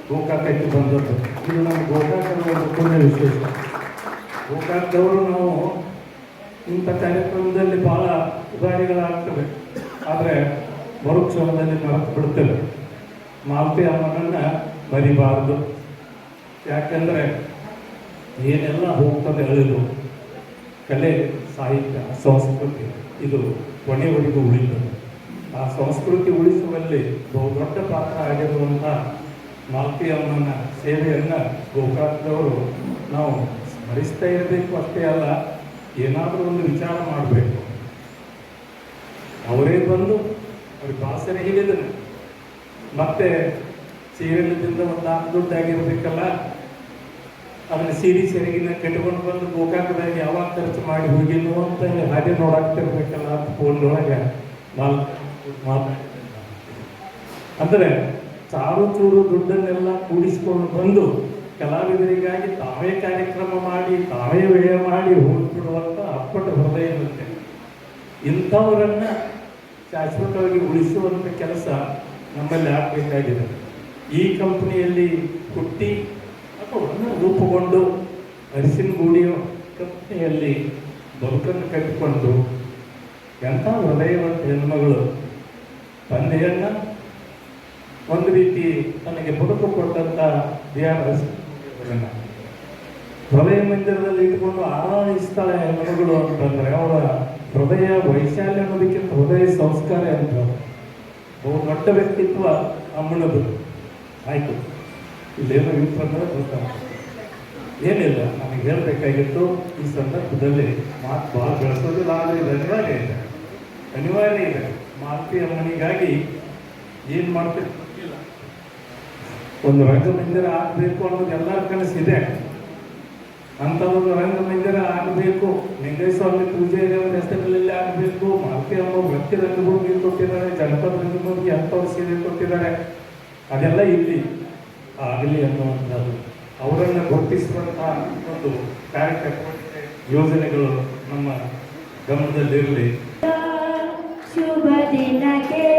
ಗೋಕಾಕಕ್ಕೆ ಬಂದದ್ದು. ಇದು ನಮ್ಮ ಗೋಕಾಕದ ಒಂದು ಪುಣ್ಯ ವಿಶೇಷ. ಗೋಕಾಕದವರು ನಾವು ಇಂಥ ಕಾರ್ಯಕ್ರಮದಲ್ಲಿ ಭಾಳ ಉದಾರಿಗಳಾಗ್ತವೆ, ಆದರೆ ಮರುಕ್ಷಣದಲ್ಲಿ ಮರೆತು ಬಿಡ್ತೇವೆ. ಮಾಲ್ತಿ ಅಮ್ಮನನ್ನು ಮರಿಬಾರದು. ಯಾಕೆಂದರೆ ಏನೆಲ್ಲ ಹೋಗ್ತದೆ ಅಳಿದು ಕಲೆ, ಸಾಹಿತ್ಯ, ಸಂಸ್ಕೃತಿ ಇದು ಕೊನೆಯವರೆಗೂ ಉಳಿತದೆ. ಆ ಸಂಸ್ಕೃತಿ ಉಳಿಸುವಲ್ಲಿ ಬಹುದೊಡ್ಡ ಪಾತ್ರ ಆಗಿರುವಂಥ ಮಾಲ್ತಿ ಅಮ್ಮನ ಸೇವೆಯನ್ನು ಗೋಕಾಕದವರು ನಾವು ಸ್ಮರಿಸ್ತಾ ಇರಬೇಕು. ಅಷ್ಟೇ ಅಲ್ಲ, ಏನಾದರೂ ಒಂದು ವಿಚಾರ ಮಾಡಬೇಕು. ಅವರೇ ಬಂದು ಅವ್ರಿಗೆ ಭಾಷೆ ಹೇಳಿದ್ರು, ಮತ್ತೆ ಸೀರೆಲಿಂದ ಒಂದು ದುಡ್ಡಾಗಿರ್ಬೇಕಲ್ಲ, ಅದನ್ನ ಸೆರಗಿನ ಕಟ್ಕೊಂಡು ಬಂದು ಗೋಕಾಕದಾಗ ಯಾವಾಗ ಖರ್ಚು ಮಾಡಿ ಹೋಗಿಲ್ವೋ ಅಂತ ಹಾಗೆ ನೋಡಾಕ್ತಿರ್ಬೇಕಲ್ಲ ಅಂತ ಫೋನ್ನೊಳಗೆ ಅಂದರೆ ಚಾರು ಚೂರು ದುಡ್ಡನ್ನೆಲ್ಲ ಕೂಡಿಸ್ಕೊಂಡು ಬಂದು ಕಲಾವಿದರಿಗಾಗಿ ತಾವೇ ಕಾರ್ಯಕ್ರಮ ಮಾಡಿ ತಾವೇ ವ್ಯಯ ಮಾಡಿ ಹೋಗ್ಬಿಡುವಂಥ ಅಪ್ಪಟ ಹೃದಯ ಇರುತ್ತೆ. ಇಂಥವರನ್ನ ಶಾಶ್ವತವಾಗಿ ಉಳಿಸುವಂಥ ಕೆಲಸ ನಮ್ಮಲ್ಲಿ ಆಗಬೇಕಾಗಿದೆ. ಈ ಕಂಪನಿಯಲ್ಲಿ ಹುಟ್ಟಿ ಅಥವಾ ರೂಪುಗೊಂಡು ಅರಿಶಿನಗೂಡಿಯೋ ಕಂಪನಿಯಲ್ಲಿ ಬದುಕನ್ನು ಕಟ್ಟಿಕೊಂಡು ಎಂಥ ಹೃದಯವಂತ ಹೆಣ್ಮಗಳು ತಂದೆಯನ್ನ ಒಂದು ರೀತಿ ತನಗೆ ಬದುಕು ಕೊಟ್ಟಂಥ BR ಅರಿಶಿನಗೂಡಿಯವರನ್ನ ಹೃದಯ ಮಂದಿರದಲ್ಲಿ ಇಟ್ಕೊಂಡು ಆರಾಧಿಸ್ತಾಳೆ ಹೆಣ್ಮಗಳು ಅಂತಂದರೆ ಅವರ ಹೃದಯ ವೈಶಾಲ್ಯ ಅನ್ನೋದಕ್ಕಿಂತ ಹೃದಯ ಸಂಸ್ಕಾರ ಅಂತ ಬಹು ದೊಡ್ಡ ವ್ಯಕ್ತಿತ್ವ ಅಮ್ಮನದು. ಆಯಿತು, ಇಲ್ಲೇನೋ ಇರ್ತಂದ್ರೆ ಗೊತ್ತಾಗ್ತದೆ. ಏನಿಲ್ಲ, ನನಗೆ ಹೇಳಬೇಕಾಗಿತ್ತು ಈ ಸಂದರ್ಭದಲ್ಲಿ ಮಾತು ಭಾಳ ಬೆಳೆಸೋದಿಲ್ಲ, ಆದರೆ ಇದು ಅನಿವಾರ್ಯ ಇದೆ. ಮಾಲ್ತಿ ಅಮ್ಮನಿಗಾಗಿ ಏನು ಮಾಡ್ಬೇಕು ಗೊತ್ತಿಲ್ಲ, ಒಂದು ರಂಗಮಂದಿರ ಆಗಬೇಕು ಅನ್ನೋದು ಎಲ್ಲರ ಕನಸಿದೆ. ಅಂಥದ್ದೊಂದು ರಂಗಮಂದಿರ ಆಗಬೇಕು, ಲಿಂಗೇಶ್ವರ ಪೂಜೆಯವರ ಹೆಸರಿನಲ್ಲಿ ಆಗಬೇಕು. ಮಾಲ್ತಿ ಅಮ್ಮ ವ್ಯಕ್ತಿ ರಂಗಭೂಮಿಗೆ ಕೊಟ್ಟಿದ್ದಾರೆ, ಜನಪದ ರಂಗಭೂಮಿಗೆ ಅಂಥವ್ರು ಸೀರೆ ಕೊಟ್ಟಿದ್ದಾರೆ. ಅದೆಲ್ಲ ಇಲ್ಲಿ ಆಗಲಿ ಅನ್ನುವಂಥದ್ದು, ಅವರನ್ನು ಗುರುತಿಸುವಂತಹ ಒಂದು ಕಾರ್ಯಕ್ರಮ ಯೋಜನೆಗಳು ನಮ್ಮ ಗಮನದಲ್ಲಿರಲಿ. ಶುಭ ದಿನಕ್ಕೆ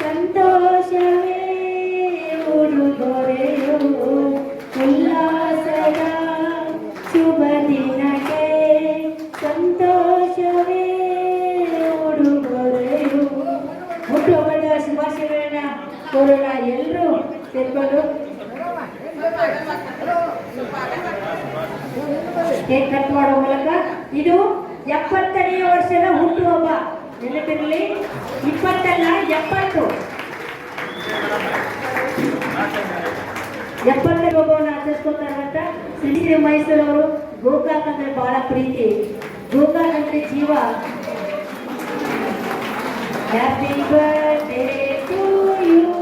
ಸಂತೋಷವೇ ಉಡುಗೊರೆಯು ಉಲ್ಲಾಸದ ಶುಭ ದಿನಕ್ಕೆ ಸಂತೋಷವೇ ಉಡುಗೊರೆಯು. ಹುಟ್ಟುಹಬ್ಬದ ಶುಭಾಶಯಗಳನ್ನ ಕೋರೋಣ. ಎಲ್ಲರೂ ಸೇರ್ಕೊಂಡು ಕೇಕ್ ಕಟ್ ಮಾಡೋ ಮೂಲಕ ಇದು 70ನೇ ವರ್ಷದ ಹುಟ್ಟುಹಬ್ಬ. ನೆನಪಿರಲಿ, 20 ಅಲ್ಲ 70. 70ನೇ ಹಬ್ಬವನ್ನು ಆಚರಿಸ್ಕೊತಾರಂತ ಸಿರಿ ಮೈಸೂರವರು. ಗೋಕಾಕ್ ಅಂದ್ರೆ ಬಹಳ ಪ್ರೀತಿ, ಗೋಕಾಕ್ ಅಂದ್ರೆ ಜೀವ. Happy birthday to you,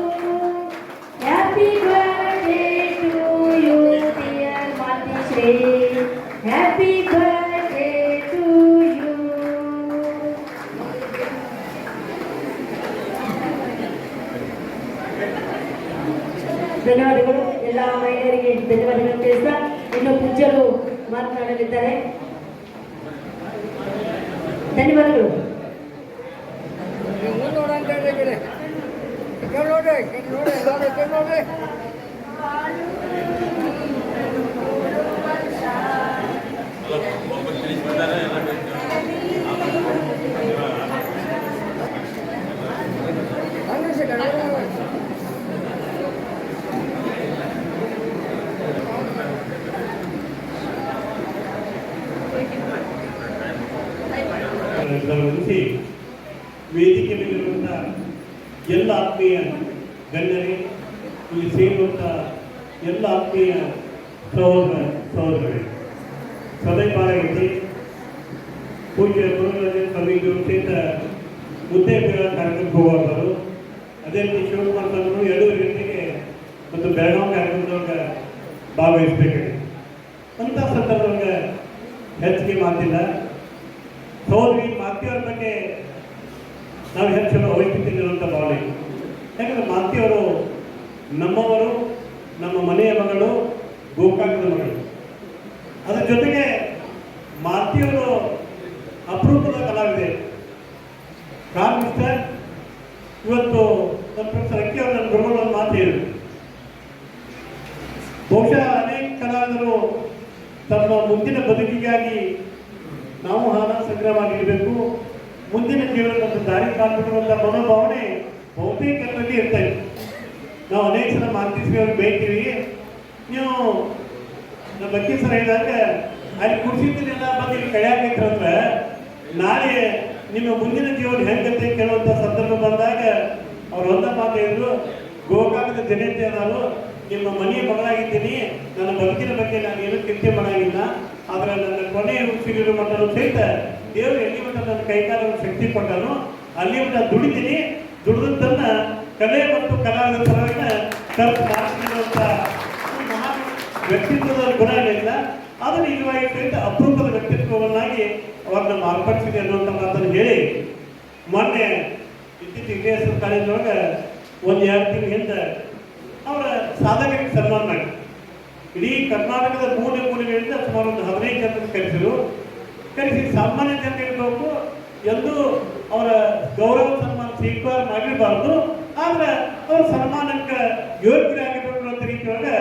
happy birthday to you dear Matishri, happy birthday to you. ಧನ್ಯವಾದಗಳು. ಎಲ್ಲ ಮಹಿಳೆಯರಿಗೆ ಧನ್ಯವಾದಗಳು ತಿಳಿಸ್ತಾ ಇನ್ನು ಪೂಜ್ಯರು ಮಾತನಾಡಲಿದ್ದಾರೆ. ಧನ್ಯವಾದಗಳು. ಗಮನಿಸಿ ವೇದಿಕೆ ಮೇಲಿರುವಂಥ ಎಲ್ಲ ಆತ್ಮೀಯ ಗಣ್ಯರೇ, ಇಲ್ಲಿ ಸೇರುವಂಥ ಎಲ್ಲ ಆತ್ಮೀಯ ಸಹೋದರರೇ, ಸದೈ ಭಾರಗತಿ ಪೂಜ್ಯ ಗುರುರಾಜ ಸ್ವಾಮೀಜಿಯವರು ಸಹಿತ ಮುದ್ದೆ ಕಾರ್ಯಕ್ರಮಕ್ಕೆ ಹೋಗೋರು. ಅದೇ ರೀತಿ ಶಿವಕುಮಾರ್ ಸ್ವಾಮಿಗಳು 2 ಗಂಟೆಗೆ ಮತ್ತು ಬೆಳಗಾವಿ ಕಾರ್ಯಕ್ರಮದೊಳಗೆ ಭಾಗವಹಿಸಬೇಕಾಗಿದೆ. ಅಂಥ ಸಂದರ್ಭದೊಳಗೆ ಹೆಚ್ಚಿಗೆ ಮಾತಿಲ್ಲ. ಸೋದರಿ ಮಾತಿಯವರ ಬಗ್ಗೆ ನಾವು ಹೆಚ್ಚು ಅವಶ್ಯಕತೆ ಅಂತ ಭಾವನೆ. ಯಾಕಂದರೆ ಮಾತಿಯವರು ನಮ್ಮವರು, ನಮ್ಮ ಮನೆಯ ಮಗಳು, ಗೋಕಾಕದ ಮಗಳು. ಅದರ ಜೊತೆಗೆ ಮಾತಿಯವರು ಅಪರೂಪದ ಕಲಾವಿದೆ. ಮಿಸ್ಟರ್ ಇವತ್ತು ನಮ್ಮ ಪ್ರೊಫೆಸರ್ ಅಕ್ಕಿ ಅವರು ನನ್ನ ಗುರುಗಳು ಒಂದು ಮಾತು ಹೇಳಿದ್ರು. ಬಹುಶಃ ಅನೇಕ ಕಲಾವಿದರು ತಮ್ಮ ಮುಂದಿನ ಬದುಕಿಗಾಗಿ ನಾವು ಹಣ ಸಂಗ್ರಹ ಮಾಡಿರಬೇಕು, ಮುಂದಿನ ಜೀವನದ ದಾರಿ ಕಾಣ್ಬಿಡುವಂಥ ಮನೋಭಾವನೆ ಬಹುತೇಕ ಎಲ್ಲರಲ್ಲಿ ಇರ್ತಾ ಇತ್ತು. ನಾವು ಅನೇಕ ಸಲ ಮಾರ್ತಿಸ್ವಿ ಅವ್ರಿಗೆ ಬೇಯ್ತೀವಿ. ನೀವು ನಮ್ಮ ಅಕ್ಕಿ ಸರ್ ಹೇಳಿದಾಗ ಅಲ್ಲಿ ಕುಡಿಸಿದ್ದನ್ನೆಲ್ಲ ಬಂದು ಇಲ್ಲಿ ಕಳೆಯಾಕೈತ್ರಂದ್ರೆ ನಾಳೆ ನಿಮ್ಮ ಮುಂದಿನ ಜೀವನ ಹೆಂಗತ್ತೆ ಕೇಳುವಂಥ ಸಂದರ್ಭ ಬಂದಾಗ ಅವ್ರು ಒಂದ ಮಾತು ಹೇಳಿದ್ರು, ಗೋಕಾಕದ ಜನತೆ ನಾನು ನಿಮ್ಮ ಮನೆಯ ಮಗಳಾಗಿದ್ದೀನಿ, ನನ್ನ ಬದುಕಿನ ಬಗ್ಗೆ ನಾನು ಏನೂ ಚಿಂತೆ ಮಾಡಾಗಿಲ್ಲ. ಆದರೆ ನನ್ನ ಕೊನೆಯ ಉಸಿರಿರೋ ಮಟ್ಟನು ಸಹಿತ ದೇವರು ಎಲ್ಲಿ ಮಟ್ಟ ನನ್ನ ಕೈಕಾಲವನ್ನು ಶಕ್ತಿ ಕೊಟ್ಟನು, ಅಲ್ಲಿ ಮಟ್ಟ ದುಡಿತೀನಿ, ದುಡಿದದ್ದನ್ನು ಕಲೆ ಮತ್ತು ಕಲಾವಿದ ಪರವಾಗಿ ಖರ್ಚು ಮಾಡಿರುವಂಥ ಮಹಾನ್ ವ್ಯಕ್ತಿತ್ವದ ಗುಣ ಏನಿಲ್ಲ, ಅದು ನಿಜವಾಗಿ ಸಹಿತ ಅಪರೂಪದ ವ್ಯಕ್ತಿತ್ವವನ್ನಾಗಿ ಅವ್ರನ್ನ ಮಾರ್ಪಡಿಸಿದೆ ಅನ್ನುವಂಥ ಮಾತನ್ನು ಹೇಳಿ, ಮೊನ್ನೆ ಇತ್ತೀಚೆಗೆ IAS ಕಾಲೇಜೊಳಗೆ 1-2 ತಿಂಗಳ ಹಿಂದೆ ಅವರ ಸಾಧಕರಿಗೆ ಸನ್ಮಾನ ಮಾಡಿ ಇಡೀ ಕರ್ನಾಟಕದ ಮೂಲೆಗಳಿಂದ ಸುಮಾರು ಒಂದು 15 ಜನರನ್ನು ಕರೆಸಿ ಸಾಮಾನ್ಯ ಜನರಿರಬೇಕು, ಎಂದೂ ಅವರ ಗೌರವ ಸನ್ಮಾನ ಸ್ವೀಕಾರ ಮಾಡಿರಬಾರ್ದು, ಆದರೆ ಅವರ ಸನ್ಮಾನಕ್ಕೆ ಯೋಗ್ಯರಾಗಿರಬೇಕು ಅಂತ ರೀತಿಯೊಳಗೆ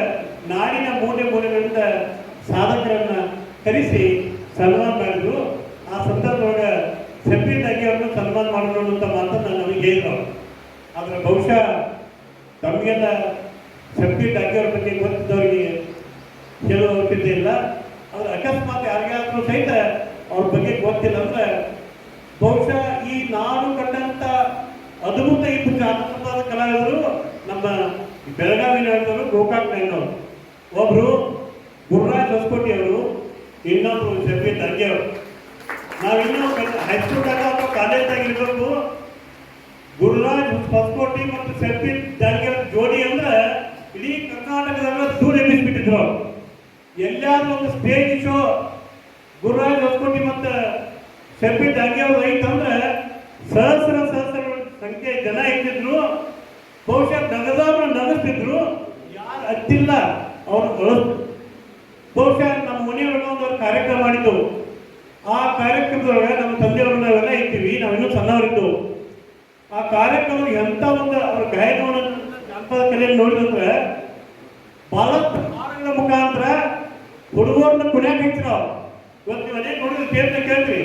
ನಾಡಿನ ಮೂಲೆಗಳಿಂದ ಸಾಧಕರನ್ನ ಕರೆಸಿ ಸನ್ಮಾನ ಮಾಡಿದ್ರು. ಆ ಸಂದರ್ಭದೊಳಗೆ ಸೆಪ್ಪಿಂದಾಗಿ ಅವ್ರನ್ನ ಸನ್ಮಾನ ಮಾಡಿದ್ರು ಅನ್ನುವಂಥ ಮಾತನ್ನು ನಮಗೆ ಹೇಳಿದ್ರು. ಆದರೆ ಬಹುಶಃ ತಮಗೆಲ್ಲ ಸೆಪ್ಪಿಂಟ್ ಅವ್ರ ಬಗ್ಗೆ ಗೊತ್ತಿದ್ದವರಿಗೆ ಹೇಳುವಂತಿದ್ದೇ ಇಲ್ಲ. ಆದರೆ ಅಕಸ್ಮಾತ್ ಯಾರಿಗಾದ್ರೂ ಸಹಿತ ಅವ್ರ ಬಗ್ಗೆ ಗೊತ್ತಿಲ್ಲ ಅಂದ್ರೆ ಬಹುಶಃ ಈ ನಾಡು ಕಂಡಂಥ ಅದ್ಭುತ ಅದ್ಭುತವಾದ ಕಲಾವಿದರು ನಮ್ಮ ಬೆಳಗಾವಿನವರು, ಗೋಕಾಕ್ನವರು. ಒಬ್ರು ಗುರುರಾಜ್ ಹೊಸಕೋಟಿ ಅವರು, ಇನ್ನೊಬ್ರು ಸೆಪ್ಪಿ ತಂಗೆ ಅವರು. ನಾವಿನ್ನೂ ಹೈಸ್ಕೂಲ್ದಾಗ ಅಥವಾ ಕಾಲೇಜ್ದಾಗ ಇರಬೇಕು. ಗುರುರಾಜ್ ಹೊಸಕೋಟಿ ಮತ್ತು ಸೆಪ್ಪಿ ತಂಗೆ ಜೋಡಿ ಅಂದ್ರೆ ಇಡೀ ಕರ್ನಾಟಕದಾಗ ದೂರ ಎಬ್ಬಿಸ್ಬಿಟ್ಟಿದ್ರು ಅವರು. ಎಲ್ಲಾದ್ರೂ ಒಂದು ಸ್ಟೇಜ್ ಶೋ ಗುರುರಾಜ್ ಹೊಸಕೋಟಿ ಮತ್ತು ಸೆಪ್ಪಿ ತಂಗೆ ಅವರು ಐತಂದ್ರೆ ಸಹಸ್ರ ಸಂಖ್ಯೆ ಜನ ಇರ್ತಿದ್ರು. ಬಹುಶಃ ನಗದವ್ರನ್ನ ನಗಿಸ್ತಿದ್ರು, ಯಾರು ಹತ್ತಿಲ್ಲ ಅವ್ರು ಬಳಸ್ತಿದ್ರು. ಬಹುಶಃ ನಮ್ಮ ಮನೆಯೊಳಗೆ ಒಂದು ಕಾರ್ಯಕ್ರಮ ಮಾಡಿದ್ದು. ಆ ಕಾರ್ಯಕ್ರಮದೊಳಗೆ ನಮ್ಮ ತಂದೆಯವರು ನಾವೆಲ್ಲ ಇರ್ತೀವಿ, ನಾವಿನ್ನೂ ಸಣ್ಣವರಿದ್ದು. ಆ ಕಾರ್ಯಕ್ರಮ ಎಂಥ ಒಂದು ಅವ್ರ ಗಾಯನವನ್ನು ಜಾನಪದ ಕಲೆಯಲ್ಲಿ ನೋಡಿದ್ರೆ ಬಹಳಷ್ಟು ಹಾಡುಗಳ ಮುಖಾಂತರ ಹುಡುಗರನ್ನ ಕುಣಿಯಾಕ ಹಚ್ಚಿರ. ಇವತ್ತು ನೀವು ಅನೇಕ ನೋಡಿದ್ರೆ ಕೇಳ್ತಾ ಕೇಳ್ತೀವಿ,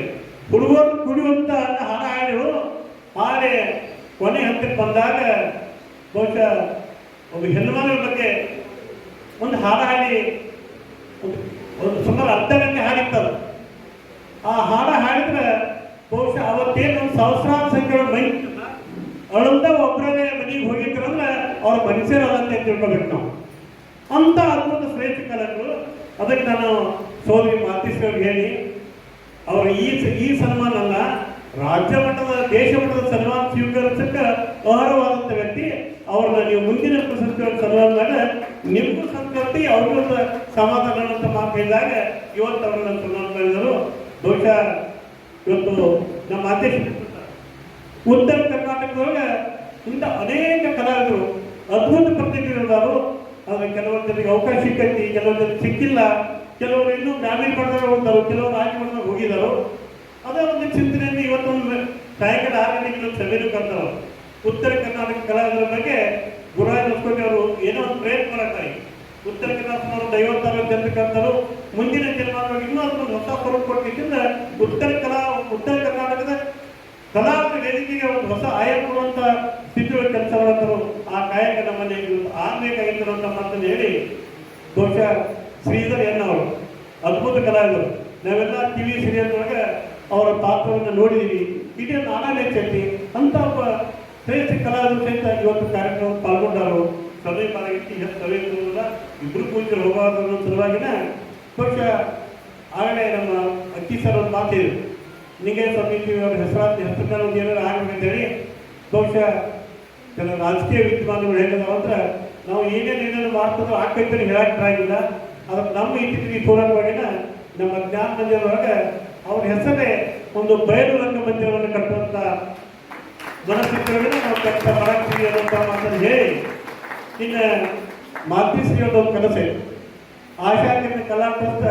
ಹುಡುಗರನ್ನ ಕುಡಿಯುವಂತ ಹಾಡ ಹಾಡು ಹಾಡೆ ಕೊನೆ ಹಂತಕ್ಕೆ ಬಂದಾಗ ಬಹುಶಃ ಒಬ್ಬ ಹೆಣ್ಣುಮಗಳ ಬಗ್ಗೆ ಒಂದು ಹಾಡು ಹಾಡಿ ಒಂದು ಸುಮಾರು ಅರ್ಧ ಗಂಟೆ ಹಾಡಿರ್ತದೆ. ಆ ಹಾಡ ಹಾಡಿದ್ರೆ ಬಹುಶಃ ಅವತ್ತೇನು ಒಂದು ಸಹಸ್ರಾರು ಸಂಖ್ಯೆ ಮೈಕ್ ಅಳಂದ ಒಬ್ಬರೇ ಮನೆಗೆ ಹೋಗಿದ್ರಂದ್ರೆ ಅವ್ರ ಮನುಷ್ಯರದಂತೆ ತಿಳ್ಕೊಬೇಕು ನಾವು. ಅಂತ ಅದ್ಭುತ ಶ್ರೇಷ್ಠ ಕಲೆಗಳು. ಅದಕ್ಕೆ ನಾನು ಸೋದರಿ ಮಾತಿಸ್ರವ್ರಿಗೆ ಹೇಳಿ ಅವರು ಈ ಸನ್ಮಾನ ಅಲ್ಲ, ರಾಜ್ಯ ಮಟ್ಟದ ದೇಶ ಮಟ್ಟದ ಸನ್ಮಾನ ಸ್ವೀಕರಿಸಕ್ಕೆ ಅರ್ಹವಾದಂಥ ವ್ಯಕ್ತಿ. ಅವ್ರನ್ನ ನೀವು ಮುಂದಿನ ಪ್ರಶಸ್ತಿ ಸನ್ಮಾನದಾಗ ನಿಮಗೂ ಸಂಸ್ಕೃತಿ ಅವ್ರಿಗೂ ಸಮಾಧಾನ ಅಂತ ಮಾತು ಹೇಳಿದಾಗ ಇವತ್ತು ಅವ್ರನ್ನ ಸನ್ಮಾನ ಮಾಡಿದರು. ಬಹುಶಃ ಇವತ್ತು ನಮ್ಮ ಅಧ್ಯಕ್ಷ ಉತ್ತರ ಕರ್ನಾಟಕದೊಳಗೆ ಇಂಥ ಅನೇಕ ಕಲಾವಿದರು ಅದ್ಭುತ ಪ್ರತಿಭೆಗಳಿದ್ದಾರೆ. ಆದರೆ ಕೆಲವೊಂದು ಜನರಿಗೆ ಅವಕಾಶ ಸಿಕ್ಕೈತಿ, ಕೆಲವೊಂದು ಜನರಿಗೆ ಸಿಕ್ಕಿಲ್ಲ, ಕೆಲವರು ಇನ್ನೂ ಗ್ರಾಮೀಣ ಭಾಗದಾಗ ಹೋಗ್ತಾರೆ, ಕೆಲವರು ರಾಜ್ಯ ಭಾಗದಾಗ ಹೋಗಿದ್ದಾರೆ. ಅದೇ ಒಂದು ಚಿಂತನೆಯಿಂದ ಇವತ್ತೊಂದು ಸಾಯಂಕಾಲ 6 ಗಂಟೆಗೆ ಸಭೆನೂ ಕರ್ತಾರೆ. ಉತ್ತರ ಕರ್ನಾಟಕ ಕಲಾವಿದರ ಬಗ್ಗೆ ಗುರುರಾಜ್ ಹೊಸಕೋಟಿ ಅವರು ಏನೋ ಒಂದು ಪ್ರಯತ್ನ ಮಾಡ್ತಾರೆ. ಉತ್ತರ ಕರ್ನಾಟಕ 56 ಜನರು ಕರ್ತಾರೆ. ಮುಂದಿನ ಜನ್ಮಾನವಾಗಿ ಇನ್ನೂ ಅದೊಂದು ಹೊಸ ಸ್ವರೂಪ ಕೊಟ್ಟಿದ್ದರಿಂದ ಉತ್ತರ ಕರ್ನಾಟಕದ ಕಲಾವಿದರ ವೇದಿಕೆಗೆ ಒಂದು ಹೊಸ ಆಯಾಮ ಕೊಡುವಂಥ ಸ್ಥಿತಿಯೊಳಗೆ ಕೆಲಸ ಮಾಡತ್ತರು. ಆ ಕಾಯಕ ನಮ್ಮಲ್ಲಿ ಆಗಬೇಕಾಗಿತ್ತು ಅಂತ ಮಾತನ್ನು ಹೇಳಿ ಬಹುಶಃ ಶ್ರೀಧರ್ ಎನ್ನವರು ಅದ್ಭುತ ಕಲಾವಿದರು. ನಾವೆಲ್ಲ TV ಸೀರಿಯಲ್ನೊಳಗೆ ಅವರ ಪಾತ್ರವನ್ನು ನೋಡಿದ್ದೀವಿ. ಇಡೀ ನಾಡಾಲೇ ಚಟ್ಟಿ ಅಂತ ಒಬ್ಬ ಶ್ರೇಷ್ಠ ಕಲಾವಿದರು ಸಹಿತ ಇವತ್ತು ಕಾರ್ಯಕ್ರಮ ಪಾಲ್ಗೊಂಡರು. ಸಭೆ ಪಾಲಾಗಿತ್ತು, ಎಷ್ಟು ಸಭೆ ಇರುವುದಿಲ್ಲ, ಇಬ್ಬರು ಪೂಜೆ ಹೋಗಬಾರ್ದು ಅನ್ನೋ ಸಲುವಾಗಿನ ಬಹುಶಃ ಆಗಲೇ ನಮ್ಮ ಅಕ್ಕಿ ಸರ್ ಒಂದು ಮಾತಿದ್ರು, ನಿಂಗೆ ಸಮಿತಿಯವರ ಹೆಸರಿನ ಒಂದು ಏನಾರು ಆಗಬೇಕಂತೇಳಿ ಬಹುಶಃ ಕೆಲ ರಾಜಕೀಯ ವಿದ್ಯಮಾನಗಳು ಹೇಳಿದಾವ ಅಂದ್ರೆ ನಾವು ಏನೇನು ಮಾಡ್ತದೋ ಆಕೈತೆ ಹೇಳಕ್ಕೆ ಆಗಿಲ್ಲ. ಅದಕ್ಕೆ ನಮ್ಮ ಇತ್ತೀಚೆಗೆ ಪೂರಕವಾಗಿನ ನಮ್ಮ ಜ್ಞಾನ ಮಂದಿರದೊಳಗೆ ಅವ್ರ ಹೆಸರೇ ಒಂದು ಬಯಲು ರಂಗ ಮಂದಿರವನ್ನು ಕಟ್ಟುವಂಥ ಮನಸ್ಥಿತಿಯೊಳಗೆ ನಾವು ಕೆಲಸ ಮಾಡಾಕ್ತೀವಿ ಅನ್ನೋಂಥ ಮಾತನ್ನು ಹೇಳಿ ಇನ್ನು ಮಾತೃಶ್ರೀ ಒಂದು ಕನಸೆ ಆಶಾಕಿರಣ ಕಲಾ ಟ್ರಸ್ಟ್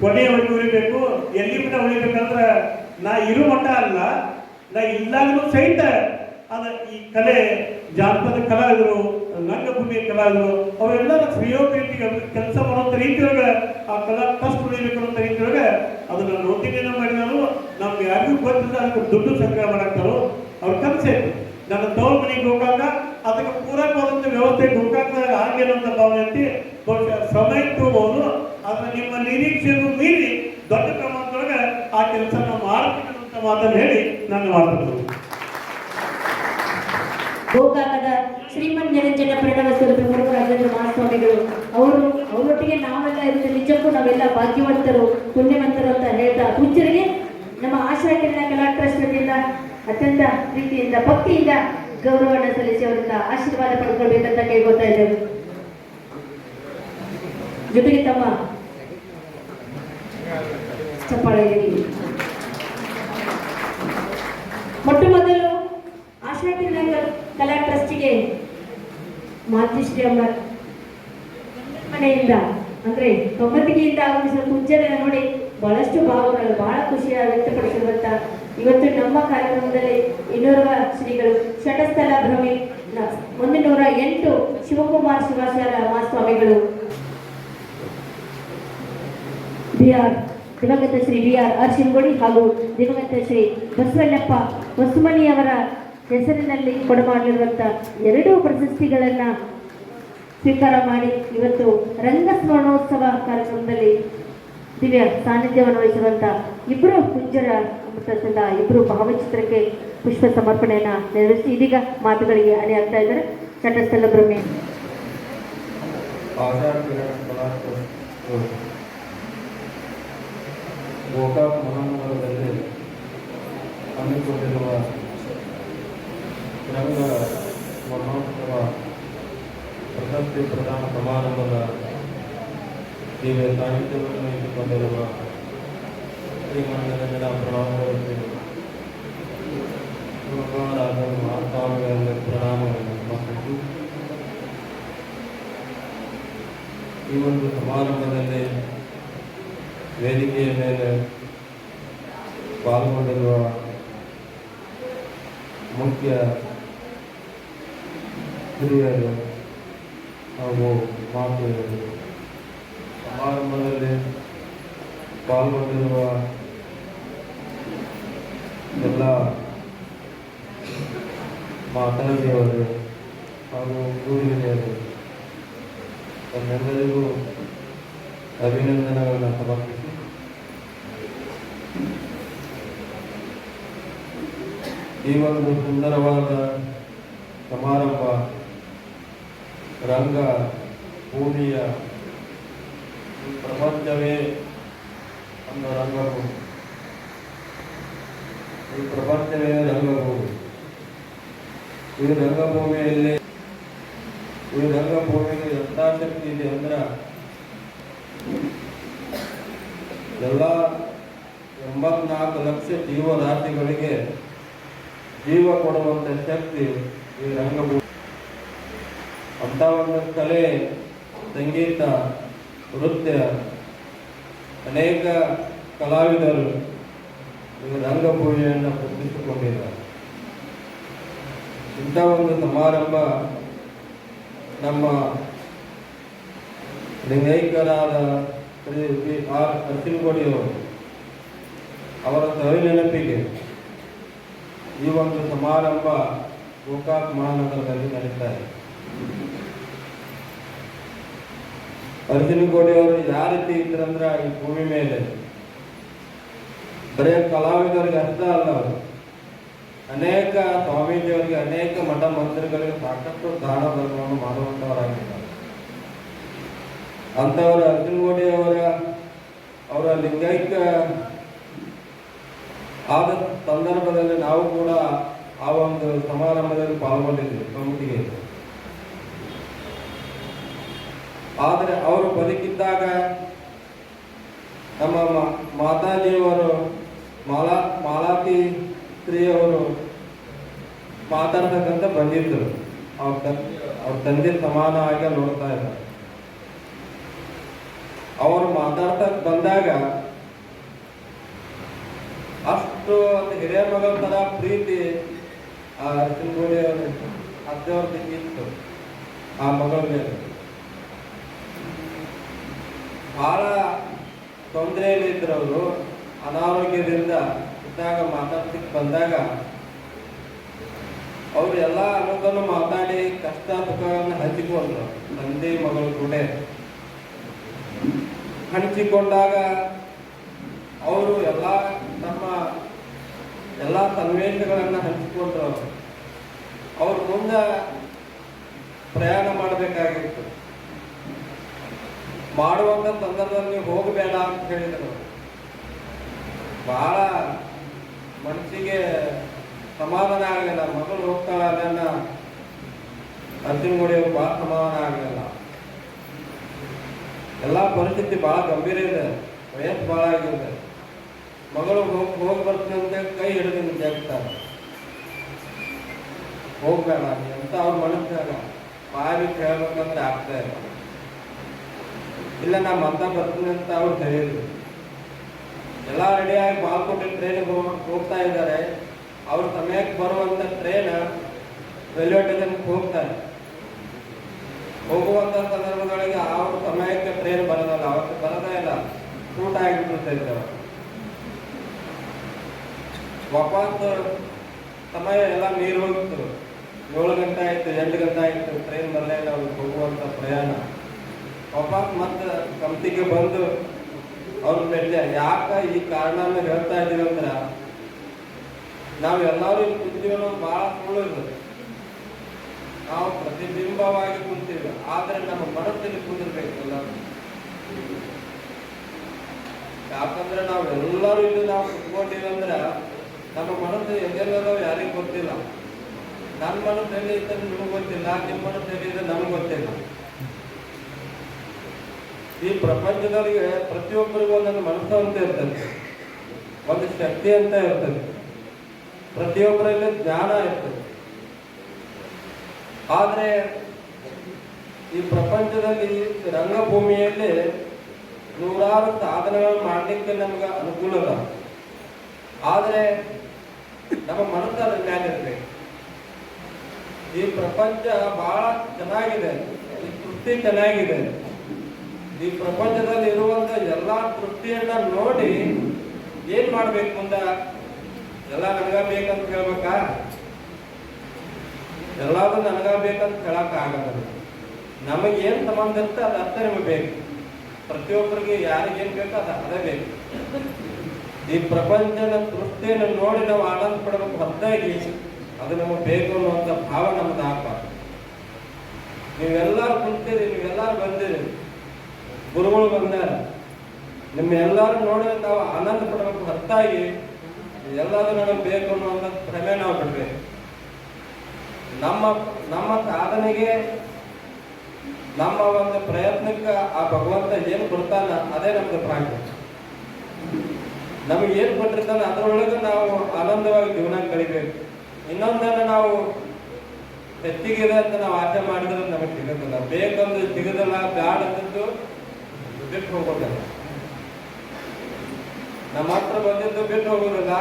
ಕೊನೆಯವರೆಗೂ ಉಳಿಬೇಕು. ಎಲ್ಲಿ ಬಿಟ್ಟ ಉಳಿಬೇಕಂದ್ರೆ ನಾ ಇರು ಮಟ್ಟ ಅಲ್ಲ, ನಾ ಇಲ್ಲಾಗಲೂ ಸಹಿತ ಅದ ಈ ಕಲೆ ಜಾನಪದ ಕಲಾವಿದರು, ರಂಗಭೂಮಿಯ ಕಲಾವಿದರು ಅವರೆಲ್ಲರ ಶ್ರೇಯೋಪೇಟಿಗೆ ಕೆಲಸ ಮಾಡುವಂಥ ರೀತಿಯೊಳಗೆ ಆ ಕಲಾ ಟ್ರಸ್ಟ್ ಉಳಿಬೇಕು ಅನ್ನೋ ರೀತಿಯೊಳಗೆ ಅದನ್ನು ನೋಟಿನ ಮಾಡಿದಾರು. ನಮ್ಗೆ ಯಾರಿಗೂ ಗೊತ್ತಿಲ್ಲ ಅದಕ್ಕೆ ದುಡ್ಡು ಸಂಗ್ರಹ ಮಾಡಾಕ್ತಾರೋ ಅವ್ರ ಕನಸೆ. ನನ್ನ ತವ್ರ ಮನೆಗೆ ಗೋಕಾಕ ಅದಕ್ಕೆ ಪೂರಕವಾದಂಥ ವ್ಯವಸ್ಥೆ ಗೋಕಾಕದಾಗ ಆಗೇನಂತ ಭಾವನೆ ಅಂತಿ ಬಹುಶಃ ಸಮಯ ತಗೋಬಹುದು. ಆದ್ರೆ ನಿಮ್ಮ ನಿರೀಕ್ಷೆಯನ್ನು ಮೀರಿ ದೊಡ್ಡ ಪ್ರಮಾಣದೊಳಗೆ ಆ ಕೆಲಸ ನಾವು ಮಾಡಬೇಕಂತ ಮಾತನ್ನು ಹೇಳಿ ನಾನು ಮಾತಾಡ್ತೀನಿ. ಗೋಕಾಕದ ಶ್ರೀಮನ್ ನಿರಂಜನ ಪ್ರಣವ ಸ್ವರೂಪ ಮುರುಘರಾಜೇಂದ್ರ ಮಹಾಸ್ವಾಮಿಗಳು ಅವರೊಟ್ಟಿಗೆ ನಾವೆಲ್ಲ ಇರುತ್ತೆ. ನಿಜಕ್ಕೂ ನಾವೆಲ್ಲ ಭಾಗ್ಯವಂತರು, ಪುಣ್ಯವಂತರು ಅಂತ ಹೇಳ್ತಾ ಪೂಜ್ಯರಿಗೆ ನಮ್ಮ ಆಶಾ ಕಿರಣ ಕಲಾ ಟ್ರಸ್ಟ್ ವತಿಯಿಂದ ಅತ್ಯಂತ ಪ್ರೀತಿಯಿಂದ ಭಕ್ತಿಯಿಂದ ಗೌರವವನ್ನು ಸಲ್ಲಿಸಿ ಅವರಿಂದ ಆಶೀರ್ವಾದ ಪಡ್ಕೊಳ್ಬೇಕಂತ ಕೇಳ್ಕೊತಾ ಇದ್ದೇವೆ. ಜೊತೆಗೆ ತಮ್ಮ ಚಪ್ಪಾಳೆಯಲ್ಲಿ ಮೊಟ್ಟ ಮೊದಲು ಆಶಾ ಕಿರಣ ಕಲಾ ಟ್ರಸ್ಟಿಗೆ ಮಾತೃಶ್ರೀ ಅವರ ಮನೆಯಿಂದ ಅಂದ್ರೆ ತೊಮ್ಮತ್ತಿಗೆಯಿಂದ ಆಗಮಿಸಿದ ಪೂಜ್ಯರನ್ನ ನೋಡಿ ಬಹಳಷ್ಟು ಭಾವಗಳು ಬಹಳ ಖುಷಿಯ ವ್ಯಕ್ತಪಡಿಸಿರುವಂತ ಇವತ್ತು ನಮ್ಮ ಕಾರ್ಯಕ್ರಮದಲ್ಲಿ ಇನ್ನೋರ್ವ ಶ್ರೀಗಳು ಷಟಸ್ಥಲ ಭ್ರಮಿ 108 ಶಿವಕುಮಾರ್ ಶಿವಾಚಾರ್ಯ ಮಹಾಸ್ವಾಮಿಗಳು, ದಿವಂಗತ ಶ್ರೀ BR ಅರ್ಶಿಂಗೋಡಿ ಹಾಗೂ ದಿವಂಗತ ಶ್ರೀ ಬಸವಣ್ಣಪ್ಪ ಹೊಸಮನಿಯವರ ಹೆಸರಿನಲ್ಲಿ ಕೊಡಮಾಡಿರುವಂಥ 2 ಪ್ರಶಸ್ತಿಗಳನ್ನ ಸ್ವೀಕಾರ ಮಾಡಿ ಇವತ್ತು ರಂಗ ಸ್ಮರಣೋತ್ಸವ ಕಾರ್ಯಕ್ರಮದಲ್ಲಿ ದಿವ್ಯ ಸಾನ್ನಿಧ್ಯವನ್ನು ವಹಿಸಿರುವಂಥ ಇಬ್ಬರು ಪೂಜ್ಯರ ಅಮೃತದಿಂದ ಇಬ್ಬರು ಭಾವಚಿತ್ರಕ್ಕೆ ಪುಷ್ಪ ಸಮರ್ಪಣೆಯನ್ನು ನೆರವೇರಿಸಿ ಇದೀಗ ಮಾತುಗಳಿಗೆ ಅಣಿಯಾಗ್ತಾ ಇದ್ದಾರೆ. ಷಟಸ್ಥಲ ಭ್ರಮೆ ಗೋಕಾಕ್ ಮಹಾನಗರದಲ್ಲಿ ಹಮ್ಮಿಕೊಂಡಿರುವ ರಂಗ ಮಹೋತ್ಸವ ಪ್ರಶಸ್ತಿ ಪ್ರದಾನ ಸಮಾರಂಭದ ದಿವ್ಯ ಸಾಹಿತ್ಯವನ್ನು ಇಟ್ಟುಕೊಂಡಿರುವ ಶ್ರೀಮಂದಿರ ಪ್ರಣಾಮಗಳು ಮುರುಘರಾಜೇಂದ್ರ ಮಹಾಸ್ವಾಮಿಗಳಲ್ಲಿ ಪ್ರಣಾಮಗಳನ್ನು ಸಮರ್ಪಿಸಿ ಈ ಒಂದು ಸಮಾರಂಭದಲ್ಲಿ ವೇದಿಕೆಯ ಮೇಲೆ ಪಾಲ್ಗೊಂಡಿರುವ ಮುಖ್ಯ ಹಿರಿಯರು ಹಾಗೂ ಮಾತೆಯರು, ಸಮಾರಂಭದಲ್ಲಿ ಪಾಲ್ಗೊಂಡಿರುವ ಎಲ್ಲ ಮಾತಾಡಿಯವರು ಹಾಗೂ ಗುರುಹಿರಿಯರು ತಮ್ಮೆಲ್ಲರಿಗೂ ಅಭಿನಂದನೆಗಳನ್ನು ಸಮರ್ಪಿಸಿ ಈ ಒಂದು ಸುಂದರವಾದ ಸಮಾರಂಭ ರಂಗ ಭೂಮಿಯ ಪ್ರಪಂಚವೇ ಒಂದು ರಂಗಭೂಮಿ, ಈ ಪ್ರಪಂಚವೇ ರಂಗಭೂಮಿ. ಈ ರಂಗಭೂಮಿಯಲ್ಲಿ ಎಂಥ ಶಕ್ತಿ ಇದೆ ಅಂದ್ರೆ ಎಲ್ಲ 84 ಲಕ್ಷ ಜೀವರಾಶಿಗಳಿಗೆ ಜೀವ ಕೊಡುವಂಥ ಶಕ್ತಿ ಈ ರಂಗಭೂಮಿ. ಅಂಥ ಒಂದು ಕಲೆ, ಸಂಗೀತ, ನೃತ್ಯ, ಅನೇಕ ಕಲಾವಿದರು ಈ ರಂಗಭೂಮಿಯನ್ನು ಪ್ರತಿಷ್ಠಿಸಿಕೊಂಡಿದ್ದಾರೆ. ಇಂಥ ಒಂದು ಸಮಾರಂಭ ನಮ್ಮ ಲಿಂಗೈಕ್ಯರಾದ ಶ್ರೀ BR ಅರ್ಶಿಂಗೋಡಿಯವರು ಅವರ ಸವಿ ನೆನಪಿಗೆ ಈ ಒಂದು ಸಮಾರಂಭ ಗೋಕಾಕ್ ಮಹಾನಗರದಲ್ಲಿ ನಡೀತಾ ಇದೆ. ಅರ್ಶಿಂಗೋಡಿಯವರು ಯಾವ ರೀತಿ ಇದ್ರಂದ್ರೆ ಈ ಭೂಮಿ ಮೇಲೆ ಬರೀ ಕಲಾವಿದರಿಗೆ ಅಷ್ಟೇ ಅಲ್ಲ, ಅವರು ಅನೇಕ ಸ್ವಾಮೀಜಿಯವರಿಗೆ, ಅನೇಕ ಮಠ ಮಂದಿರಗಳಿಗೆ ಸಾಕಷ್ಟು ದಾನ ಧರ್ಮವನ್ನು ಮಾಡುವಂಥವರಾಗಿದ್ದಾರೆ. ಅಂಥವರು ಅರ್ಶಿಂಗೋಡಿ ಅವರ ಲಿಂಗೈಕ್ಯ ಆದ ಸಂದರ್ಭದಲ್ಲಿ ನಾವು ಕೂಡ ಆ ಒಂದು ಸಮಾರಂಭದಲ್ಲಿ ಪಾಲ್ಗೊಂಡಿದ್ವಿ ಕಮಿಟಿಗೆ. ಆದರೆ ಅವರು ಬದುಕಿದ್ದಾಗ ನಮ್ಮ ಮಾತಾಜಿಯವರು ಮಾಲಾತಿ ಸ್ತ್ರೀಯವರು ಮಾತಾಡ್ತಕ್ಕಂಥ ಬಂದಿದ್ದರು. ಅವ್ರ ತಂದೆ ಸಮಾನ ಆಗಿ ನೋಡ್ತಾ ಇದ್ದಾರೆ. ಅವರು ಮಾತಾಡ್ತಾ ಬಂದಾಗ ಅಷ್ಟು ಒಂದು ಹಿರಿಯ ಮಗಳ ತರ ಪ್ರೀತಿ ಆ ಅರ್ಜುನ್ ಅತ್ತೆಯವ್ರ ಇತ್ತು ಆ ಮಗಳ ಮೇಲೆ. ಬಹಳ ತೊಂದರೆಯಲ್ಲಿದ್ದರು ಅವರು. ಅನಾರೋಗ್ಯದಿಂದ ಇದ್ದಾಗ ಮಾತಾಡ್ಲಿಕ್ಕೆ ಬಂದಾಗ ಅವರು ಎಲ್ಲ ಅನ್ನೋದನ್ನು ಮಾತಾಡಿ ಕಷ್ಟ ಸುಖವನ್ನು ಹಂಚಿಕೊಂಡ್ರು. ತಂದೆ ಮಗಳು ಕೂಡ ಹಂಚಿಕೊಂಡಾಗ ಅವರು ತಮ್ಮ ಎಲ್ಲ ಸನ್ನಿವೇಶಗಳನ್ನು ಹಂಚಿಕೊಂಡ್ರು. ಅವ್ರು ಮುಂದೆ ಪ್ರಯಾಣ ಮಾಡಬೇಕಾಗಿತ್ತು. ಮಾಡುವಂಥ ಸಂದರ್ಭದಲ್ಲಿ ಹೋಗಬೇಡ ಅಂತ ಹೇಳಿದರು. ಬಹಳ ಮನಸ್ಸಿಗೆ ಸಮಾಧಾನ ಆಗಲಿಲ್ಲ. ಮಗಳು ಹೋಗ್ತಾಳೆ ಅದನ್ನ ಅರ್ಜುನ್ ಬಹಳ ಸಮಾಧಾನ ಆಗಲಿಲ್ಲ. ಎಲ್ಲ ಪರಿಸ್ಥಿತಿ ಬಹಳ ಗಂಭೀರ ಇದೆ, ವಯಸ್ಸು ಬಹಳ ಆಗಿದೆ. ಮಗಳು ಹೋಗಿ ಬರ್ತೀನಿ ಅಂತ ಕೈ ಹಿಡಿದು ಜಾಗ್ತಾರೆ. ಹೋಗ್ಬೇಡ ಅಂತ ಅವ್ರ ಮನಸ್ಸಾಗ ಬಾಯಿ ಕೇಳ್ಬೇಕಂದ್ರೆ ಆಗ್ತಾ ಇಲ್ಲ. ಇಲ್ಲ ನಾ ಮತ ಬರ್ತೀನಿ ಅಂತ ಅವ್ರು ಹೇಳಿದ್ರು. ಎಲ್ಲ ರೆಡಿಯಾಗಿ ಬಾಲ್ಕೋಟೆ ಟ್ರೈನ್ಗೆ ಹೋಗ್ತಾ ಇದ್ದಾರೆ. ಅವ್ರ ಸಮಯಕ್ಕೆ ಬರುವಂತ ಟ್ರೈನ್ ರೈಲ್ವೆ ಸ್ಟೇಷನ್ಗೆ ಹೋಗ್ತಾರೆ. ಹೋಗುವಂತ ಸಂದರ್ಭಗಳಿಗೆ ಅವ್ರ ಸಮಯಕ್ಕೆ ಟ್ರೈನ್ ಬರೋದಲ್ಲ, ಅವತ್ತು ಬರೋದೇ ಇಲ್ಲ, ಊಟ ಆಗಿಬಿಟ್ಟಿರ್ತೈತೆ. ವಾಪಸ್ ಸಮಯ ಎಲ್ಲ ಮೀರಿ ಹೋಗಿತ್ತು. 7 ಗಂಟೆ ಆಯ್ತು, 8 ಗಂಟೆ ಆಯ್ತು, ಟ್ರೈನ್ ಬರಲೇ ಇಲ್ಲ ಅವ್ರಿಗೆ ಹೋಗುವಂತ ಪ್ರಯಾಣ. ವಾಪಸ್ ಮತ್ತೆ ಕಂಪ್ನಿಗೆ ಬಂದು ಅವ್ರ ಮೇಲೆ ಯಾಕೆ ಈ ಕಾರಣನ ಹೇಳ್ತಾ ಇದೀವಿ ಅಂದ್ರ, ನಾವೆಲ್ಲರೂ ಇಲ್ಲಿ ಕುಂತೀವಿ ಅನ್ನೋದು ಬಹಳ ಸುಳ್ಳು ಇರ್ತದೆ. ನಾವು ಪ್ರತಿಬಿಂಬವಾಗಿ ಕುಂತೀವಿ, ಆದ್ರೆ ನಮ್ಮ ಮನಸ್ಸಲ್ಲಿ ಕುಂದಿರ್ಬೇಕಲ್ಲ. ಯಾಕಂದ್ರೆ ನಾವೆಲ್ಲರೂ ಇಲ್ಲಿ ನಾವು ಕುತ್ಕೊಂಡಿವಿ ಅಂದ್ರ ನಮ್ಮ ಮನಸ್ಸು ಎಲ್ಲೆಲ್ಲೋ ಯಾರಿಗೂ ಗೊತ್ತಿಲ್ಲ. ನನ್ನ ಮನಸ್ಸು ಎಲ್ಲಿ ಇದ್ದರೆ ನಿಮ್ಗೆ ಗೊತ್ತಿಲ್ಲ, ನಿಮ್ಮ ಮನಸ್ಸು ಎಲ್ಲಿ ಇದೆ ನಮ್ಗೆ ಗೊತ್ತಿಲ್ಲ. ಈ ಪ್ರಪಂಚದಲ್ಲಿ ಪ್ರತಿಯೊಬ್ಬರಿಗೂ ಒಂದೊಂದು ಮನಸ್ಸು ಅಂತ ಇರ್ತದೆ, ಒಂದು ಶಕ್ತಿ ಅಂತ ಇರ್ತದೆ, ಪ್ರತಿಯೊಬ್ಬರಲ್ಲಿ ಜ್ಞಾನ ಇರ್ತದೆ. ಆದ್ರೆ ಈ ಪ್ರಪಂಚದಲ್ಲಿ ರಂಗಭೂಮಿಯಲ್ಲಿ ನೂರಾರು ಸಾಧನೆಗಳನ್ನು ಮಾಡಲಿಕ್ಕೆ ನಮ್ಗೆ ಅನುಕೂಲ ಅದ. ಆದ್ರೆ ನಮ್ಮ ಮನಸ್ಸು ಅದ್ರ ಜ್ಞಾನ ಇರ್ಬೇಕು. ಈ ಪ್ರಪಂಚ ಬಹಳ ಚೆನ್ನಾಗಿದೆ, ಈ ಸೃಷ್ಟಿ ಚೆನ್ನಾಗಿದೆ. ಈ ಪ್ರಪಂಚದಲ್ಲಿ ಇರುವಂತ ಎಲ್ಲಾ ಸೃಷ್ಟಿಯನ್ನ ನೋಡಿ ಏನ್ ಮಾಡ್ಬೇಕು ಮುಂದ? ಎಲ್ಲ ನನಗ ಬೇಕಂತ ಹೇಳ್ಬೇಕಾ? ಎಲ್ಲಾದ್ರೂ ನನಗ ಬೇಕಂತ ಹೇಳಕ್ ಆಗಲ್ಲ. ನಮಗೇನ್ ಸಂಬಂಧ ಇರುತ್ತೆ ಅದು ಅಷ್ಟೇ ನಮಗೆ ಬೇಕು. ಪ್ರತಿಯೊಬ್ಬರಿಗೆ ಯಾರಿಗೇನ್ ಬೇಕೋ ಅದೇ ಬೇಕು. ಈ ಪ್ರಪಂಚದ ಸೃಷ್ಟಿಯನ್ನು ನೋಡಿ ನಾವು ಆನಂದ ಪಡಬೇಕು ಹೊರತಾಗಿ ಅದು ನಮಗೆ ಬೇಕು ಅನ್ನುವಂಥ ಭಾವ ನಮ್ದು ಆಗಬಾರ್ದು. ನೀವೆಲ್ಲರೂ ಕುಂತೀರಿ, ನೀವೆಲ್ಲರೂ ಬಂದಿರಿ, ಗುರುಗಳು ಬಂದಾರ, ನಿಮ್ಮೆಲ್ಲರೂ ನೋಡಿ ನಾವು ಆನಂದ ಪಡಬೇಕು ಹೊರತಾಗಿ ಎಲ್ಲರೂ ನನಗೆ ಬೇಕು ಅನ್ನುವಂಥ ಭ್ರಮೆ ನಾವು ಬಿಡ್ಬೇಕು. ನಮ್ಮ ಸಾಧನೆಗೆ, ನಮ್ಮ ಒಂದು ಪ್ರಯತ್ನಕ್ಕೆ ಆ ಭಗವಂತ ಏನು ಕೊಡ್ತಾನ ಅದೇ ನಮ್ದು ಭಾಗ್ಯ. ನಮಗೆ ಏನು ಕೊಟ್ಟಿರ್ತಾನೆ ಅದರೊಳಗೆ ನಾವು ಆನಂದವಾಗಿ ಜೀವನ ಕಳಿಬೇಕು. ಇನ್ನೊಂದನ್ನು ನಾವು ಹೆಚ್ಚಿಗಿದೆ ಅಂತ ನಾವು ಆಸೆ ಮಾಡಿದ್ರೆ ನಮಗೆ ಸಿಗೋದಿಲ್ಲ. ಬೇಕಂದ್ರೆ ಸಿಗೋದಿಲ್ಲ, ಬ್ಯಾಡ ಅಂತಿದ್ದು ಬಿಟ್ಟು ಹೋಗೋದಿಲ್ಲ. ನಮ್ಮ ಹತ್ರ ಬಂದಿದ್ದು ಬಿಟ್ಟು ಹೋಗೋದಿಲ್ಲ,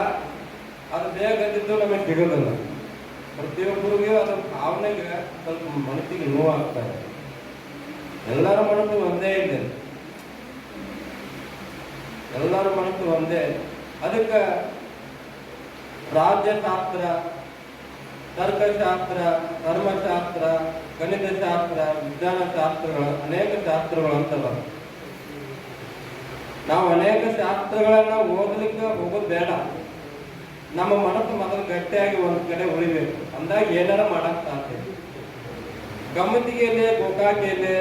ಅದು ಬೇಕಂದಿದ್ದು ನಮಗೆ ಸಿಗೋದಿಲ್ಲ. ಪ್ರತಿಯೊಬ್ಬರಿಗೂ ಅದು ಭಾವನೆಗೆ ಸ್ವಲ್ಪ ಮನಸ್ಸಿಗೆ ನೋವಾಗ್ತಾರೆ. ಎಲ್ಲರ ಮನಸ್ಸು ಒಂದೇ ಇದೆ, ಎಲ್ಲರ ಮನಸ್ಸು ಒಂದೇ. ಅದಕ್ಕೆ ರಾಜ್ಯಶಾಸ್ತ್ರ, ತರ್ಕಶಾಸ್ತ್ರ, ಧರ್ಮಶಾಸ್ತ್ರ, ಗಣಿತಶಾಸ್ತ್ರ, ವಿಜ್ಞಾನಶಾಸ್ತ್ರಗಳು, ಅನೇಕ ಶಾಸ್ತ್ರಗಳು ಅಂತಲ್ಲ. ನಾವು ಅನೇಕ ಶಾಸ್ತ್ರಗಳನ್ನ ಓದಲಿಕ್ಕೆ ಹೋಗೋದು ಬೇಡ. ನಮ್ಮ ಮನಸ್ಸು ಮೊದಲು ಗಟ್ಟಿಯಾಗಿ ಒಂದು ಕಡೆ ಉಳಿಬೇಕು. ಅಂದಾಗ ಏನಾರ ಮಾಡಕ್ ಸಾಧ್ಯ. ಗಮ್ಮತಿಗೆಯಲ್ಲಿ, ಗೋಕಾಕಿಯಲ್ಲಿ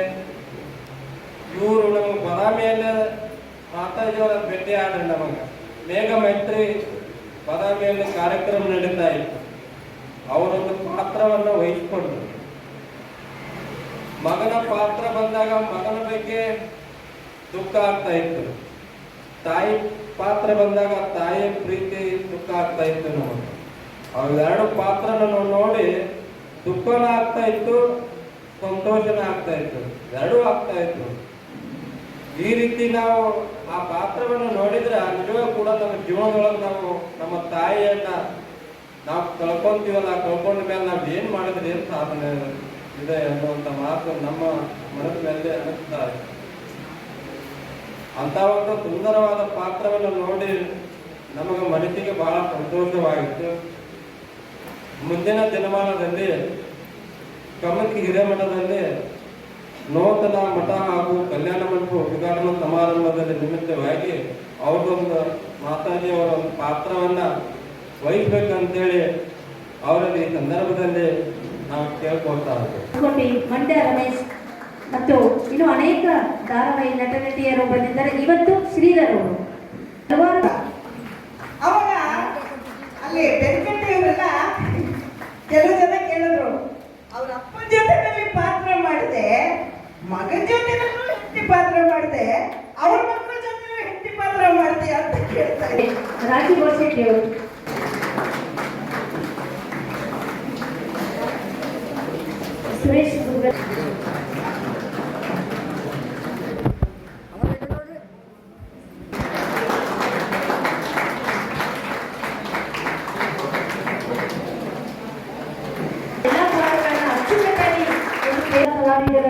ಇವರು ನಮ್ಮ ಬದಾಮಿಯಲ್ಲಿ ಮಾತಾಜಿಯವರ ಭೇಟಿ ಆದ್ರೆ ನಮಗೆ ಮೇಘ ಮೈತ್ರಿ ಬಾದಾಮಿಯಲ್ಲಿ ಕಾರ್ಯಕ್ರಮ ನಡೀತಾ ಇತ್ತು. ಅವರೊಂದು ಪಾತ್ರವನ್ನು ವಹಿಸಿಕೊಂಡ್ರು. ಮಗನ ಪಾತ್ರ ಬಂದಾಗ ಮಗನ ಬಗ್ಗೆ ದುಃಖ ಆಗ್ತಾ ಇತ್ತು, ತಾಯಿ ಪಾತ್ರ ಬಂದಾಗ ತಾಯಿಯ ಪ್ರೀತಿ ದುಃಖ ಆಗ್ತಾ ಇತ್ತು. ನಮಗೆ ಅವೆರಡು ಪಾತ್ರನ ನೋಡಿ ದುಃಖನ ಆಗ್ತಾ ಇತ್ತು, ಸಂತೋಷನ ಆಗ್ತಾ ಇತ್ತು, ಎರಡೂ ಆಗ್ತಾ ಇತ್ತು. ಈ ರೀತಿ ನಾವು ಆ ಪಾತ್ರವನ್ನು ನೋಡಿದ್ರೆ ನಿಜವೂ ಕೂಡ ನಮ್ಮ ಜೀವನದೊಳಗೆ ನಾವು ನಮ್ಮ ತಾಯಿಯನ್ನ ನಾವು ಕಳ್ಕೊಂತೀವಲ್ಲ, ಕಳ್ಕೊಂಡ ಮೇಲೆ ನಾವು ಏನ್ ಮಾಡಿದ್ರೆ ಏನ್ ಸಾಧನೆ ಇದೆ ಅನ್ನುವಂಥ ಮಾತು ನಮ್ಮ ಮನದ ಮೇಲೆ ಅನಿಸ್ತಾರೆ. ಅಂತ ಒಂದು ಸುಂದರವಾದ ಪಾತ್ರವನ್ನು ನೋಡಿ ನಮಗೆ ಮನಸ್ಸಿಗೆ ಬಹಳ ಸಂತೋಷವಾಗಿತ್ತು. ಮುಂದಿನ ದಿನಮಾನದಲ್ಲಿ ಕಮಲ್ಕಿ ಹಿರೇಮಠದಲ್ಲಿ ನೂತನ ಮಠ ಹಾಗೂ ಕಲ್ಯಾಣ ಮಂಟಪ ಉದ್ಘಾಟನಾ ಸಮಾರಂಭದಲ್ಲಿ ನಿಮಿತ್ತವಾಗಿ ಅವ್ರದೊಂದು ಮಾತಾಜಿಯವರ ಒಂದು ಪಾತ್ರವನ್ನ ವಹಿಸ್ಬೇಕಂತೇಳಿ ಅವರಲ್ಲಿ ಈ ಸಂದರ್ಭದಲ್ಲಿ ನಾವು ಕೇಳ್ಕೊಳ್ತಾ ಇದ್ದೇವೆ. ಮಂಡ್ಯ ರಮೇಶ್ ಮತ್ತು ಇನ್ನು ಅನೇಕ ಧಾರಾವಾಹಿ ನಟ ನಟಿಯರು ಬಂದಿದ್ದಾರೆ. ಇವತ್ತು ಶ್ರೀಧರ್ ಅವರು ಹಲವಾರು ಅವಾಗ ಅಲ್ಲಿ ಬೆನಕಟ್ಟೆಯವರೆಲ್ಲ ಕೆಲವು ಜನ ಕೇಳಿದ್ರು, ಅವ್ರ ಅಪ್ಪನ ಜೊತೆನಲ್ಲಿ ಪಾತ್ರ ಮಾಡಿದೆ, ಮಗನ ಜೊತೆನಲ್ಲೂ ಹೆಂಡತಿ ಪಾತ್ರ ಮಾಡಿದೆ, ಅವ್ರ ಮಕ್ಕಳ ಜೊತೆ ಹೆಂಡತಿ ಪಾತ್ರ ಮಾಡಿದೆ ಅಂತ ಕೇಳ್ತಾರೆ. ರಾಜಿ ಬೋಸೆಟ್ಟಿ ಅವರು ಸುರೇಶ್ ಗುರುಗಳು ಎಲ್ಲ ಪಾತ್ರಗಳನ್ನ ಅಚ್ಚುಕಟ್ಟಾಗಿ ಒಂದು ಕಲಾವಿದರ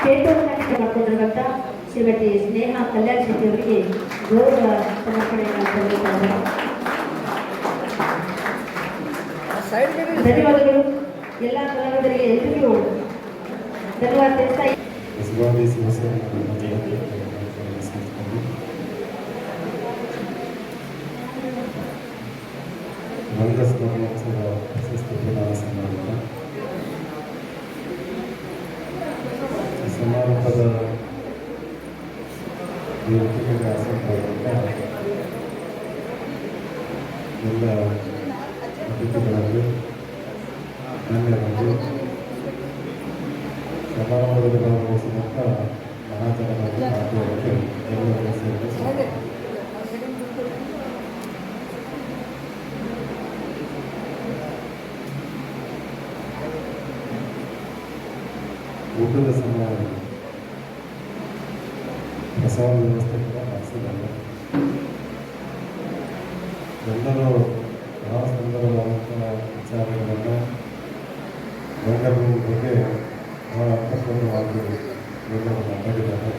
ಚೇತೋನ್ನತಿಗೆ ಮಾಡಿಕೊಂಡಿರುವಂತ ಶ್ರೀಮತಿ ಸ್ನೇಹ ಕಲ್ಯಾಣ್ ಶೆಟ್ಟಿ ಅವರಿಗೆ ಗೌರವ ಸಮರ್ಪಣೆಯನ್ನು ಕೊಡಬೇಕಾಗಿದೆ. ಧನ್ಯವಾದಗಳು ಎಲ್ಲ ಕಲಾವಿದರಿಗೆ, ಎಲ್ರಿಗೂ ಧನ್ಯವಾದ ತಿಳಿಸ್ತಾ ರಂಗಸ್ಕರ್ಮೋತ್ಸವ ಪ್ರಶಸ್ತಿ ಪ್ರದಾನ ಸಮಾರಂಭ. ಸಮಾರಂಭದ ವೇದಿಕೆಗೆ ಆಸಕ್ತರಾದಂಥ ಎಲ್ಲ ಅತಿಥಿಗಳಲ್ಲಿ ಗಣ್ಯರಲ್ಲಿ ಸಮಾರಂಭದಲ್ಲಿ ಭಾಗವಹಿಸಿದಂಥ ಮಹಾಜನರಲ್ಲಿ ಮಾತುಗಳಿಗೆ ಎಲ್ಲರಿಗೂ ಸೇರಿಸಿ ಊಟದ ಸಮಯ ಪ್ರಸಾದ ವ್ಯವಸ್ಥೆ ಕೂಡ ಮಾಡಿಸಿದ್ದಾರೆ. ಎಲ್ಲರೂ ಬಹಳ ಸುಂದರವಾದಂಥ ವಿಚಾರಗಳನ್ನು ರಂಗಭೂಮಿ ಬಗ್ಗೆ ಬಹಳ ಅರ್ಥಪೂರ್ಣವಾಗಿ ಎಲ್ಲರೂ ಮಾತಾಡಿದ್ದಾರೆ.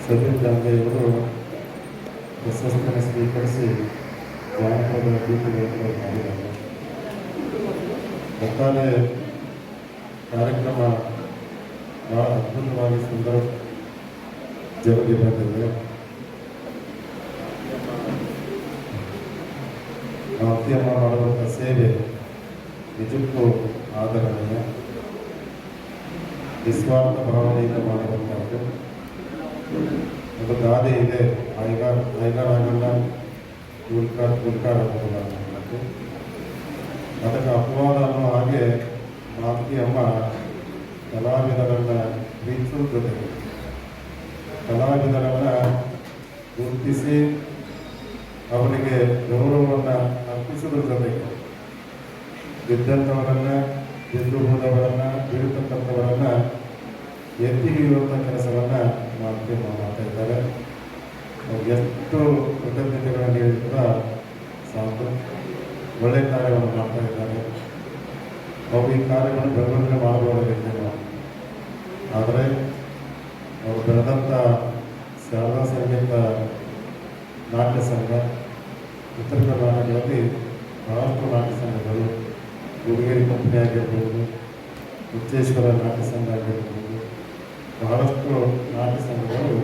ಸಲೀಂ ಗಾಂಧಿಯವರು ಪ್ರಶಸ್ತಿಯನ್ನು ಸ್ವೀಕರಿಸಿ ಜಾನಪದ ಗೀತೆಗಳನ್ನು ಮಾಡಿದ್ದಾರೆ. ಒಟ್ಟಾರೆ ಕಾರ್ಯಕ್ರಮ ಬಹಳ ಅದ್ಭುತವಾಗಿ ಸುಂದರ ಜರುಗಿ ಬಂದಿದೆ. ಮಾಧ್ಯಮ ಮಾಡುವಂಥ ಸೇವೆ ನಿಜಕ್ಕೂ ಆದರಣೀಯ, ನಿಸ್ವಾರ್ಥ ಭಾವನೆಯಿಂದ ಮಾಡುವಂಥದ್ದು. ಒಂದು ಗಾದೆ ಇದೆ, ಐಗಾರಾಗಲ್ಲ ಕೂಲ್ಕಾಡ್ ಅನ್ನೋದು. ಅದಕ್ಕೆ ಅಪವಾದ ಅನ್ನೋ ಹಾಗೆ ಮಾಲತಿ ಅಮ್ಮ ಕಲಾವಿದರನ್ನು ಪ್ರೀತಿಸುವ ಜೊತೆಗೆ ಕಲಾವಿದರನ್ನು ಗುರುತಿಸಿ ಅವರಿಗೆ ಗೌರವವನ್ನು ಅರ್ಪಿಸುವುದರ ಜೊತೆಗೆ ಗೆದ್ದಂಥವರನ್ನು, ಗೆದ್ದು ಹೋದವರನ್ನು, ಬೀಳ್ತಕ್ಕಂಥವರನ್ನು ಎತ್ತಿ ಹಿಡಿಯುವಂಥ ಕೆಲಸವನ್ನು ಮಾಲತಿ ಮಾಡ್ತಾ ಇದ್ದಾರೆ. ಅವ್ರು ಎಷ್ಟು ಕೃತಜ್ಞತೆಗಳನ್ನು ಹೇಳಿದ ಸಾಕು. ಒಳ್ಳೆಯ ಕಾರ್ಯವನ್ನು ಮಾಡ್ತಾ ಇದ್ದಾರೆ. ಅವರು ಈ ಕಾರ್ಯವನ್ನು ಬೆಳವಣಿಗೆ ಮಾಡಬಹುದಾಗಿದ್ದೇವೆ. ಆದರೆ ಅವರು ಬೆಳೆದಂಥ ಶಾರದಾ ಸಂಗೀತ ನಾಟ್ಯ ಸಂಘ, ಉತ್ತರ ಕರ್ನಾಟಕದಲ್ಲಿ ಬಹಳಷ್ಟು ನಾಟ್ಯ ಸಂಘಗಳು, ಗುಡಿಗೇರಿ ಕಂಪನಿ ಆಗಿರ್ಬೋದು, ಹುಚ್ಚೇಶ್ವರ ನಾಟ್ಯ ಸಂಘ ಆಗಿರ್ಬೋದು, ಬಹಳಷ್ಟು ನಾಟ್ಯ ಸಂಘಗಳು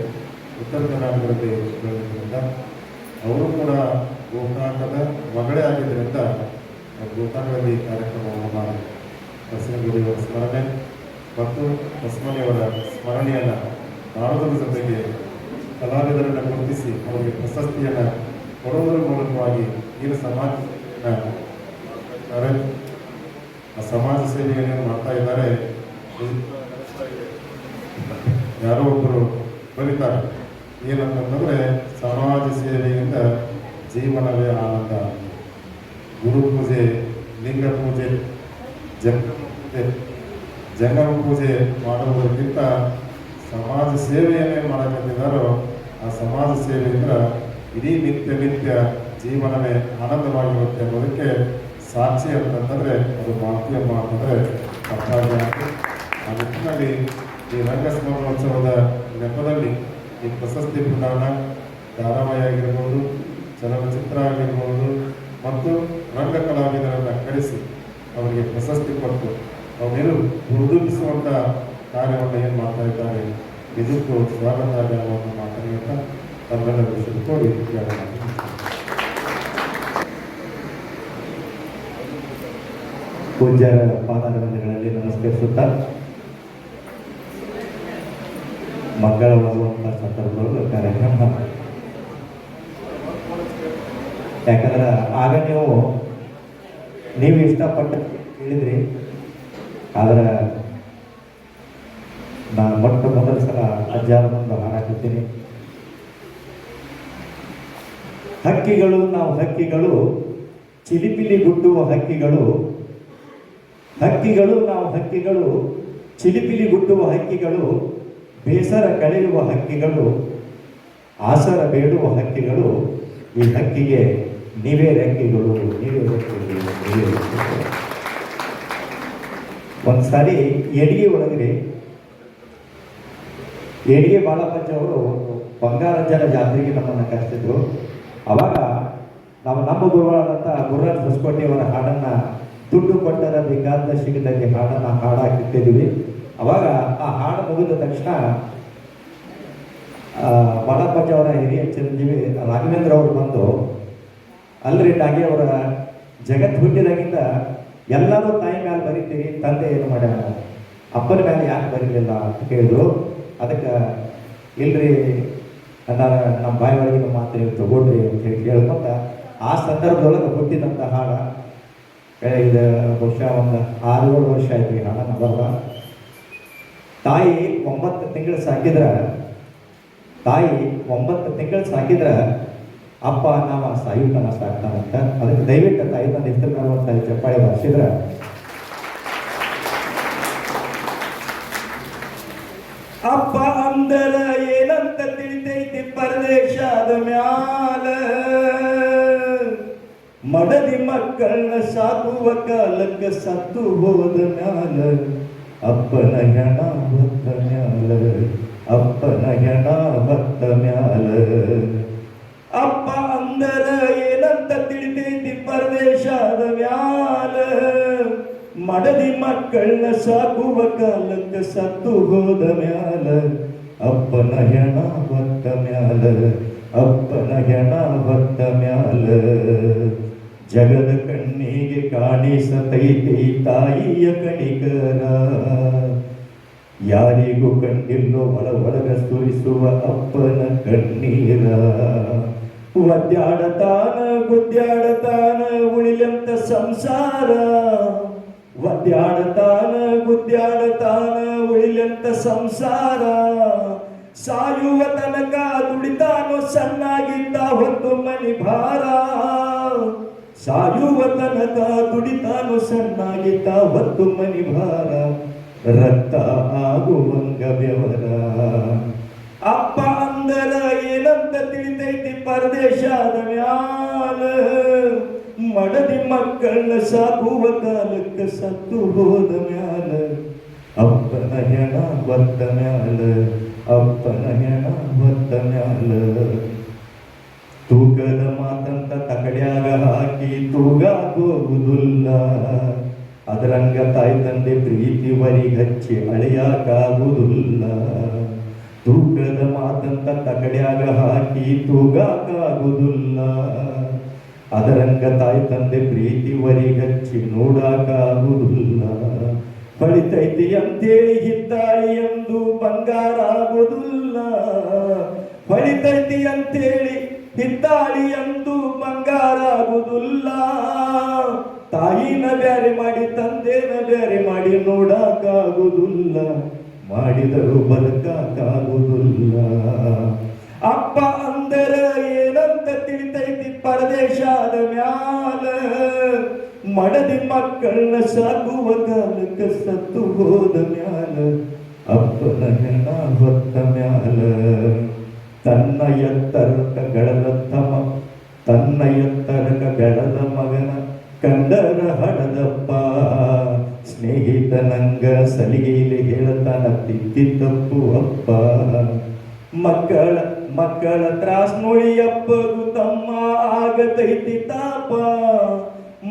ಉತ್ತರ ಕರ್ನಾಟಕದಲ್ಲಿ ಬೆಳೆದಿದ್ದರಿಂದ ಅವರು ಕೂಡ ಗೋಕಾಕದ ಮಗಳೇ ಆಗಿದ್ದರಿಂದ ಗೋಕಾಕದಲ್ಲಿ ಕಾರ್ಯಕ್ರಮವನ್ನು ಮಾಡಿ ಬಸವನಗುಡಿಯವರ ಸ್ಮರಣೆ ಮತ್ತು ಬಸವಣ್ಣಯವರ ಸ್ಮರಣೆಯನ್ನು ಮಾಡೋದ್ರ ಜೊತೆಗೆ ಕಲಾವಿದರನ್ನು ಗುರುತಿಸಿ ಅವರಿಗೆ ಪ್ರಶಸ್ತಿಯನ್ನು ಕೊಡುವುದರ ಮೂಲಕವಾಗಿ ಏನು ಸಮಾಜ ಸೇವೆಯನ್ನು ಮಾಡ್ತಾ ಇದ್ದಾರೆ. ಯಾರೋ ಒಬ್ಬರು ಬರೀತಾರೆ ಏನಂತಂದರೆ, ಸಮಾಜ ಸೇವೆಯಿಂದ ಜೀವನವೇ ಆನಂದ. ಗುರು ಪೂಜೆ, ಲಿಂಗ ಪೂಜೆ, ಜಂಗಮ ಪೂಜೆ ಮಾಡುವುದಕ್ಕಿಂತ ಸಮಾಜ ಸೇವೆಯನ್ನೇ ಮಾಡಕತ್ತಿದ್ದಾರೋ ಆ ಸಮಾಜ ಸೇವೆಯಿಂದ ಇಡೀ ನಿತ್ಯ ಜೀವನವೇ ಆನಂದವಾಗಿರುತ್ತೆ ಅನ್ನೋದಕ್ಕೆ ಸಾಕ್ಷಿ ಅಂತಂದರೆ ಅದು ಭಾರತೀಯ ಅಂತಂದರೆ ತಪ್ಪಾಗಿ ಆ ನಿಟ್ಟಿನಲ್ಲಿ ಈ ರಂಗ ಸ್ಮರಣೋತ್ಸವದ ನೆಪದಲ್ಲಿ ಈ ಪ್ರಶಸ್ತಿ ಪ್ರದಾನ, ಧಾರಾವಾಹಿ ಆಗಿರ್ಬೋದು, ಚಲನಚಿತ್ರ ಆಗಿರ್ಬೋದು ಮತ್ತು ರಂಗ ಕಲಾವಿದರನ್ನು ಕರೆಸಿ ಅವರಿಗೆ ಪ್ರಶಸ್ತಿ ಕೊಟ್ಟು ಅವರೇನು ಹುರಿದುಂಬಿಸುವಂಥ ಕಾರ್ಯವನ್ನು ಏನು ಮಾಡ್ತಾ ಇದ್ದಾರೆ, ನಿಜಕ್ಕೂ ಸ್ವಾಗತ ಅನ್ನುವಂಥ ಮಾತನ್ನು ತಮ್ಮೆಲ್ಲ ವಿಷಯಕ್ಕೆ ಪೂಜ್ಯರ ಪಾದಾರಗಳಲ್ಲಿ ನಮಸ್ಕರಿಸುತ್ತಾ ಮಂಗಳವಾಗುವಂಥ ಸಂದರ್ಭದೊಳಗೆ ಕಾರ್ಯಕ್ರಮ. ಯಾಕಂದ್ರೆ ಆಗ ನೀವು ಇಷ್ಟಪಟ್ಟು ಹೇಳಿದ್ರಿ, ಆದ್ರೆ ನಾನು ಮೊದಲ ಸಲ ಅಜ್ಜಾರ ಮುಂದೆ ಹಾಡಾಕತ್ತೀನಿ. ಹಕ್ಕಿಗಳು, ನಾವು ಹಕ್ಕಿಗಳು, ಚಿಲಿಪಿಲಿ ಗುಟ್ಟುವ ಹಕ್ಕಿಗಳು, ಹಕ್ಕಿಗಳು ನಾವು ಹಕ್ಕಿಗಳು, ಚಿಲಿಪಿಲಿ ಗುಟ್ಟುವ ಹಕ್ಕಿಗಳು, ಬೇಸರ ಕಳೆಯುವ ಹಕ್ಕಿಗಳು, ಆಸರ ಬೇಡುವ ಹಕ್ಕಿಗಳು, ಈ ಹಕ್ಕಿಗೆ ನೀವೇ ರೆಕ್ಕೆಗಳು, ನೀವೇ ರೆಕ್ಕೆಗಳು, ನೀವೇ ರೆಕ್ಕೆಗಳು. ಒಂದ್ಸಾರಿ ಎಡಿಗೆ ಒಳಗ್ರಿ ಎಡಿಗೆ ಬಾಳಪ್ಪಜ್ಜ ಅವರು ಬಂಗಾರಜ್ಜನ ಜಾತ್ರೆಗೆ ನಮ್ಮನ್ನು ಕರೆಸಿದ್ರು. ಅವಾಗ ನಾವು ನಮ್ಮ ಗುರುಗಳಾದಂಥ ಗುರುರಾಜ್ ಹೊಸಕೋಟೆಯವರ ಹಾಡನ್ನು ದುಡ್ಡು ಕೊಟ್ಟರ ಬೇಕಾದ ಸಿಗದಲ್ಲಿ ಹಾಡನ್ನು ಹಾಡಾಕಿಟ್ಟಿದ್ವಿ. ಅವಾಗ ಆ ಹಾಡು ಮುಗಿದ ತಕ್ಷಣ ಬಾಳಪ್ಪಜ್ಜ ಅವರ ಹಿರಿಯ ಚಿರಂಜೀವಿ ರಾಘವೇಂದ್ರ ಅವರು ಬಂದು, ಅಲ್ರಿ ನಾಗಿ ಅವರ ಜಗತ್ತು ಹುಟ್ಟಿದಾಗಿಂದ ಎಲ್ಲರೂ ತಾಯಿ ಮೇಲೆ ಬರೀತೀರಿ, ತಂದೆ ಏನು ಮಾಡ್ಯಾರ, ಅಪ್ಪನ ಮೇಲೆ ಯಾಕೆ ಬರೀಲಿಲ್ಲ ಅಂತ ಕೇಳಿದ್ರು. ಅದಕ್ಕೆ ಇಲ್ರಿ ಅನ್ನಾರ ನಮ್ಮ ಬಾಯಿ ಒಳಗಿನ ಮಾತು ನೀವು ತಗೊಳ್ರಿ ಅಂತ ಹೇಳಿ ಕೇಳ್ಕೊಂತ ಆ ಸಂದರ್ಭದೊಳಗೆ ಹುಟ್ಟಿದಂಥ ಹಾಡ. ಇದು ಬಹುಶಃ ಒಂದು 6-7 ವರ್ಷ ಆಯ್ತು ಈ ಹಾಡನ್ನು ಬರುವ. ತಾಯಿ 9 ತಿಂಗಳು ಸಾಕಿದ್ರೆ ಅಪ್ಪ ನಾವು ಸಾಯುತನ ಸಾಕ್ತಾನಂತ. ಅದಕ್ಕೆ ದಯವಿಟ್ಟು ತಾಯಿ ನನ್ನ ಹೆಸರು ನಾವು ಒಂದು ಚಪ್ಪಾಳೆ ಬರ್ಸಿದ್ರೆ ಅಪ್ಪ ಅಂದರ ಏನಂತ ತಿಳಿತೈತಿ ಪರದೇಶದ ಮ್ಯಾಲ, ಮಡದಿ ಮಕ್ಕಳನ್ನ ಸಾಕುವ ಕಾಲಕ್ಕೆ ಸತ್ತು ಹೋದ ಮ್ಯಾಲ, ಅಪ್ಪನ ಹೆಣ ಹೊತ್ತ ಮ್ಯಾಲ, ಅಪ್ಪನ ಹೆಣ ಹೊತ್ತ ಮ್ಯಾಲ. ಅಪ್ಪ ಅಂದರ ಏನಂತ ತಿಳಿತೈತಿ ಪರದೇಶದ ಮ್ಯಾಲ, ಮಡದಿ ಮಕ್ಕಳನ್ನ ಸಾಕುವ ಕಾಲಕ್ಕೆ ಸತ್ತು ಹೋದ ಮ್ಯಾಲ, ಅಪ್ಪನ ಹೆಣ ಹೊತ್ತ ಮ್ಯಾಲ, ಅಪ್ಪನ ಹೆಣ ಹೊತ್ತ ಮ್ಯಾಲ. ಜಗದ ಕಣ್ಣಿಗೆ ಕಾಣಿಸತೈತಿ ತಾಯಿಯ ಕಣಿಕರ, ಯಾರಿಗೂ ಕಂಡಿಲ್ಲೋ ಒಳಗ ಸುರಿಸುವ ಅಪ್ಪನ ಕಣ್ಣೀರ. ಒದ್ದಾಡತಾನ ಗುದ್ದಾಡತಾನ ಉಳಿಲಂತ ಸಂಸಾರ, ಒದ್ದಾಡತಾನ ಗುದ್ದಾಡತಾನ ಉಳಿಲಂತ ಸಂಸಾರ. ಸಾಯುವ ತನಕ ದುಡಿತಾನೋ ಸಣ್ಣಾಗಿದ್ದ ಹೊತ್ತು ಮನಿ ಭಾರ, ಸಾಯುವ ತನಕ ದುಡಿತಾನೋ ಸಣ್ಣಾಗಿದ್ದ ಹೊತ್ತು ಮನಿ ಭಾರ. ರಕ್ತ ಆಗುವಂಗ ವ್ಯವರ. ಅಪ್ಪ ಅಂದರ ಏನಂತ ತಿಳಿತೈತಿ ಪರದೇಶದ ಮ್ಯಾಲ, ಮಡದಿ ಮಕ್ಕಳನ್ನ ಸಾಕುವ ಕಾಲಕ್ಕೆ ಸತ್ತು ಹೋದ ಮ್ಯಾಲ, ಅಪ್ಪನ ಹೆಣ ಹೊತ್ತ ಮ್ಯಾಲ, ಅಪ್ಪನ ಹೆಣ ಹೊತ್ತ ಮ್ಯಾಲ. ತೂಕದ ಮಾತಂತ ತಕಡ್ಯಾಗ ಹಾಕಿ ತೂಗಾಕೋಗುದಿಲ್ಲ, ಅದರಂಗ ತಾಯಿ ತಂದೆ ಪ್ರೀತಿ ವರಿಗಚ್ಚಿ ಅಳೆಯಾಕಾಗುವುದಿಲ್ಲ. ತೂಕದ ಮಾತಂತ ತಕಡ್ಯಾಗ ಹಾಕಿ ತೂಗಾಕಾಗುವುದಿಲ್ಲ, ಅದರಂಗ ತಾಯಿ ತಂದೆ ಪ್ರೀತಿ ವರಿಗಚ್ಚಿ ನೋಡಾಕಾಗುವುದಿಲ್ಲ. ಹೊಳಿತೈತಿ ಅಂತೇಳಿ ಹಿತ್ತಾಳಿ ಎಂದು ಬಂಗಾರ ಆಗುವುದಿಲ್ಲ, ಹೊಳಿತೈತಿ ಅಂತೇಳಿ ಹಿತ್ತಾಳಿ ಎಂದು ಬಂಗಾರ ಆಗುದಿಲ್ಲ. ತಾಯಿನ ಬ್ಯಾರೆ ಮಾಡಿ ತಂದೆನ ಬ್ಯಾರೆ ಮಾಡಿ ನೋಡಕ್ಕಾಗುದಿಲ್ಲ, ಮಾಡಿದರೂ ಬದುಕಾಗುದಿಲ್ಲ. ಅಪ್ಪ ಅಂದರ ಏನಂತ ತಿಳಿತೈತಿ ಪರದೇಶಾದ ಮ್ಯಾಲ, ಮಡದಿ ಮಕ್ಕಳನ್ನ ಸಾಕುವ ಕಾಲಕ್ಕೆ ಸತ್ತು ಹೋದ ಮ್ಯಾಲ, ಅಪ್ಪನ ಹೆಣ ಹೊತ್ತ ಮ್ಯಾಲ. ತನ್ನ ಎತ್ತರಕ ಬೆಳೆದ ತಮ್ಮ, ತನ್ನ ಎತ್ತರಕ ಬೆಳೆದ ಮಗನ ಕಂಡರ ಹಡದಪ್ಪ. ಸ್ನೇಹಿತನಂಗ ಸಲಿಗೆಯಲ್ಲಿ ಹೇಳ್ತಾನ ತಿದ್ದಿ ತಪ್ಪು ಅಪ್ಪ. ಮಕ್ಕಳ ತ್ರಾಸ್ ನೋಡಿ ಅಪ್ಪಗೂ ತಮ್ಮ ಆಗತೈತಿ ತಾಪ.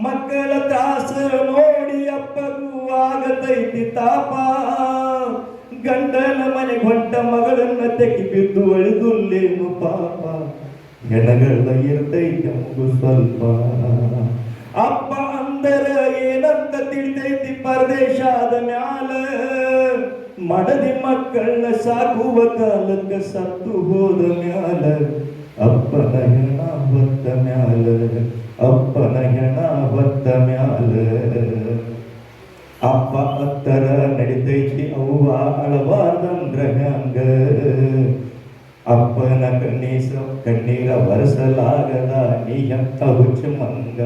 ಮಕ್ಕಳ ತ್ರಾಸ ನೋಡಿ ಅಪ್ಪಗೂ ಆಗತೈತಿ ತಾಪ. ಗಂಡನ ಮನೆ ಹೊಂಟ ಮಗಳನ್ನ ತೆಗಿ ಬಿದ್ದು ಅಳಿದುಲ್ಲೇನು ಪಾಪ. ಹೆಣಗಳ ಇರ್ತೈತಿ ನಮಗೂ ಸ್ವಲ್ಪ. ಅಪ್ಪ ಅಂದರ ಏನಂತ ತಿಳಿತೈತಿ ಪರದೇಶಾದ ಮ್ಯಾಲ, ಮಡದಿ ಮಕ್ಕಳನ್ನ ಸಾಕುವ ಕಾಲಕ್ಕೆ ಸತ್ತು ಹೋದ ಮ್ಯಾಲ, ಅಪ್ಪನ ಹೆಣ ಹೊತ್ತ ಮ್ಯಾಲ, ಅಪ್ಪನ ಹೆಣ ಹೊತ್ತ ಮ್ಯಾಲ. ಅಪ್ಪ ಹತ್ತರ ನಡಿತೈತಿ ಅವ್ವ ಅಳಬಾರ್ದಂದ್ರ ಹ್ಯಾಂಗ, ಅಪ್ಪನ ಕಣ್ಣೀರ ಒರೆಸಲಾಗದ ನೀ ಎಂತ ಹುಚ್ಚ ಮಂಗ.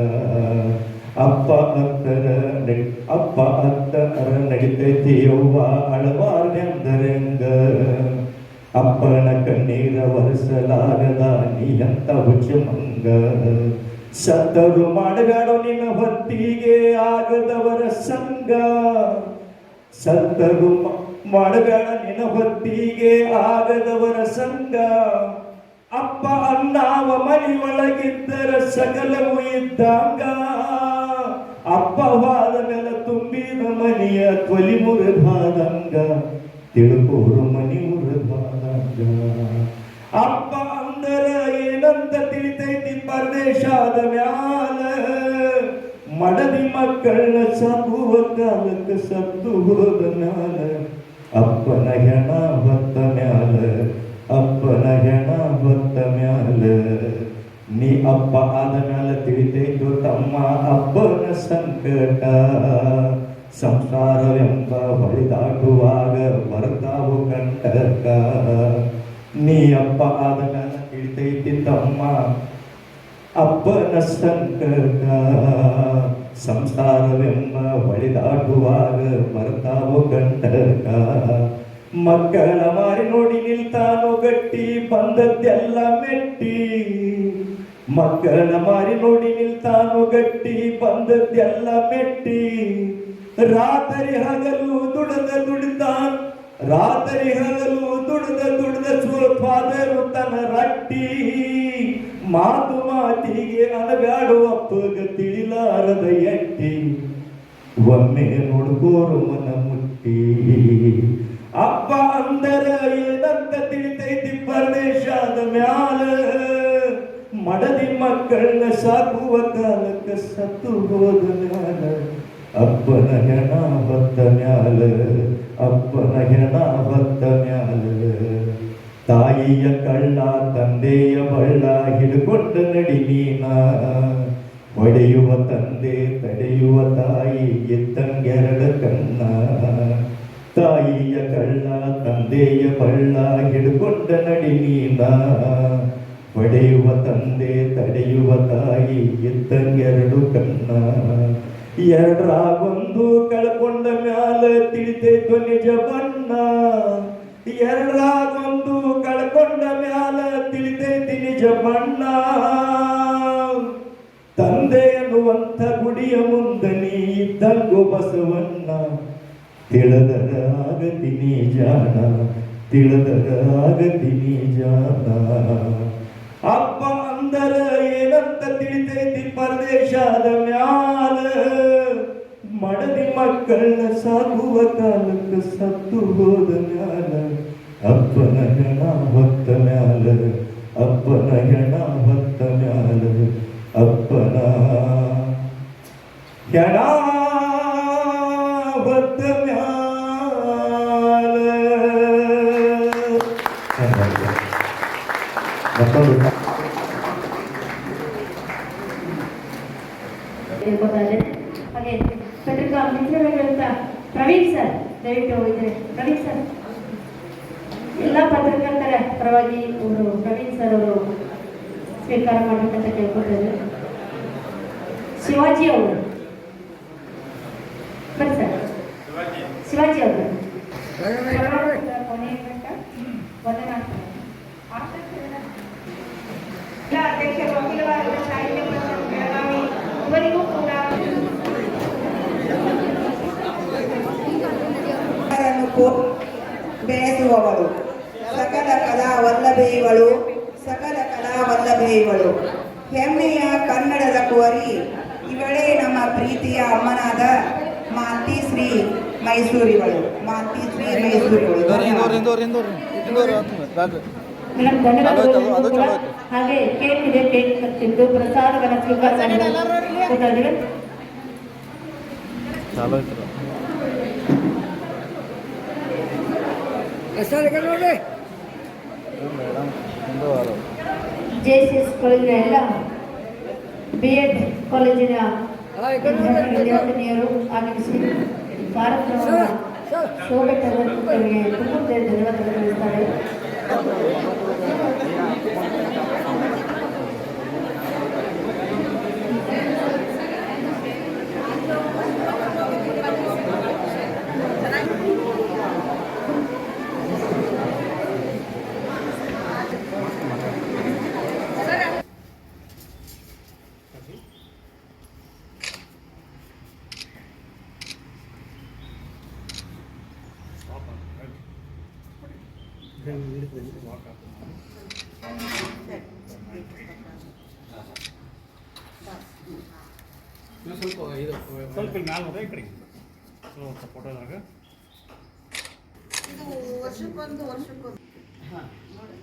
ಅಪ್ಪ ಹತ್ತರ ನಡಿತೈತಿ ಅವ್ವ ಅಳಬಾರ್ದಂದರಂಗ, ಅಪ್ಪನ ಕಣ್ಣೀರ ಒರೆಸಲಾಗದ ನೀ ಎಂತ ಹುಚ್ಚ ಮಂಗ. ಸತ್ತರು ಮಾಡಬೇಡೋ ನಿನ್ನ ಹೊತ್ತಿಗೆ ಆಗದವರ ಸಂಗ, ಸತ್ತರು ಮಾಡಬೇಡ ನಿನ್ನ ಹೊತ್ತಿಗೆ ಆಗದವರ ಸಂಗ. ಅಪ್ಪ ಅನ್ನಾವ ಮನೆಯೊಳಗಿದ್ದರ ಸಕಲವು ಇದ್ದಂಗ, ಅಪ್ಪವಾದ ಮೇಲೆ ತುಂಬಿದ ಮನೆಯ ತ್ವಲಿ ಮುರಿದಾದಂಗ, ತಿಳ್ಕೋರು ಮನಿ ಮುರಿದಾದಂಗ. ಅಪ್ಪ ಅಂದರ ಏನಂತ ತಿಳಿತೈತಿ ಪರದೇಶಾದ ಮ್ಯಾಲ, ಮಡದಿ ಮಕ್ಕಳನ್ನ ಸಾಕುವ ಕಾಲಕ್ಕೆ ಸತ್ತು ಹೋದ ಮ್ಯಾಲ, ಅಪ್ಪನ ಹೆಣ ಹೊತ್ತ ಮ್ಯಾಲ, ಅಪ್ಪನ ಹೆಣ ಹೊತ್ತ ಮ್ಯಾಲ. ನೀ ಅಪ್ಪ ಆದ ಮ್ಯಾಲ ತಿಳಿತೈತು ತಮ್ಮ ಅಪ್ಪನ ಸಂಕಟ, ಸಂಸಾರವೆಂಬ ಹೊಳಿದಾಟುವಾಗ ಬರ್ತಾವು ಕಂಟಕ. ನೀ ಅಪ್ಪ ಆದ ಮ್ಯಾಲ ತಿಳಿತೈತಿ ತಮ್ಮ ಅಪ್ಪನ ಸಂಕಟ, ಸಂಸಾರವೆಂಬ ಹೊಳಿದಾಟುವಾಗ ಬರ್ತಾವು ಕಂಟಕ. ಮಕ್ಕಳ ಮಾರಿ ನೋಡಿ ನಿಲ್ತಾನು ಗಟ್ಟಿ ಬಂದದ್ದೆಲ್ಲ ಮೆಟ್ಟಿ, ಮಕ್ಕಳ ಮಾರಿ ನೋಡಿ ನಿಲ್ತಾನು ಗಟ್ಟಿ ಬಂದದ್ದೆಲ್ಲ ಮೆಟ್ಟಿ. ರಾತ್ರಿ ಹಗಲು ದುಡಿತಾನ್, ರಾತ್ರಿ ಹಗಲು ದುಡಿದ ಸ್ವಲ್ಪಾದರೂ ತನ್ನ ರಟ್ಟಿ. ಮಾತು ಮಾತಿಗೆ ಅನಬ್ಯಾಡು ಅಪ್ಪಗ ತಿಳಿಲಾರದ ಎಟ್ಟಿ, ಒಮ್ಮೆ ನೋಡ್ಕೋರು ಮನ ಮುಟ್ಟಿ. ಅಪ್ಪ ಅಂದರ ಏನಂತ ತಿಳಿತೈತಿ ಪರದೇಶಾದ ಮ್ಯಾಲ, ಮಡದಿ ಮಕ್ಕಳನ್ನ ಸಾಕುವ ಕಾಲಕ್ಕೆ ಸತ್ತು ಹೋದ ಮ್ಯಾಲ, ಅಪ್ಪನ ಹೆಣ ಹೊತ್ತ ಮ್ಯಾಲ, ಅಪ್ಪನ ಹೆಣ ಹೊತ್ತ ಮ್ಯಾಲ. ತಾಯಿಯ ಕಳ್ಳ ತಂದೆಯ ಬಳ್ಳ ಹಿಡ್ಕೊಂಡ ನಡಿ ನೀನ, ಹೊಡೆಯುವ ತಂದೆ ತಡೆಯುವ ತಾಯಿ ಇದ್ದಂಗೆರಡ ಕಣ್ಣ. ತಾಯಿಯ ಕಳ್ಳ ತಂದೆಯ ಬಳ್ಳ ಹಿಡ್ಕೊಂಡ ನಡಿ ನೀನ, ಹೊಡೆಯುವ ತಂದೆ ತಡೆಯುವ ತಾಯಿ ಇದ್ದಂಗೆರಡು ಕಣ್ಣ. ಎರಡರಾಗೊಂದು ಕಳ್ಕೊಂಡ ಮ್ಯಾಲ ತಿಳಿತೈತು ನಿಜ ಬಣ್ಣ, ಎರಡರಾಗೊಂದು ಕಳ್ಕೊಂಡ ಮ್ಯಾಲ ತಿಳಿತೈತಿ ನಿಜ ಬಣ್ಣ. ತಂದೆ ಅನ್ನುವಂಥ ಗುಡಿಯ ಮುಂದೆ ನೀ ಇದ್ದಂಗು ಬಸವಣ್ಣ, ತಿಳಿದರ ಆಗತೀನಿ ಜಾಣ, ತಿಳಿದರ ಆಗತೀನಿ ಜಾಣ. ಅಪ್ಪ ಅಂದರ ಏನಂತ ತಿಳಿತೈತಿ ಪರದೇಶಾದ ಮ್ಯಾಲ, ಮಡದಿ ಮಕ್ಕಳನ್ನ ಸಾಕುವ ಕಾಲಕ್ಕೆ ಸತ್ತು ಹೋದ ಮ್ಯಾಲ, ಅಪ್ಪನ ಹೆಣ ಹೊತ್ತ ಮ್ಯಾಲ, ಅಪ್ಪನ ಹೆಣ ಹೊತ್ತ ಮ್ಯಾಲ, ಅಪ್ಪನ ಹೆಣ ಹೊತ್ತ ಮ್ಯಾಲ. ಮತ್ತೊಂದು ಹೇಳ್ಕೊತಾ ಇದ್ದೇನೆ. ಹಾಗೆ ಪತ್ರಿಕಾ ಮಿತ್ರರಾಗಿರುವಂತ ಪ್ರವೀಣ್ ಸರ್ ದಯವಿಟ್ಟು ಇದ್ರೆ ಪ್ರವೀಣ್ ಸರ್ ಎಲ್ಲ ಪತ್ರಕರ್ತರ ಪರವಾಗಿ ಅವರು ಪ್ರವೀಣ್ ಸರ್ ಅವರು ಸ್ವೀಕಾರ ಮಾಡಬೇಕಂತ ಕೇಳ್ಕೊತಾ ಇದ್ದಾರೆ. ಶಿವಾಜಿ ಅವರು ಬನ್ನಿ ಸರ್. ಶಿವಾಜಿ ಅವರು ಕೊನೆಯ ಗಂಟ ವಂದನಾರ್ಪಣೆ. ಅಧ್ಯಕ್ಷರು ಅಖಿಲ ಭಾರತ ಸಾಹಿತ್ಯ ಪರಿಷತ್ ಬೆಳಗಾವಿ ಇವರಿಗೂ ಕೂಡ ಬೆಳೆಸುವವಳು ಸಕಲ ಕಲಾ ವಲ್ಲಭೆಗಳು ಸಕಲ ಕಲಾ ವಲ್ಲಭೆಗಳು ಹೆಮ್ಮೆಯ ಕನ್ನಡದ ಕುವರಿ ಇವಳೇ ನಮ್ಮ ಪ್ರೀತಿಯ ಅಮ್ಮನಾದ ಮಾತಿಶ್ರೀ ಮೈಸೂರಿಗಳು. ಮಾತಿಶ್ರೀ ಮೈಸೂರಿಗಳು. ಮೇಡಮ್ ಧನ್ಯವಾದಗಳು ಕೂಡ. ಹಾಗೆ ಕೇಕ್ ಇದೆ, ಕೇಕ್ ತಿಂದು ಪ್ರಸಾದವನ್ನು ಸ್ವೀಕಾರ ಮಾಡಿದ್ದೇವೆ. JCS ಕಾಲೇಜಿನ ಎಲ್ಲ BEd ಕಾಲೇಜಿನ ವಿದ್ಯಾರ್ಥಿನಿಯರು ಆಗಮಿಸಿ ಕಾರ್ಯಕ್ರಮವನ್ನು ಶೋಭೆ ತರುವವರಿಗೆ ತುಂಬ ಧನ್ಯವಾದಗಳು ತಿಳಿಸ್ತಾರೆ. ಸ್ವಲ್ಪ ಮ್ಯಾಲ ಹೋದ ಈ ಕಡೆ ಫೋಟೋದಾಗ ಇದು ವರ್ಷಕ್ಕೊಂದು ಹಾಂ ನೋಡಿ